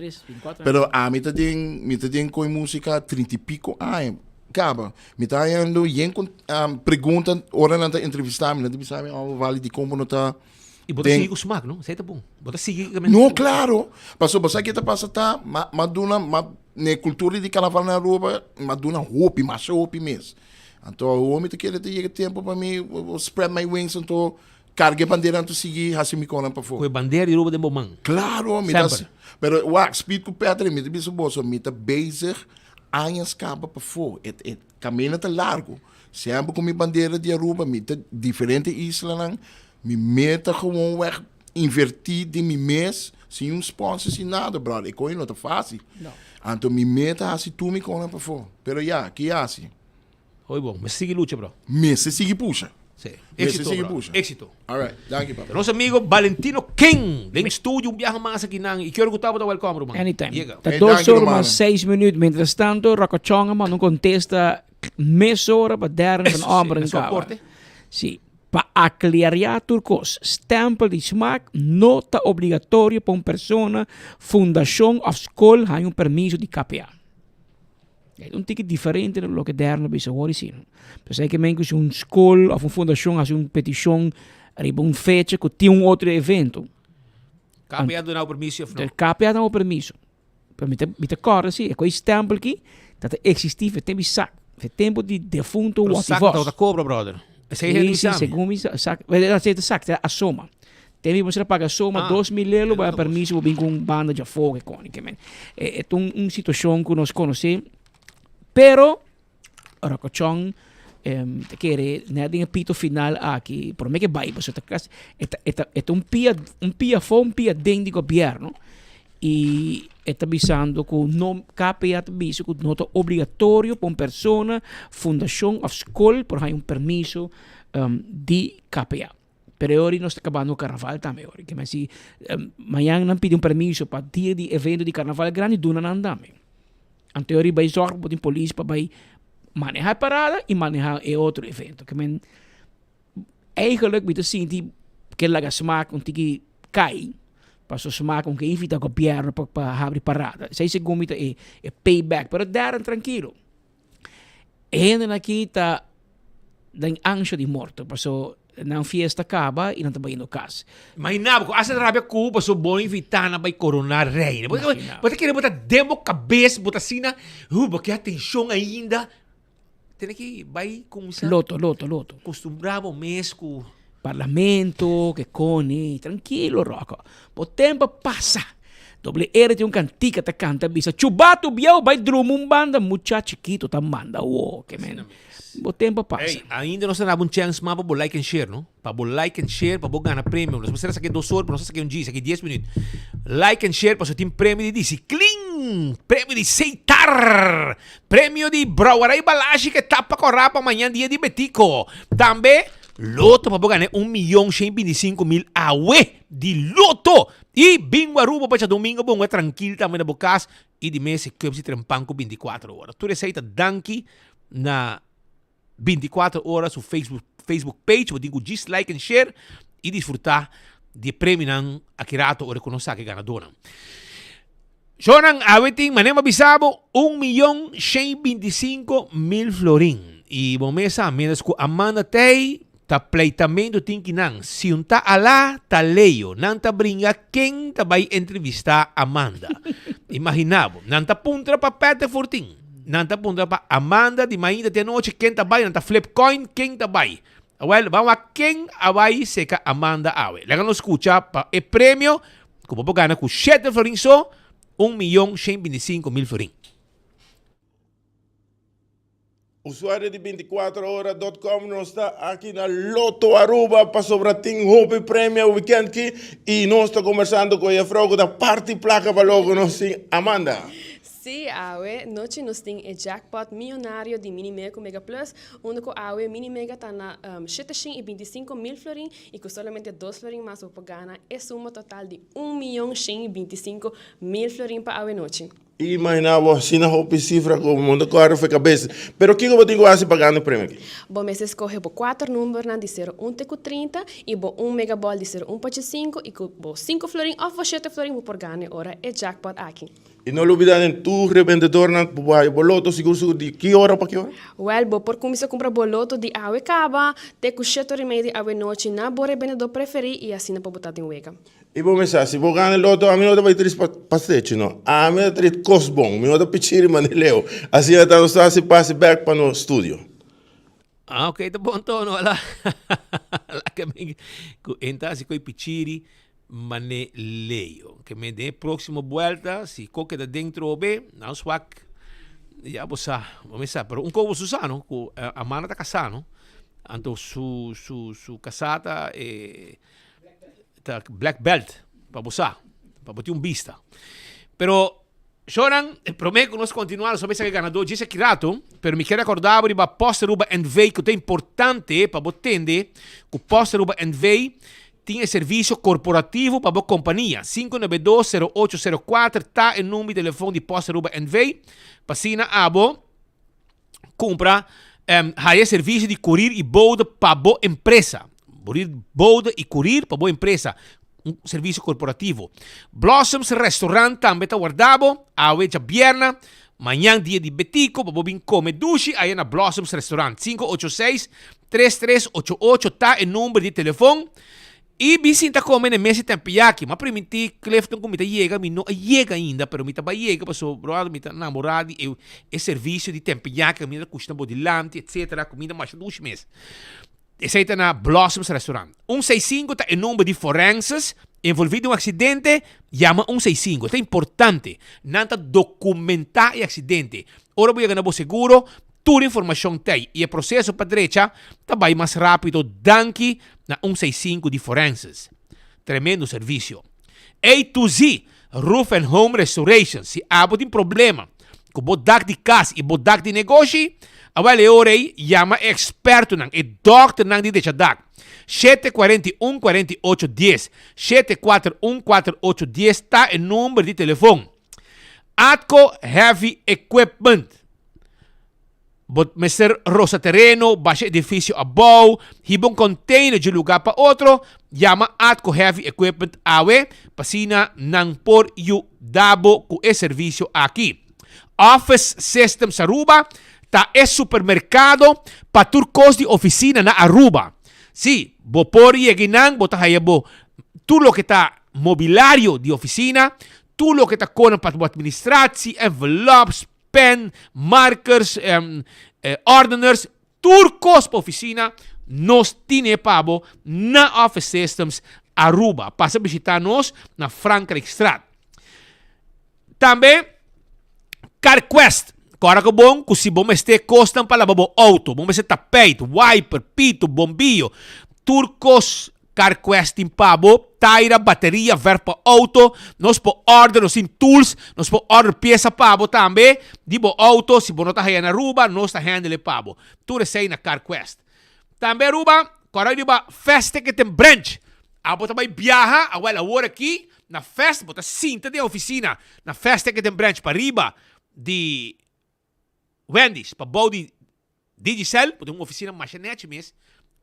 Pero a mim tem com música 30 e pico anos. Acaba. Me tá indo e pergunta, hora na entrevista, me vale de como não tá. E bota seguir com o smack, não? Isso aí tá bom. Bota seguir. Não, claro. Passou, você que tá passando, tá, maduna, na cultura de carnaval na rua, maduna roupa, macho roupa mesmo. Então, o homem tá querendo ter tempo para mim, spread my wings, então, carregue bandeira, então, seguir, assim, me colam para fora. Com bandeira de roupa de bom. Claro, me dá. Pero, o speed com o Pedro, me dá bolso, me tá bezig, anos caba para fora. Caminho tá largo. Sempre com minha bandeira de Aruba, me tá diferente isla, me meta gewoon weg, invertir de mi mês, sem sponsor, sem nada, brother. Ik kon je não tá fácil. Não. Então, me meta assim, tu me cola para fora. Pero ja, que é assim. Oi, bom. Mas sigue luta, bro. Mas sigue puxa. Sim. Éxito, bro. Éxito. All right. Thank you, papa. Nosso amigo Valentino King, do estúdio, viaja mais aqui nang. E quero que você welcome, bro. Anytime. Tá 2 horas mais 6 minutos. Mientras tanto, Rakochonga, mas não contesta meia hora para dar van Amber en Kawa. Sim. Para aclarar turcos, stempel de smaak nota obligatorio para uma pessoa, fundação ou escola tem permiso de KPA. É ticket diferente do que der no bisa hoor zien. Dus que men que uma escola ou uma fundação faz uma petição, arriba uma fecha que tem outro evento. KPA dá o permiso ou não? KPA dá o permiso. Para me te corre sim, é com stempel aqui, dat existe é tempo sac, é tempo de defunto ou sac da cobra, brother. Sim, segundo me sac, é sac, é a soma. Tem você paga a soma 2.000 euros para permiso vir com banda de fogo icônica, man. É uma situação que nós conhecemos, pero Rakochong te quer né de pito final aqui, por mim que vai, você tá quase é um pia dentro do governo e está avisando que não KPA avisa que não é obrigatório para uma pessoa, fundação ou escola por ter permiso de KPA. Pero hoje nós estamos acabando o carnaval também. Que mas se amanhã não pede permiso para dia de evento de carnaval grande, não andamos. Então hoje vai zorgar para a polícia para manejar a parada e manejar outro evento. Que men eigenlijk moet je zien que la smaak um tiki cai. Passo smaak um que invita o governo para abrir parada. Sei segundo é payback, pero dar tranquilo. Ainda aqui tá da ânsia de morte. Passo na fiesta acaba e não está indo casa. Imaginava, asa rabia ko, paso bom invitar na vai coronar rei. Você quer botar demo cabeça, botar sina, porque a atenção ainda tem que vai começar. Loto. Acostumbrado mesmo com parlamento, que cone, tranquilo, Rocco. O tempo passa. Doble R tem cantica, tá canta, bisa. Chubato, biau, vai drum banda, mucha chiquito, tá manda, que men. O tempo passa. Hey, ainda não se dá um chance mais para like and share, não? Para like and share, para ganhar prêmio. Nós precisamos aqui 2 horas, nós aqui dia, aqui 10 minutos. Like and share, para o team prêmio de Ciclin, prêmio de Seitar, prêmio de Brauaray Balage, que tapa corrapa amanhã, dia de Betico. Também Loto para ganhar 1.125.000 awe de loto. E bingo Aruba para domingo bom é tranquilo também na bocas e de mês que se trempanco 24 horas. Tu receita danke na 24 horas no Facebook page, vou digo dislike and share e desfrutar de prêmio não akirato ou reconhecer que ganadora. Jonan aweting manema bisabo 1.125.000 florin. E bom mesa menos com Amanda Tei ta pleitamento tinkinang. Si un ta ala ta leio, nan ta bringa quem ta vai entrevistar Amanda. Imaginavo, nan ta puntra pa Pete Fortin. Nan ta puntra pa Amanda di mainda de noche quem ta vai, nan ta flip coin quem ta vai. Well, vamos a quem vai seca Amanda awe. Lega no escucha pa e premio, como po gana com 7 florin so, 1.125.000 florin. Usuário de 24horas.com nós está aqui na Loto Aruba para sobrating Hope Prêmio Weekend aqui e nós estamos conversando com a Frogo da parte placa para logo nós sim Amanda. Sim, awe, noite nós temos o jackpot milionário de Minimega com Mega Plus, onde o awe Minimega está na 725.000 florin e com somente 2 florin mais o pagana é suma total de 1.125.000 florin para awe noite. Imaginava assim na Hope cifra como mundo corre foi cabeça. Pero o que eu vou ter que pagando o prêmio aqui? Bom, mas escolhe 4 números de 01 com 30 e 1 megaball de 01.5 e com 5 florin ou 7 florin por ganhar ora é jackpot aqui. E não olvidem tu revendedor na boloto seguro de que hora para que hora? Well, por começar a comprar boloto de awe caba, te com 7 remédio awe noite na bore revendedor preferi e assim na para botar em wega. E vou pensar, se vou ganhar loto, a mim não vai ter pastete, não. A mim não vai ter cost bom, a mim não vai pichir manileu. Assim até nós se passe back para no estúdio. Ah, ok, tá bom tono, lá. Lá que me entra se coi pichiri manileu. Que me dê próxima volta, se qualquer da dentro ou bem, não swak. Já vamos pensar, pero um covo Susano, que a mana tá casando, então su casata black belt para botar vista. Pero Shoran, prometo que nós continuamos sobre esse ganador disse que rato, pero me quero acordar de a posta ruba envei que é importante para botende, que posta ruba envei tem serviço corporativo para a companhia. 592-0804 tá o número de telefone de posta ruba envei. Passina abo compra há serviço de courier e boda para a empresa. Boda e courier para boa empresa, serviço corporativo. Blossoms Restaurant também está guardado, a hoje vierna, amanhã dia de betico, para vir comer dushi, aí na Blossoms Restaurant, 586-3388, tá o número de telefone. E visita comer no mês de Tempiaki, mas permitir Clifton como chega, não chega ainda, pero mita vai chega, para sobrar, mita namorado, e serviço de Tempiaki, comida custa bodilante, etc, comida mais dushi mês. Esse aí está na Blossoms Restaurant. 165 está o número de forenses envolvido em acidente, chama 165. É importante. Não está documentar o acidente. Ora vou ganhar o seguro, toda a informação tem. E o processo para a direita vai mais rápido, danke na 165 de forenses. Tremendo serviço. A to Z, Roof and Home Restoration. Se há um problema com o bodak de casa e bodak de negócio, awale orei chama experto nang e doctor nang di dechadak. 741-4810. 741-4810 tá o número de telefone. Atco Heavy Equipment. Mr. Rosa Terreno, baixa edifício above, hibong container de lugar para outro, chama Atco Heavy Equipment awe, pasina nang por yu dabo com esse serviço aqui. Office Systems Aruba, tá é supermercado para turcos de oficina na Aruba. Sim, bo por yeginang, bo tahayabo, tudo que tá mobiliário de oficina, tudo que tá com para administração, envelopes, pen, markers, ordeners, turcos para oficina, nós tine pabo na Office Systems Aruba. Passa visitar-nos na Frankrijkstraat. Também, CarQuest. Agora que bom, que se bom este costam para lavar o auto, bom este tapete, wiper, pito, bombillo, turcos, CarQuest em pabo, taira, bateria, ver para auto, nós po order nos in tools, nós po order peça pabo também, de bo auto, se bom não tá aí na Aruba, nós tá handle pabo. Tudo isso aí na CarQuest. Também Aruba, Agora ba festa que tem branch. Abo também viaja, agora aqui na festa, bota cinta de oficina. Na festa que tem branch para riba de Wendy's, para bom de Digicel, bota uma oficina mais nete mesmo.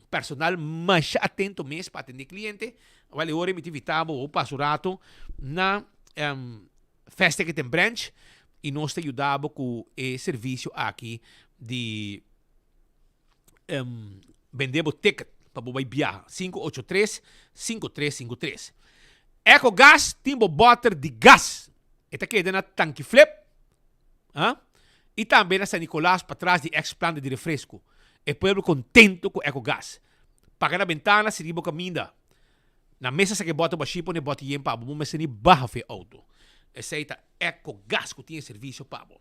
Personal mais atento mesmo para atender cliente. Agora me tivitavo o passo rato na festa que tem branch e nós te ajudamos com o serviço aqui de vender ticket para você viajar. 583-5353. EcoGas, timbo butter de gás. Esta queda na tanque flip. E também na San Nicolás, para trás de ex-planta de refresco. O povo contento com EcoGas. Paga na ventana, se riba caminha. Na mesa se que bota baixo, ne bota yen para bom, mas se ni barra fe auto. Essa aí tá EcoGas que tem serviço para bom.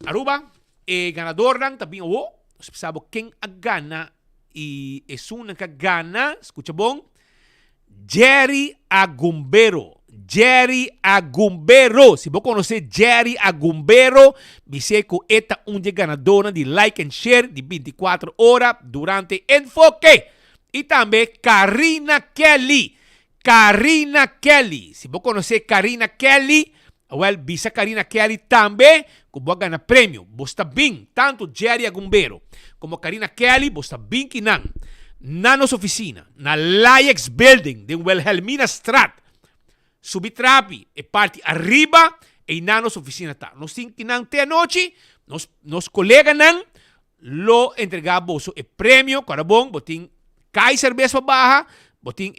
Aruba, ganador lang também o. Nós precisamos quem a gana e uma que gana, escuta bom. Jerry Agumbero. Jerry Agumbero. Se você conhecer Jerry Agumbero, você que esta de ganadora de like and share de 24 horas durante Enfoque. E também Karina Kelly. Karina Kelly. Se você conhecer Karina Kelly, visa Karina Kelly também, que você ganha prêmio. Você está bem, tanto Jerry Agumbero como Karina Kelly, você está bem que não. Na nossa oficina, na Layex Building, de Wilhelmina Strat, Subitrapi, e parte arriba, e na nossa oficina está. Nós temos que não ter noite, nos colegas não, lo entregamos o prêmio, para bom, botin cai cerveja barra, botin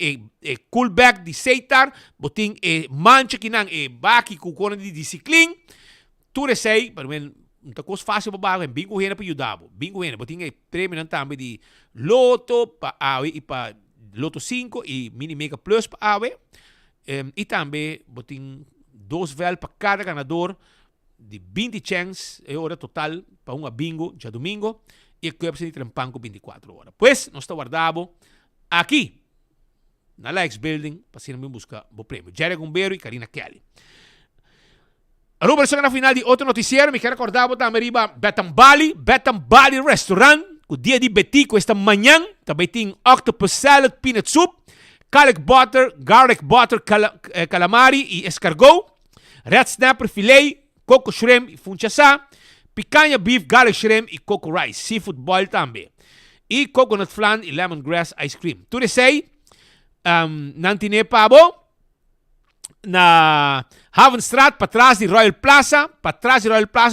coolback de seitar, botin mancha que não, baki com cona de ciclin, tudo isso aí, para mim, não é coisa fácil para baixo, bingo rena para ajudar, bingo rena, botin prêmio também de Loto para AWE e para Loto 5 e Mini Mega Plus para AWE. E também botin 2 vel para cada ganador de 20 chances e hora total para um bingo já domingo e a coisa de trampanco 24 horas. Pues, nós está guardado aqui na Layex Building para ser buscar o prêmio. Jerry Agumbero e Karina Kelly. A rubrica na final de outro noticiero, me quero recordar também riba Betan Bali Restaurant, o dia de Betico esta manhã, também tem octopus salad, peanut soup, garlic butter, calamari e escargot, red snapper filet, coco shrimp e funchasa, picanha beef, garlic shrimp e coco rice, seafood boil também. E coconut flan e lemongrass ice cream. Tudo isso aí, nantine pabo, na Havenstraat, para trás de Royal Plaza,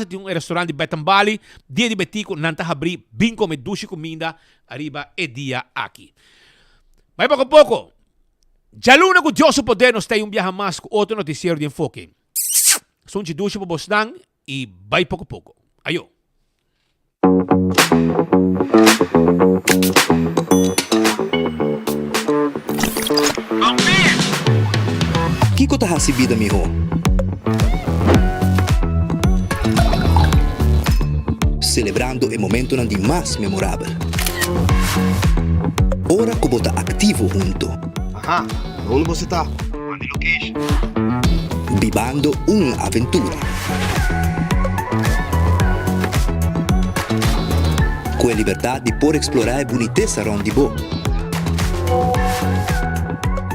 tem um restaurante de Betan Bali, dia de Betico, nanta abrir, bem come duche comida, arriba e dia aqui. Mas pouco a pouco, já luna com Deus o poder, nós temos viaje mais com outro noticiero de enfoque. São de duche para Bosdan e vai pouco a pouco. Ayo. Kiko ta hasibida miho. Celebrando o momento de mais memorável. Ora que bota ativo junto. Aha, onde você tá? On the location. Vivando uma aventura. Com a liberdade de poder explorar a boniteza onde bo.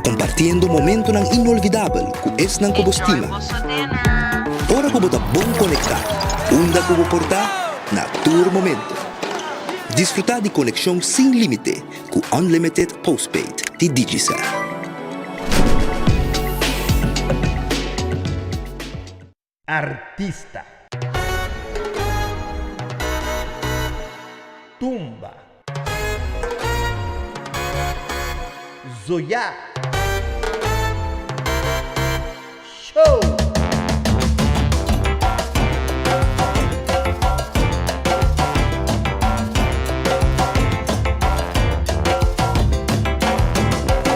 Compartiendo momento inolvidável com esse não como estima. Ora como tá bom conectar, onda como portar, na tour momento. Desfrutar de conexão sem limite com Unlimited Postpaid de Digicel. Artista. Tumba. Zoya. Show!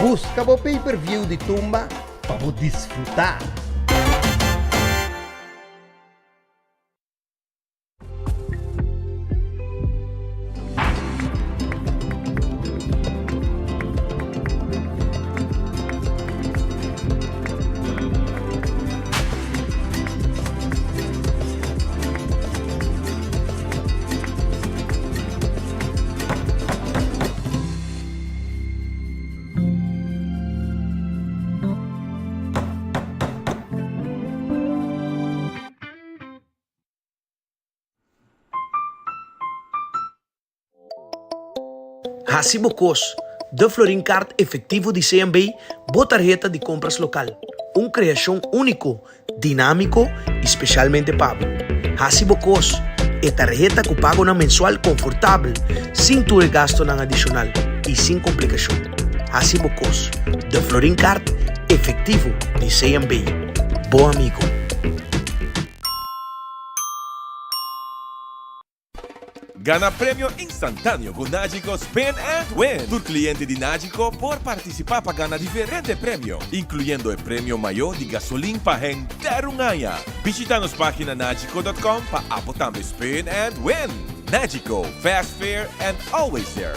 Busca o pay-per-view de Tumba para desfrutar. Hasibocos, de Florin Card efectivo de CMB, tarjeta de compras local. Una creación único, dinámico y especialmente pago. Hasibocos, es tarjeta que paga una mensual confortable, sin tu gasto adicional y sin complicación. Hasibocos, de Florin Card efectivo de CMB. Bom amigo. Gana premio instantâneo com Nagico Spin and Win. Tu cliente de Nagico por participar para ganhar diferente prêmio, incluindo o prêmio maior de gasolina para inteiro um ano. Visita nossa página nagico.com para apotar Spin and Win. Nagico, fast, fair and always there.